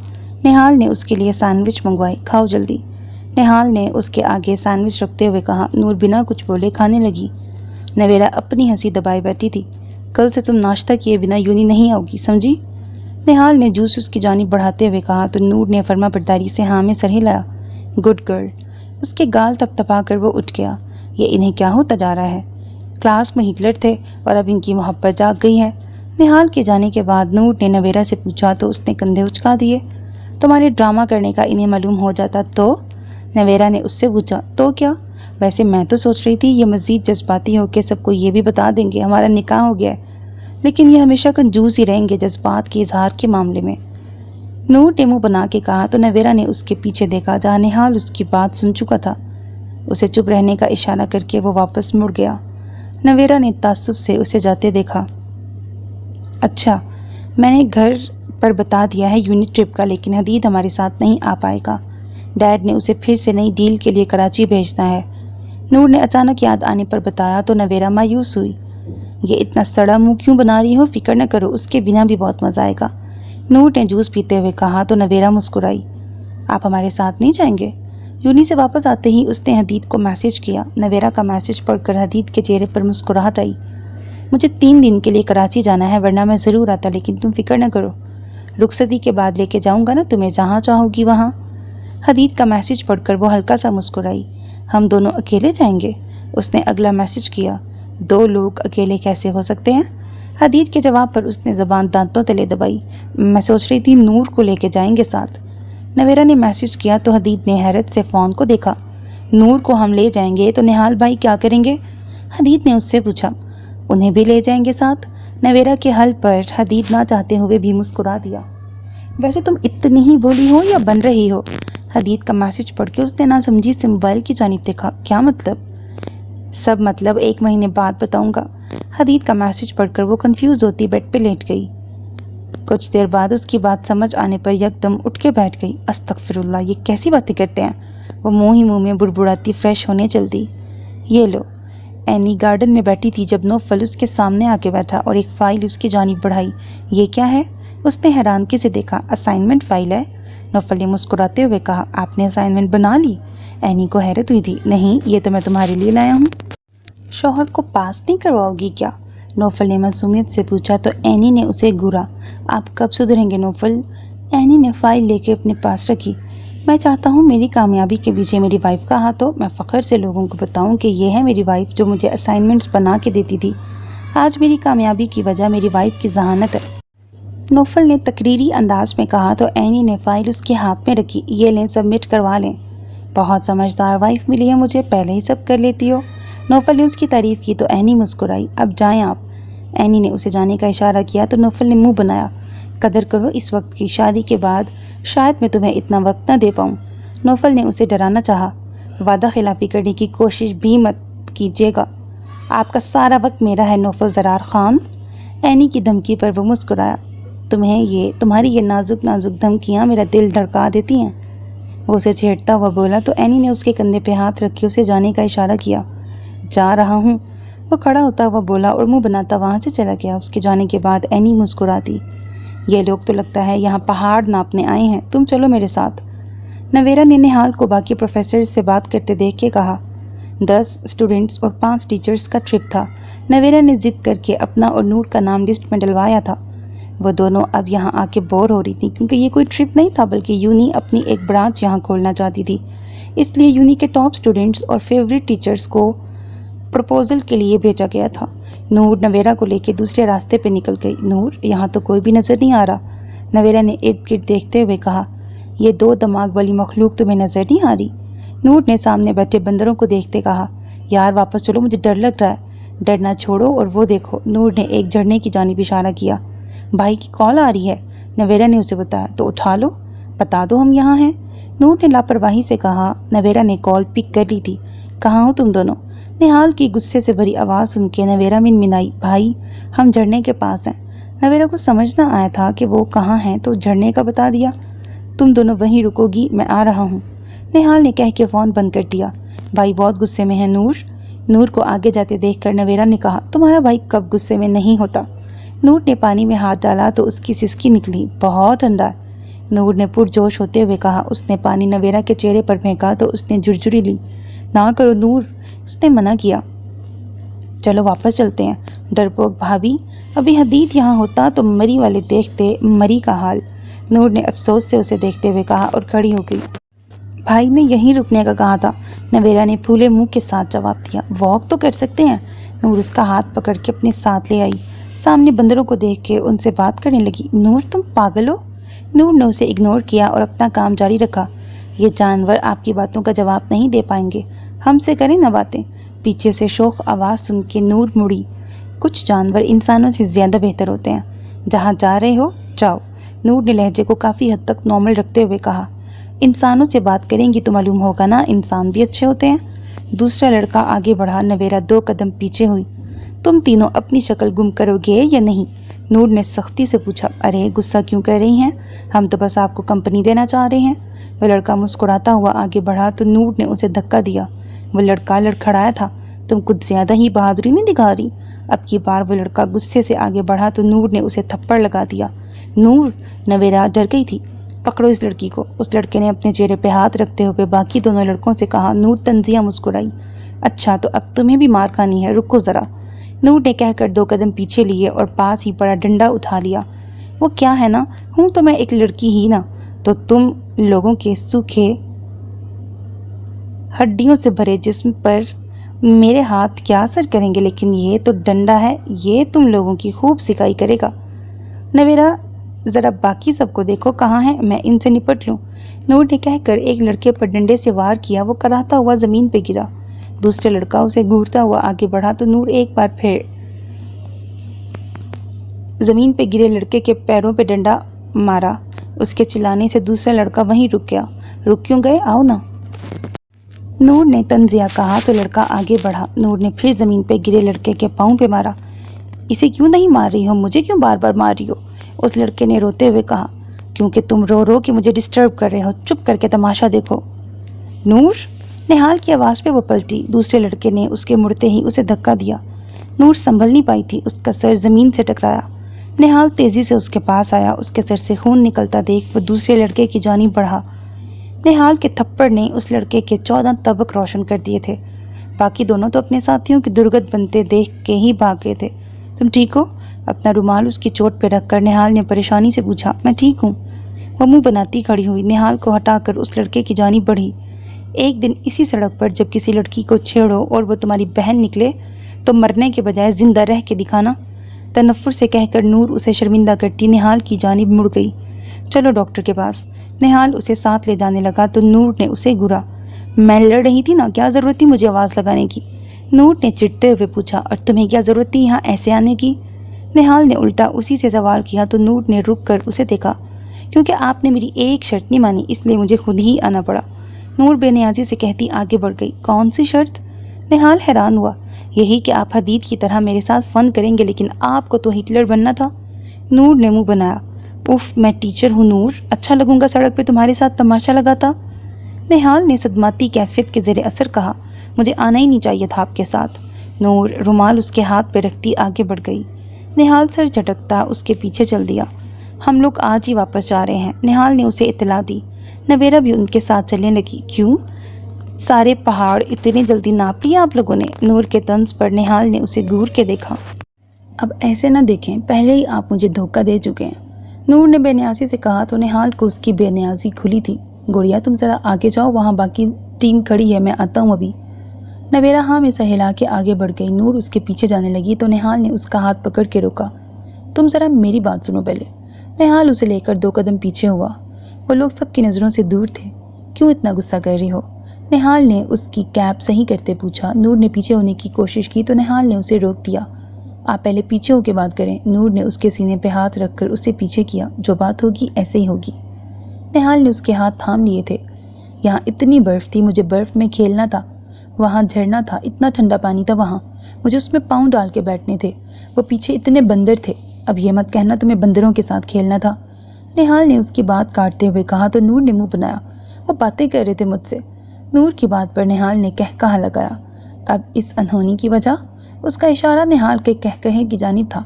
نہال نے اس کے لیے سینڈوچ منگوائے۔ کھاؤ جلدی۔ نہال نے اس کے آگے سینڈوچ رکھتے ہوئے کہا۔ نور بنا کچھ بولے کھانے لگی۔ نویرا اپنی ہنسی دبائے بیٹھی تھی۔ کل سے تم ناشتہ کیے بنا یونی نہیں آؤ گی، سمجھی؟ نہال نے جوس اس کی جانب بڑھاتے ہوئے کہا تو نور نے فرما برداری سے ہاں میں سر ہلایا۔ Good girl. اس کے گال تھپتھپا کر وہ اٹھ گیا۔ یہ انہیں کیا ہوتا جا رہا ہے؟ کلاس میں ہٹلر تھے اور اب ان کی محبت جاگ گئی ہے۔ نہال کے جانے کے بعد نور نے نویرا سے پوچھا تو اس نے کندھے اچکا دیے۔ تمہارے ڈرامہ کرنے کا انہیں معلوم ہو جاتا تو؟ نویرا نے اس سے پوچھا۔ تو کیا؟ ویسے میں تو سوچ رہی تھی یہ مزید جذباتی ہو کے سب کو یہ بھی بتا دیں گے ہمارا نکاح ہو گیا ہے، لیکن یہ ہمیشہ کنجوس ہی رہیں گے جذبات کے اظہار کے معاملے میں۔ نور نے منہ بنا کے کہا تو نویرا نے اس کے پیچھے دیکھا جہاں نہال اس کی بات سن چکا تھا۔ اسے چپ رہنے کا اشارہ کر کے وہ واپس مڑ گیا۔ نویرا نے تعصب سے اسے جاتے دیکھا۔ اچھا، میں نے گھر پر بتا دیا ہے یونٹ ٹرپ کا، لیکن حدید ہمارے ساتھ نہیں آ پائے گا۔ ڈیڈ نے اسے پھر سے نئی ڈیل کے لیے کراچی بھیجنا ہے۔ نور نے اچانک یاد آنے پر بتایا تو نویرا مایوس ہوئی۔ یہ اتنا سڑا منہ کیوں بنا رہی ہو؟ فکر نہ کرو، اس کے بنا بھی بہت مزہ آئے گا، نور نے جوس پیتے ہوئے کہا تو نویرا مسکرائی۔ آپ ہمارے ساتھ نہیں جائیں گے؟ یونی سے واپس آتے ہی اس نے حدید کو میسج کیا۔ نویرا کا میسج پڑھ کر حدید کے چہرے پر مسکراہٹ آئی۔ مجھے 3 دن کے لیے کراچی جانا ہے، ورنہ میں ضرور آتا، لیکن تم فکر نہ کرو، رخصتی کے بعد لے کے جاؤں گا نا تمہیں، جہاں چاہو گی وہاں۔ حدید کا میسج پڑھ کر وہ ہلکا سا مسکرائی۔ ہم دونوں اکیلے جائیں گے؟ اس نے اگلا میسج کیا۔ 2 لوگ اکیلے کیسے ہو سکتے ہیں؟ حدید کے جواب پر اس نے زبان دانتوں تلے دبائی۔ میں سوچ رہی تھی نور کو لے کے جائیں گے ساتھ۔ نویرا نے میسج کیا تو حدید نے حیرت سے فون کو دیکھا۔ نور کو ہم لے جائیں گے تو نہال بھائی کیا کریں گے؟ حدید نے اس سے پوچھا۔ انہیں بھی لے جائیں گے ساتھ؟ نویرا کے حل پر حدید نہ چاہتے ہوئے بھی مسکرا دیا۔ ویسے تم اتنی ہی بولی ہو یا بن رہی ہو؟ حدید کا میسج پڑھ کے اس نے ناسمجھی سے موبائل کی جانب دیکھا۔ کیا مطلب؟ سب مطلب 1 مہینے بعد بتاؤں گا۔ حدید کا میسج پڑھ کر وہ کنفیوز ہوتی بیڈ پہ لیٹ گئی۔ کچھ دیر بعد اس کی بات سمجھ آنے پر یکدم اٹھ کے بیٹھ گئی۔ استغفر اللہ، یہ کیسی باتیں کرتے ہیں؟ وہ منہ ہی منہ میں بڑبڑاتی فریش ہونے چل دی۔ یہ لو۔ اینی گارڈن میں بیٹھی تھی جب نوفل اس کے سامنے آ کے بیٹھا اور ایک فائل اس کی جانب بڑھائی۔ یہ کیا ہے؟ اس نے حیرانگی سے دیکھا۔ اسائنمنٹ فائل ہے، نوفل نے مسکراتے ہوئے کہا۔ آپ نے اسائنمنٹ بنا لی؟ اینی کو حیرت ہوئی تھی۔ نہیں، یہ تو میں تمہارے لیے لایا ہوں۔ شوہر کو پاس نہیں کرواؤ گی کیا؟ نوفل نے معصومیت سے پوچھا تو اینی نے اسے گھورا۔ آپ کب سدھریں گے نوفل؟ اینی نے فائل لے کے اپنے پاس رکھی۔ میں چاہتا ہوں میری کامیابی کے پیچھے میری وائف کا ہاتھ ہو، میں فخر سے لوگوں کو بتاؤں کہ یہ ہے میری وائف جو مجھے اسائنمنٹس بنا کے دیتی تھی۔ آج میری کامیابی کی وجہ میری وائف کی ذہانت ہے، نوفل نے تقریری انداز میں کہا تو اینی نے فائل اس کے ہاتھ میں رکھی۔ یہ لیں، سبمٹ کروا لیں۔ بہت سمجھدار وائف ملی ہے مجھے، پہلے ہی سب کر لیتی ہو۔ نوفل نے اس کی تعریف کی تو اینی مسکرائی۔ اب جائیں آپ۔ اینی نے اسے جانے کا اشارہ کیا تو نوفل نے منہ بنایا۔ قدر کرو اس وقت کی، شادی کے بعد شاید میں تمہیں اتنا وقت نہ دے پاؤں۔ نوفل نے اسے ڈرانا چاہا۔ وعدہ خلافی کرنے کی کوشش بھی مت کیجیے گا، آپ کا سارا وقت میرا ہے نوفل زرار خان۔ اینی کی دھمکی پر وہ مسکرایا۔ تمہاری یہ نازک نازک دھمکیاں میرا دل دھڑکا دیتی ہیں، وہ اسے چھیڑتا ہوا بولا تو اینی نے اس کے کندھے پہ ہاتھ رکھ کے اسے جانے کا اشارہ کیا۔ جا رہا ہوں، وہ کھڑا ہوتا ہوا بولا اور منہ بناتا وہاں سے چلا گیا۔ اس کے جانے کے بعد اینی مسکراتی۔ یہ لوگ تو لگتا ہے یہاں پہاڑ ناپنے آئے ہیں، تم چلو میرے ساتھ۔ نویرا نے نہال کو باقی پروفیسرز سے بات کرتے دیکھ کے کہا۔ 10 اسٹوڈنٹس اور 5 ٹیچرز کا ٹرپ تھا۔ نویرا نے ضد کر کے اپنا اور نور کا نام لسٹ میں ڈلوایا تھا۔ وہ دونوں اب یہاں آ کے بور ہو رہی تھی کیونکہ یہ کوئی ٹرپ نہیں تھا بلکہ یونی اپنی ایک برانچ یہاں کھولنا چاہتی تھی۔ اس لیے یونی کے ٹاپ اسٹوڈنٹس اور فیوریٹ ٹیچرز کو پروپوزل کے لیے بھیجا گیا تھا۔ نور نویرا کو لے کے دوسرے راستے پہ نکل گئی۔ نور، یہاں تو کوئی بھی نظر نہیں آ رہا، نویرا نے ارد گرد دیکھتے ہوئے کہا۔ یہ 2 دماغ والی مخلوق تمہیں نظر نہیں آ رہی؟ نور نے سامنے بیٹھے بندروں کو دیکھتے کہا۔ یار واپس چلو، مجھے ڈر لگ رہا ہے۔ ڈرنا چھوڑو اور وہ دیکھو، نور نے ایک جھرنے کی جانب اشارہ کیا۔ بھائی کی کال آ رہی ہے، نویرا نے اسے بتایا۔ تو اٹھا لو، بتا دو ہم یہاں ہیں، نور نے لاپرواہی سے کہا۔ نویرا نے کال پک کر لی تھی۔ کہاں ہو تم دونوں؟ نہال کی غصے سے بھری آواز سن کے نویرا منمنائی۔ بھائی، ہم جھرنے کے پاس ہیں۔ نویرا کو سمجھ نہ آیا تھا کہ وہ کہاں ہیں تو جھرنے کا بتا دیا۔ تم دونوں وہیں رکو گی، میں آ رہا ہوں، نہال نے کہہ کے فون بند کر دیا۔ بھائی بہت غصے میں ہے نور کو آگے جاتے دیکھ کر نویرا نے کہا۔ تمہارا بھائی کب غصے میں نہیں ہوتا؟ نور نے پانی میں ہاتھ ڈالا تو اس کی سسکی نکلی۔ بہت ٹھنڈا ہے، نور نے پرجوش ہوتے ہوئے کہا۔ اس نے پانی نویرا کے چہرے پر پھینکا تو اس نے جھرجھری لی۔ نہ کرو نور، اس نے منع کیا۔ چلو واپس چلتے ہیں۔ ڈرپوک بھابھی، ابھی حدید یہاں ہوتا تو مری والے دیکھتے مری کا حال، نور نے افسوس سے اسے دیکھتے ہوئے کہا اور کھڑی ہو گئی۔ بھائی نے یہیں رکنے کا کہا تھا، نویرا نے پھولے منہ کے ساتھ جواب دیا۔ واک تو کر سکتے ہیں، نور اس کا ہاتھ پکڑ کے اپنے ساتھ لے آئی۔ سامنے بندروں کو دیکھ کے ان سے بات کرنے لگی۔ نور تم پاگل ہو؟ نور نے اسے اگنور کیا اور اپنا کام جاری رکھا۔ یہ جانور آپ کی باتوں کا جواب نہیں دے پائیں گے، ہم سے کریں نہ باتیں۔ پیچھے سے شوخ آواز سن کے نور مڑی۔ کچھ جانور انسانوں سے زیادہ بہتر ہوتے ہیں، جہاں جا رہے ہو جاؤ، نور نے لہجے کو کافی حد تک نارمل رکھتے ہوئے کہا۔ انسانوں سے بات کریں گی تو معلوم ہوگا نا، انسان بھی اچھے ہوتے ہیں۔ دوسرا لڑکا آگے بڑھا، نویرا 2 قدم پیچھے ہوئی۔ تم تینوں اپنی شکل گم کرو گے یا نہیں؟ نور نے سختی سے پوچھا۔ ارے غصہ کیوں کر رہی ہیں؟ ہم تو بس آپ کو کمپنی دینا چاہ رہے ہیں۔ وہ لڑکا مسکراتا ہوا آگے بڑھا تو نور نے اسے دھکا دیا۔ وہ لڑکا لڑکھڑایا تھا۔ تم کچھ زیادہ ہی بہادری نہیں دکھا رہی؟ اب کی بار وہ لڑکا غصے سے آگے بڑھا تو نور نے اسے تھپڑ لگا دیا۔ نور! نویرا ڈر گئی تھی۔ پکڑو اس لڑکی کو۔ اس لڑکے نے اپنے چہرے پہ ہاتھ رکھتے ہوئے باقی دونوں لڑکوں سے کہا۔ نور طنزیہ مسکرائی۔ اچھا تو اب تمہیں بھی مار کھانی ہے، رکو ذرا۔ نور نے کہہ کر 2 قدم پیچھے لیے اور پاس ہی پڑا ڈنڈا اٹھا لیا۔ وہ کیا ہے نا، ہوں تو میں ایک لڑکی ہی نا، تو تم لوگوں کے سوکھے ہڈیوں سے بھرے جسم پر میرے ہاتھ کیا اثر کریں گے، لیکن یہ تو ڈنڈا ہے، یہ تم لوگوں کی خوب سکائی کرے گا۔ نویرا ذرا باقی سب کو دیکھو کہاں ہیں، میں ان سے نپٹ لوں۔ نور نے کہہ کر ایک لڑکے پر ڈنڈے سے وار کیا۔ وہ کراہتا ہوا زمین پہ گرا۔ دوسرا لڑکا اسے گھورتا ہوا آگے بڑھا تو نور ایک بار پھر زمین پہ گرے لڑکے کے پیروں پہ ڈنڈا مارا۔ اس کے چلانے سے دوسرا لڑکا وہیں رک گیا۔ رک کیوں گئے؟ آؤ نا، نور نے طنزیہ کہا تو لڑکا آگے بڑھا۔ نور نے پھر زمین پہ گرے لڑکے کے پاؤں پہ مارا۔ اسے کیوں نہیں مار رہی ہو؟ مجھے کیوں بار بار مار رہی ہو؟ اس لڑکے نے روتے ہوئے کہا۔ کیونکہ تم رو رو کے مجھے ڈسٹرب کر رہے ہو، چپ کر کے تماشا دیکھو۔ نور! نہال کی آواز پہ وہ پلٹی۔ دوسرے لڑکے نے اس کے مڑتے ہی اسے دھکا دیا۔ نور سنبھل نہیں پائی تھی، اس کا سر زمین سے ٹکرایا۔ نہال تیزی سے اس کے پاس آیا۔ اس کے سر سے خون نکلتا دیکھ وہ دوسرے لڑکے کی جانب بڑھا۔ نہال کے تھپڑ نے اس لڑکے کے 14 طبق روشن کر دیے تھے۔ باقی دونوں تو اپنے ساتھیوں کی درگت بنتے دیکھ کے ہی بھاگ گئے تھے۔ تم ٹھیک ہو؟ اپنا رومال اس کی چوٹ پہ رکھ کر نہال نے پریشانی سے پوچھا۔ میں ٹھیک ہوں، وہ منہ بناتی کھڑی ہوئی۔ نہال کو ہٹا کر اس لڑکے کی جانب بڑھی۔ ایک دن اسی سڑک پر جب کسی لڑکی کو چھیڑو اور وہ تمہاری بہن نکلے تو مرنے کے بجائے زندہ رہ کے دکھانا، تنفر سے کہہ کر نور اسے شرمندہ کرتی نہال کی جانب مڑ گئی۔ چلو ڈاکٹر کے پاس۔ نہال اسے ساتھ لے جانے لگا تو نور نے اسے گھورا۔ میں لڑ رہی تھی نا، کیا ضرورت تھی مجھے آواز لگانے کی؟ نور نے چڑھتے ہوئے پوچھا۔ اور تمہیں کیا ضرورت تھی یہاں ایسے آنے کی؟ نہال نے الٹا اسی سے سوال کیا تو نور نے رک کر اسے دیکھا۔ کیونکہ آپ نے میری ایک شرط نہیں مانی، اس لیے مجھے خود ہی آنا پڑا، نور بے نیازی سے کہتی آگے بڑھ گئی۔ کون سی شرط؟ نہال حیران ہوا۔ یہی کہ آپ حدید کی طرح میرے ساتھ فن کریں گے، لیکن آپ کو تو ہٹلر بننا تھا۔ نور نے منہ بنایا۔ اف، میں ٹیچر ہوں نور، اچھا لگوں گا سڑک پہ تمہارے ساتھ تماشا لگاتا؟ نہال نے صدماتی کیفیت کے زیر اثر کہا۔ مجھے آنا ہی نہیں چاہیے تھا آپ کے ساتھ۔ نور رومال اس کے ہاتھ پہ رکھتی آگے بڑھ گئی۔ نہال سر جھٹکتا اس کے پیچھے چل دیا۔ ہم لوگ آج ہی واپس جا رہے ہیں، نہال نے اسے اطلاع دی۔ نویرا بھی ان کے ساتھ چلنے لگی۔ کیوں؟ سارے پہاڑ اتنی جلدی ناپ لیا آپ لوگوں نے؟ نور کے طنز پر نہال نے اسے گھور کے دیکھا۔ اب ایسے نہ دیکھیں، پہلے ہی آپ مجھے دھوکہ دے چکے ہیں، نور نے بے نیازی سے کہا تو نہال کو اس کی بے نیازی کھلی تھی۔ گڑیا تم ذرا آگے جاؤ، وہاں باقی ٹیم کھڑی ہے، میں آتا ہوں ابھی۔ نویرا ہاں میں سر ہلا کے آگے بڑھ گئی۔ نور اس کے پیچھے جانے لگی تو نہال نے اس کا ہاتھ پکڑ کے روکا۔ تم ذرا میری بات سنو پہلے۔ نہال اسے لے کر 2 قدم پیچھے ہوا۔ وہ لوگ سب کی نظروں سے دور تھے۔ کیوں اتنا غصہ کر رہی ہو؟ نہال نے اس کی کیپ صحیح کرتے پوچھا۔ نور نے پیچھے ہونے کی کوشش کی تو نہال نے اسے روک دیا۔ آپ پہلے پیچھے ہو کے بات کریں۔ نور نے اس کے سینے پہ ہاتھ رکھ کر اسے پیچھے کیا۔ جو بات ہوگی ایسے ہی ہوگی۔ نہال نے اس کے ہاتھ تھام لیے تھے۔ یہاں اتنی برف تھی، مجھے برف میں کھیلنا تھا، وہاں جھرنا تھا، اتنا ٹھنڈا پانی تھا وہاں، مجھے اس میں پاؤں ڈال کے بیٹھنے تھے، وہ پیچھے اتنے بندر تھے، اب یہ مت کہنا تمہیں بندروں کے ساتھ کھیلنا تھا۔ نہال نے اس کی بات کاٹتے ہوئے کہا تو نور نے منہ بنایا۔ وہ باتیں کر رہے تھے مجھ سے۔ نور کی بات پر نہال نے کہا لگایا۔ اب اس انہونی کی وجہ؟ اس کا اشارہ نہال کے کہے کی جانب تھا۔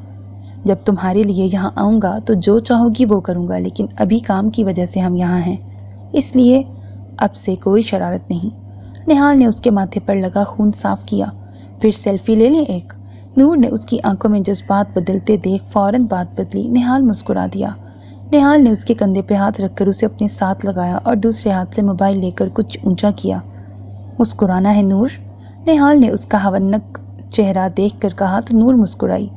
جب تمہارے لیے یہاں آؤں گا تو جو چاہو گی وہ کروں گا، لیکن ابھی کام کی وجہ سے ہم یہاں ہیں، اس لیے اب سے کوئی شرارت نہیں۔ نہال نے اس کے ماتھے پر لگا خون صاف کیا۔ پھر سیلفی لے لیں ایک؟ نور نے اس کی آنکھوں میں جذبات بدلتے دیکھ فوراً بات بدلی۔ نہال مسکرا دیا۔ نہال نے اس کے کندھے پہ ہاتھ رکھ کر اسے اپنے ساتھ لگایا اور دوسرے ہاتھ سے موبائل لے کر کچھ اونچا کیا۔ مسکرانا ہے نور؟ نہال نے اس کا ہونک چہرہ دیکھ کر کہا تو نور مسکرائی۔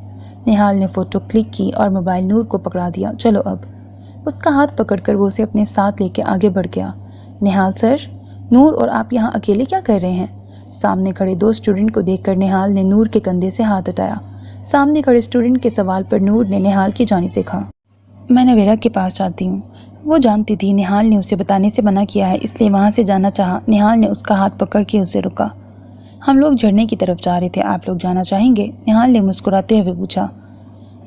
نہال نے فوٹو کلک کی اور موبائل نور کو پکڑا دیا۔ چلو اب۔ اس کا ہاتھ پکڑ کر وہ اسے اپنے ساتھ لے کے آگے بڑھ گیا۔ نہال سر، نور اور آپ یہاں اکیلے کیا کر رہے ہیں؟ سامنے کھڑے 2 اسٹوڈنٹ کو دیکھ کر نہال نے نور کے کندھے سے ہاتھ ہٹایا۔ سامنے کھڑے اسٹوڈنٹ کے سوال پر نور نے نہال کی جانب دیکھا۔ میں نویرا کے پاس جاتی ہوں۔ وہ جانتی تھی نہال نے اسے بتانے سے منع کیا ہے، اس لیے وہاں سے جانا چاہا۔ نہال نے اس کا ہاتھ پکڑ کے اسے روکا۔ ہم لوگ جھرنے کی طرف جا رہے تھے، آپ لوگ جانا چاہیں گے؟ نہال نے مسکراتے ہوئے پوچھا۔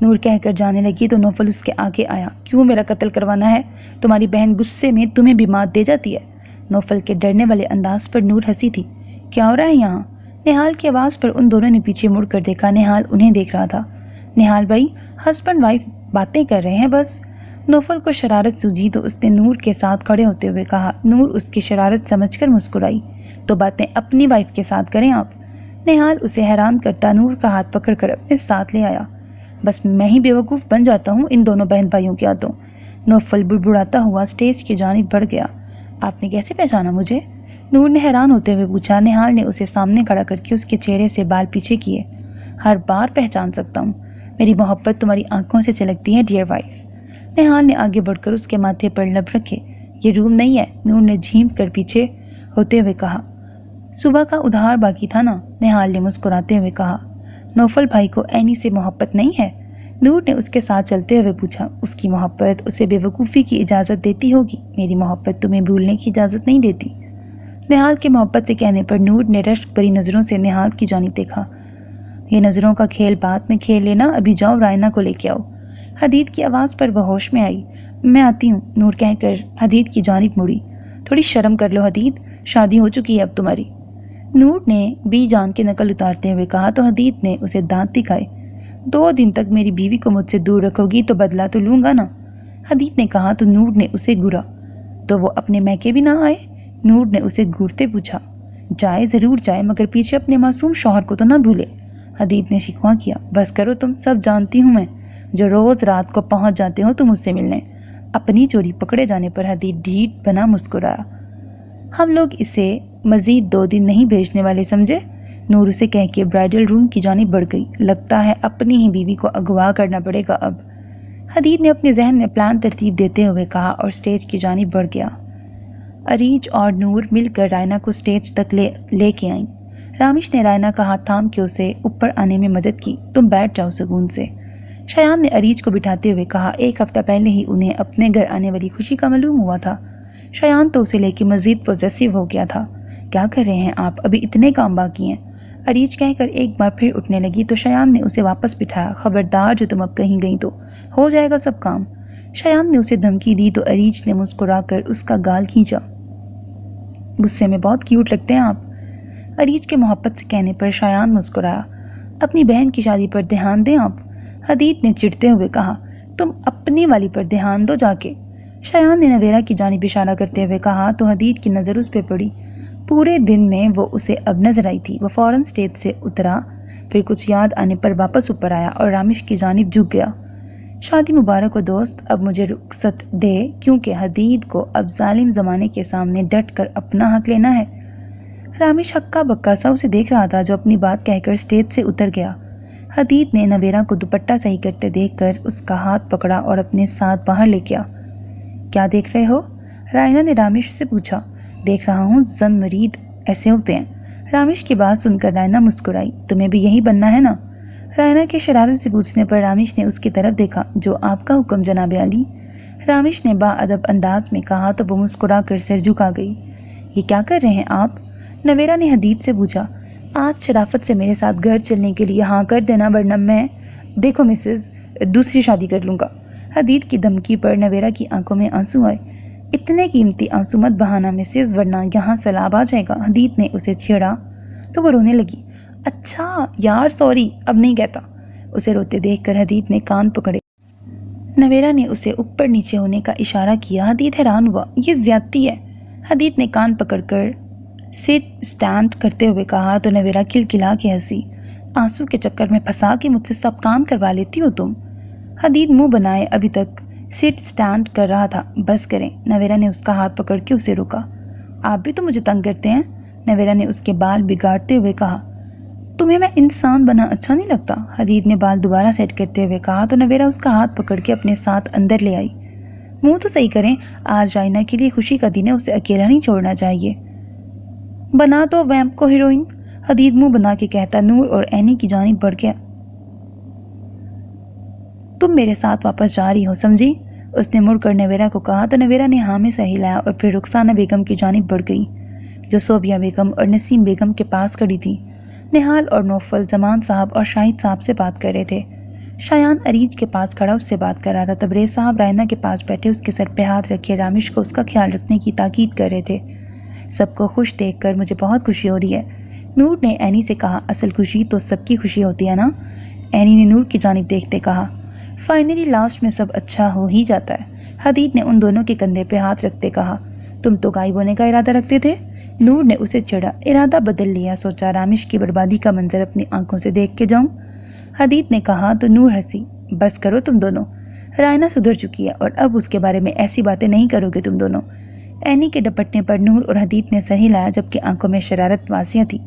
نور کہہ کر جانے لگی تو نوفل اس کے آگے آیا۔ کیوں میرا قتل کروانا ہے؟ تمہاری بہن غصے میں تمہیں بھی مات دے جاتی ہے۔ نوفل کے ڈرنے والے انداز پر نور ہنسی تھی۔ کیا ہو رہا ہے یہاں؟ نہال کی آواز پر ان دونوں نے پیچھے مڑ کر دیکھا۔ نہال انہیں دیکھ رہا تھا۔ نہال بھائی، ہسبینڈ وائف باتیں کر رہے ہیں بس۔ نوفل کو شرارت سوجی تو اس نے نور کے ساتھ کھڑے ہوتے ہوئے کہا۔ نور اس کی شرارت سمجھ کر مسکرائی۔ تو باتیں اپنی وائف کے ساتھ کریں آپ۔ نہال اسے حیران کرتا نور کا ہاتھ پکڑ کر اپنے ساتھ لے آیا۔ بس میں ہی بیوقوف بن جاتا ہوں ان دونوں بہن بھائیوں کی ہاتھوں۔ نوفل بڑبڑاتا ہوا اسٹیج کی جانب بڑھ گیا۔ آپ نے کیسے پہچانا مجھے؟ نور نے حیران ہوتے ہوئے پوچھا۔ نہال نے اسے سامنے کھڑا کر کے اس کے چہرے سے بال پیچھے کیے۔ ہر بار پہچان سکتا ہوں، میری محبت تمہاری آنکھوں سے چلکتی ہے ڈیئر وائف۔ نہال نے آگے بڑھ کر اس کے ماتھے پر لب رکھے۔ یہ روم نہیں ہے، نور نے جھیم کر پیچھے ہوتے ہوئے کہا۔ صبح کا ادھار باقی تھا نا؟ نہال نے مسکراتے ہوئے کہا۔ نوفل بھائی کو اینی سے محبت نہیں ہے؟ نور نے اس کے ساتھ چلتے ہوئے پوچھا۔ اس کی محبت اسے بے وقوفی کی اجازت دیتی ہوگی، میری محبت تمہیں بھولنے کی اجازت نہیں دیتی۔ نہال کے محبت سے کہنے پر نور نے رشک بھری نظروں سے نہال کی جانب دیکھا۔ یہ نظروں کا کھیل بعد میں کھیل لینا، ابھی جاؤ رائنا کو لے کے آؤ۔ حدید کی آواز پر وہ ہوش میں آئی۔ میں آتی ہوں، نور کہہ کر حدید کی جانب مڑی۔ تھوڑی شرم کر لو حدید، شادی ہو چکی ہے اب تمہاری۔ نور نے بی جان کی نقل اتارتے ہوئے کہا تو حدید نے اسے دانت دکھائے۔ 2 دن تک میری بیوی کو مجھ سے دور رکھو گی تو بدلہ تو لوں گا نا، حدید نے کہا تو نور نے اسے گھورا۔ تو وہ اپنے میکے بھی نہ آئے؟ نور نے اسے گھورتے پوچھا۔ جائے ضرور جائے، مگر پیچھے اپنے معصوم شوہر کو تو نہ بھولے، حدید نے شکوہ کیا۔ بس کرو تم، سب جانتی ہوں میں، جو روز رات کو پہنچ جاتے ہو تم اس سے ملنے۔ اپنی چوری پکڑے جانے پر حدید ڈھیٹ بنا مسکرایا۔ ہم لوگ اسے مزید 2 دن نہیں بھیجنے والے سمجھے؟ نور اسے کہہ کے برائڈل روم کی جانب بڑھ گئی۔ لگتا ہے اپنی ہی بیوی کو اغوا کرنا پڑے گا اب، حدید نے اپنے ذہن میں پلان ترتیب دیتے ہوئے کہا اور اسٹیج کی جانب بڑھ گیا۔ اریج اور نور مل کر رائنا کو اسٹیج تک لے کے آئیں۔ رامش نے رائنا کا ہاتھ تھام کے اسے اوپر آنے میں مدد کی۔ تم بیٹھ جاؤ سکون سے، شایان نے اریج کو بٹھاتے ہوئے کہا۔ 1 ہفتہ پہلے ہی انہیں اپنے گھر آنے والی خوشی کا معلوم ہوا تھا۔ شایان تو اسے لے کے مزید پوزیسو ہو گیا تھا۔ کیا کر رہے ہیں آپ، ابھی اتنے کام باقی ہیں، اریج کہہ کر ایک بار پھر اٹھنے لگی تو شایان نے اسے واپس بٹھایا۔ خبردار، جو تم اب کہیں گئی تو ہو جائے گا سب کام، شایان نے اسے دھمکی دی تو اریج نے مسکرا کر اس کا گال کھینچا۔ غصے میں بہت کیوٹ لگتے ہیں آپ، اریج کے محبت سے کہنے پر شایان مسکرایا۔ اپنی بہن کی شادی پر دھیان دیں آپ، حدید نے چڑھتے ہوئے کہا۔ تم اپنی والی پر دھیان دو جا کے، شایان نے نویرا کی جانب اشارہ کرتے ہوئے کہا تو حدید کی نظر اس پہ پڑی۔ پورے دن میں وہ اسے اب نظر آئی تھی۔ وہ فوراً اسٹیج سے اترا، پھر کچھ یاد آنے پر واپس اوپر آیا اور رامش کی جانب جھک گیا۔ شادی مبارک ہو دوست، اب مجھے رخصت دے، کیونکہ حدید کو اب ظالم زمانے کے سامنے ڈٹ کر اپنا حق لینا ہے۔ رامش ہکا بکا سا اسے دیکھ رہا تھا جو اپنی بات کہہ کر اسٹیج سے اتر گیا۔ حدید نے نویرا کو دوپٹہ صحیح کرتے دیکھ کر اس کا ہاتھ پکڑا اور اپنے ساتھ باہر لے گیا۔ کیا دیکھ رہے ہو؟ رائنا نے رامش سے پوچھا۔ دیکھ رہا ہوں زن مرید ایسے ہوتے ہیں، رامش کی بات سن کر رائنا مسکرائی۔ تمہیں بھی یہی بننا ہے نا؟ رائنا کے شرارت سے پوچھنے پر رامش نے اس کی طرف دیکھا۔ جو آپ کا حکم جناب عالی، رامش نے با ادب انداز میں کہا تو وہ مسکرا کر سر جھکا گئی۔ یہ کیا کر رہے ہیں آپ؟ نویرا نے حدید سے پوچھا۔ آج شرافت سے میرے ساتھ گھر چلنے کے لیے ہاں کر دینا، ورنہ میں دیکھو مسز دوسری شادی کر لوں گا۔ حدید کی دھمکی پر نویرا کی آنکھوں میں آنسو آئے۔ اتنے قیمتی آنسو مت بہانا مسز، ورنہ یہاں سیلاب آ جائے گا، حدید نے اسے چھیڑا تو وہ رونے لگی۔ اچھا یار سوری، اب نہیں کہتا۔ اسے روتے دیکھ کر حدید نے کان پکڑے۔ نویرا نے اسے اوپر نیچے ہونے کا اشارہ کیا۔ حدید حیران ہوا، یہ زیادتی ہے۔ حدید نے کان پکڑ کر سٹ سٹینڈ کرتے ہوئے کہا تو نویرا کھلکھلا کے ہنسی۔ آنسو کے چکر میں پھنسا کے مجھ سے سب کام کروا لیتی ہو تم؟ حدید منہ بنائے ابھی تک سٹ سٹینڈ کر رہا تھا۔ بس کریں، نویرا نے اس کا ہاتھ پکڑ کے اسے روکا۔ آپ بھی تو مجھے تنگ کرتے ہیں، نویرا نے اس کے بال بگاڑتے ہوئے کہا۔ تمہیں میں انسان بنا اچھا نہیں لگتا؟ حدید نے بال دوبارہ سیٹ کرتے ہوئے کہا تو نویرا اس کا ہاتھ پکڑ کے اپنے ساتھ اندر لے آئی۔ منہ تو صحیح کریں، آج رائنا کے لیے خوشی کا دن ہے، اسے اکیلا نہیں چھوڑنا چاہیے۔ بنا تو ویمپ کو ہیروئن، حدید منہ بنا کے کہتا۔ نور اور اینی کی جانب بڑھ گیا۔ تم میرے ساتھ واپس جا رہی ہو سمجھی؟ اس نے مڑ کر نویرا کو کہا تو نویرا نے ہاں میں سر ہلایا اور پھر رخسانہ بیگم کی جانب بڑھ گئی جو صوبیہ بیگم اور نسیم بیگم کے پاس کھڑی تھی۔ نہال اور نوفل زمان صاحب اور شاہد صاحب سے بات کر رہے تھے۔ شایان اریج کے پاس کھڑا اس سے بات کر رہا تھا۔ تبریز صاحب رائنا کے پاس بیٹھے اس کے سر پہ ہاتھ رکھے رامش کو اس کا خیال رکھنے کی تاکید کر رہے تھے۔ سب کو خوش دیکھ کر مجھے بہت خوشی ہو رہی ہے، نور نے اینی سے کہا۔ اصل خوشی تو سب کی خوشی ہوتی ہے نا، اینی نے نور کی جانب دیکھتے کہا۔ فائنلی لاسٹ میں سب اچھا ہو ہی جاتا ہے، حدید نے ان دونوں کے کندھے پہ ہاتھ رکھتے کہا۔ تم تو غائب ہونے کا ارادہ رکھتے تھے، نور نے اسے چھڑا۔ ارادہ بدل لیا، سوچا رامش کی بربادی کا منظر اپنی آنکھوں سے دیکھ کے جاؤں، حدید نے کہا تو نور ہنسی۔ بس کرو تم دونوں، رائنا سدھر چکی ہے اور اب اس کے بارے میں ایسی باتیں نہیں کرو گے تم دونوں۔ اینی کے ڈپٹنے پر نور اور حدید نے سر ہلایا جبکہ آنکھوں میں شرارت واسیہ تھی۔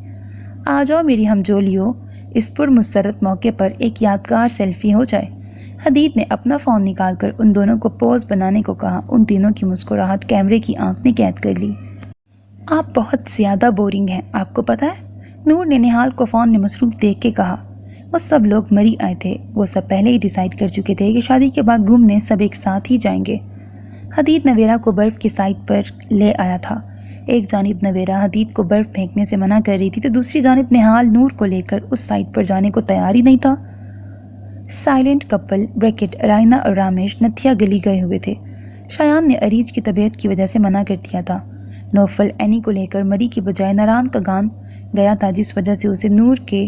آ جاؤ میری ہمجولیوں، اس پر مسرت موقع پر ایک یادگار سیلفی ہو جائے۔ حدید نے اپنا فون نکال کر ان دونوں کو پوز بنانے کو کہا۔ ان تینوں کی مسکراہٹ کیمرے کی آنکھ نے قید کر لی۔ آپ بہت زیادہ بورنگ ہیں، آپ کو پتہ ہے، نور نے نہال کو فون میں مصروف دیکھ کے کہا۔ وہ سب لوگ مری آئے تھے، وہ سب پہلے ہی ڈیسائیڈ کر چکے تھے کہ شادی کے بعد گھومنے سب ایک ساتھ ہی جائیں گے۔ حدید نویرہ کو برف کی سائٹ پر لے آیا تھا۔ ایک جانب نویرہ حدید کو برف پھینکنے سے منع کر رہی تھی تو دوسری جانب نہال نور کو لے کر اس سائٹ پر جانے کو تیار ہی نہیں تھا۔ سائلنٹ کپل بریکٹ رائنا اور رامش نتھیا گلی گئے ہوئے تھے۔ شایان نے اریج کی طبیعت کی وجہ سے منع کر دیا تھا۔ نوفل اینی کو لے کر مری کی بجائے ناران کا گان گیا تھا جس وجہ سے اسے نور کے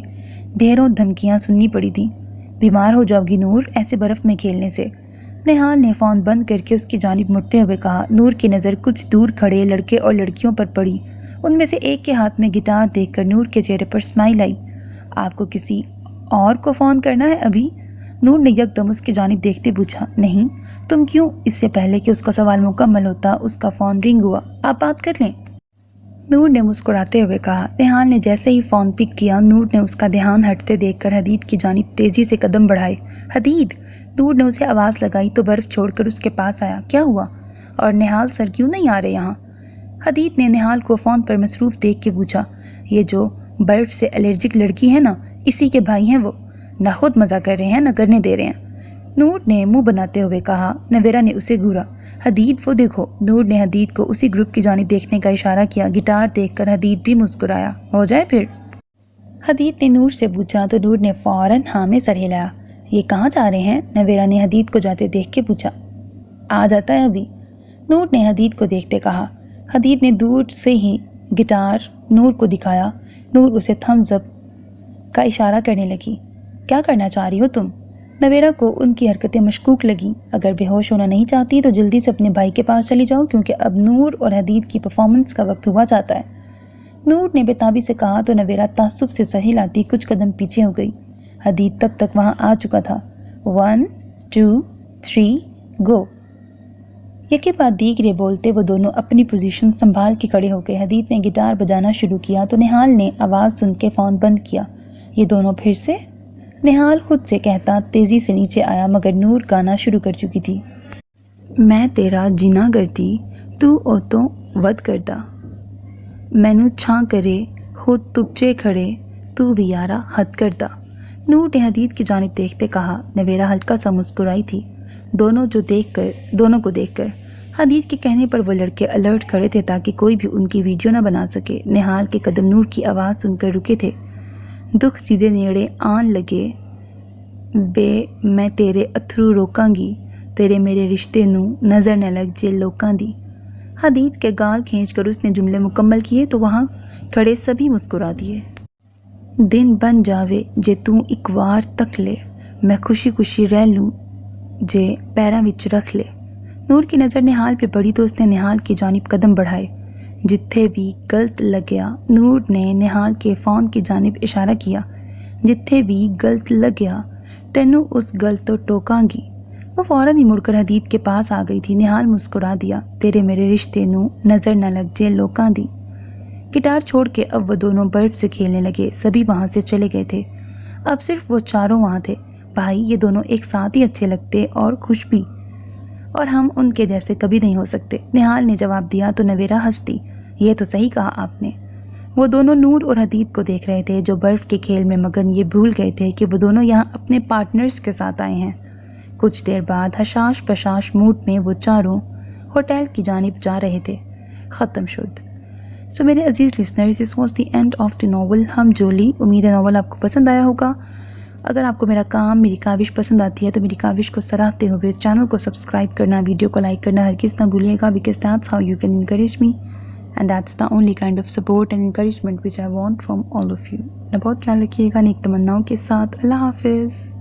ڈھیروں دھمکیاں سننی پڑی تھیں۔ بیمار ہو جاؤ گی نور ایسے برف میں کھیلنے سے، نہال نے فون بند کر کے اس کی جانب مڑتے ہوئے کہا۔ نور کی نظر کچھ دور کھڑے لڑکے اور لڑکیوں پر پڑی۔ ان میں سے ایک کے ہاتھ میں گٹار دیکھ کر نور کے چہرے پر اسمائل آئی۔ آپ کو کسی اور کو فون کرنا ہے ابھی؟ نور نے یکدم اس کی جانب دیکھتے پوچھا۔ نہیں، تم کیوں؟ اس سے پہلے کہ اس کا سوال مکمل ہوتا اس کا فون رنگ ہوا۔ آپ بات کر لیں، نور نے مسکراتے ہوئے کہا۔ نہال نے جیسے ہی فون پک کیا نور نے اس کا دھیان ہٹتے دیکھ کر حدید کی جانب تیزی سے قدم بڑھائے۔ حدید، نور نے اسے آواز لگائی تو برف چھوڑ کر اس کے پاس آیا۔ کیا ہوا؟ اور نہال سر کیوں نہیں آ رہے یہاں؟ حدید نے نہال کو فون پر مصروف دیکھ کے پوچھا۔ یہ جو برف سے الرجک لڑکی ہے نا، اسی کے بھائی ہیں وہ، نہ خود مزہ کر رہے ہیں نہ کرنے دے رہے ہیں، نور نے منہ بناتے ہوئے کہا۔ نویرہ نے اسے گھورا۔ حدید وہ دیکھو، نور نے حدید کو اسی گروپ کی جانب دیکھنے کا اشارہ کیا۔ گٹار دیکھ کر حدید بھی مسکرایا۔ ہو جائے پھر؟ حدید نے نور سے پوچھا تو نور نے فوراً ہاں میں سر ہلایا۔ یہ کہاں جا رہے ہیں؟ نویرہ نے حدید کو جاتے دیکھ کے پوچھا۔ آ جاتا ہے ابھی، نور نے حدید کو دیکھتے کہا۔ حدید نے دور سے ہی گٹار نور کو دکھایا۔ نور اسے تھمز اپ کا اشارہ کرنے لگی۔ کیا کرنا چاہ رہی ہو تم؟ نویرہ کو ان کی حرکتیں مشکوک لگیں۔ اگر بے ہوش ہونا نہیں چاہتی تو جلدی سے اپنے بھائی کے پاس چلی جاؤ کیونکہ اب نور اور حدید کی پرفارمنس کا وقت ہوا جاتا ہے، نور نے بےتابی سے کہا تو نویرہ تعصب سے سر ہلاتی کچھ قدم پیچھے ہو گئی۔ حدید تب تک وہاں آ چکا تھا۔ 1 2 3 گو، یکے بعد دیگرے بولتے وہ دونوں اپنی پوزیشن سنبھال کے کھڑے ہو گئے۔ حدید نے گٹار بجانا شروع کیا تو نہال نے آواز سن کے فون بند کیا۔ یہ دونوں پھر سے؟ نہال خود سے کہتا تیزی سے نیچے آیا مگر نور گانا شروع کر چکی تھی۔ میں تیرا جینا کرتی تو او تو ود کردا، مینوں چھاں کرے خود تپچے کھڑے تو بھی یارا حد کردا، نور نے حدید کی جانب دیکھتے کہا۔ نویرہ ہلکا سا مسکرائی تھی دونوں کو دیکھ کر۔ حدید کے کہنے پر وہ لڑکے الرٹ کھڑے تھے تاکہ کوئی بھی ان کی ویڈیو نہ بنا سکے۔ نہال کے قدم نور کی آواز سن کر رکے تھے۔ دکھ جدے نیڑے آن لگے بے میں تیرے اتھرو روکاں گی، تیرے میرے رشتے نوں نظر نہ لگ جے لوکاں دی۔ حدید کے گال کھینچ کر اس نے جملے مکمل کیے تو وہاں کھڑے سبھی مسکرا دیے۔ دن بن جاوے جے توں ایک وار تک لے، میں خوشی خوشی رہ لوں جے پیراں وچ رکھ لے۔ نور کی نظر نہال پہ پڑی تو اس نے نہال کی جانب قدم بڑھائے۔ جتھے بھی غلط لگیا، نور نے نہال کے فون کی جانب اشارہ کیا، جتھے بھی غلط لگیا تینوں اس غلط تو ٹوکاں گی۔ وہ فوراً ہی مڑ کر حدید کے پاس آ گئی تھی۔ نہال مسکرا دیا، تیرے میرے رشتے نوں نظر نہ لگ جے لوکاں دی۔ گٹار چھوڑ کے اب وہ دونوں برف سے کھیلنے لگے۔ سبھی وہاں سے چلے گئے تھے، اب صرف وہ چاروں وہاں تھے۔ بھائی یہ دونوں ایک ساتھ ہی اچھے لگتے اور خوش بھی، اور ہم ان کے جیسے کبھی نہیں ہو سکتے، نہال نے جواب دیا تو نویرہ ہنستی۔ یہ تو صحیح کہا آپ نے۔ وہ دونوں نور اور حدید کو دیکھ رہے تھے جو برف کے کھیل میں مگن، یہ بھول گئے تھے کہ وہ دونوں یہاں اپنے پارٹنرز کے ساتھ آئے ہیں۔ کچھ دیر بعد حشاش پشاش موڈ میں وہ چاروں ہوٹل کی جانب جا رہے تھے۔ ختم شد۔ سو میرے عزیز listeners, this was the end of the novel ہم جولی۔ امید ہے ناول آپ کو پسند آیا ہوگا۔ اگر آپ کو میرا کام، میری کاوش پسند آتی ہے تو میری کاوش کو سراہتے ہوئے چینل کو سبسکرائب کرنا، ویڈیو کو لائک کرنا ہرگز نہ بھولیے گا، because that's how you can encourage me and that's the only kind of support and encouragement which I want from all of you. اپنا بہت خیال رکھیے گا نیک تمناؤں کے ساتھ. اللہ حافظ.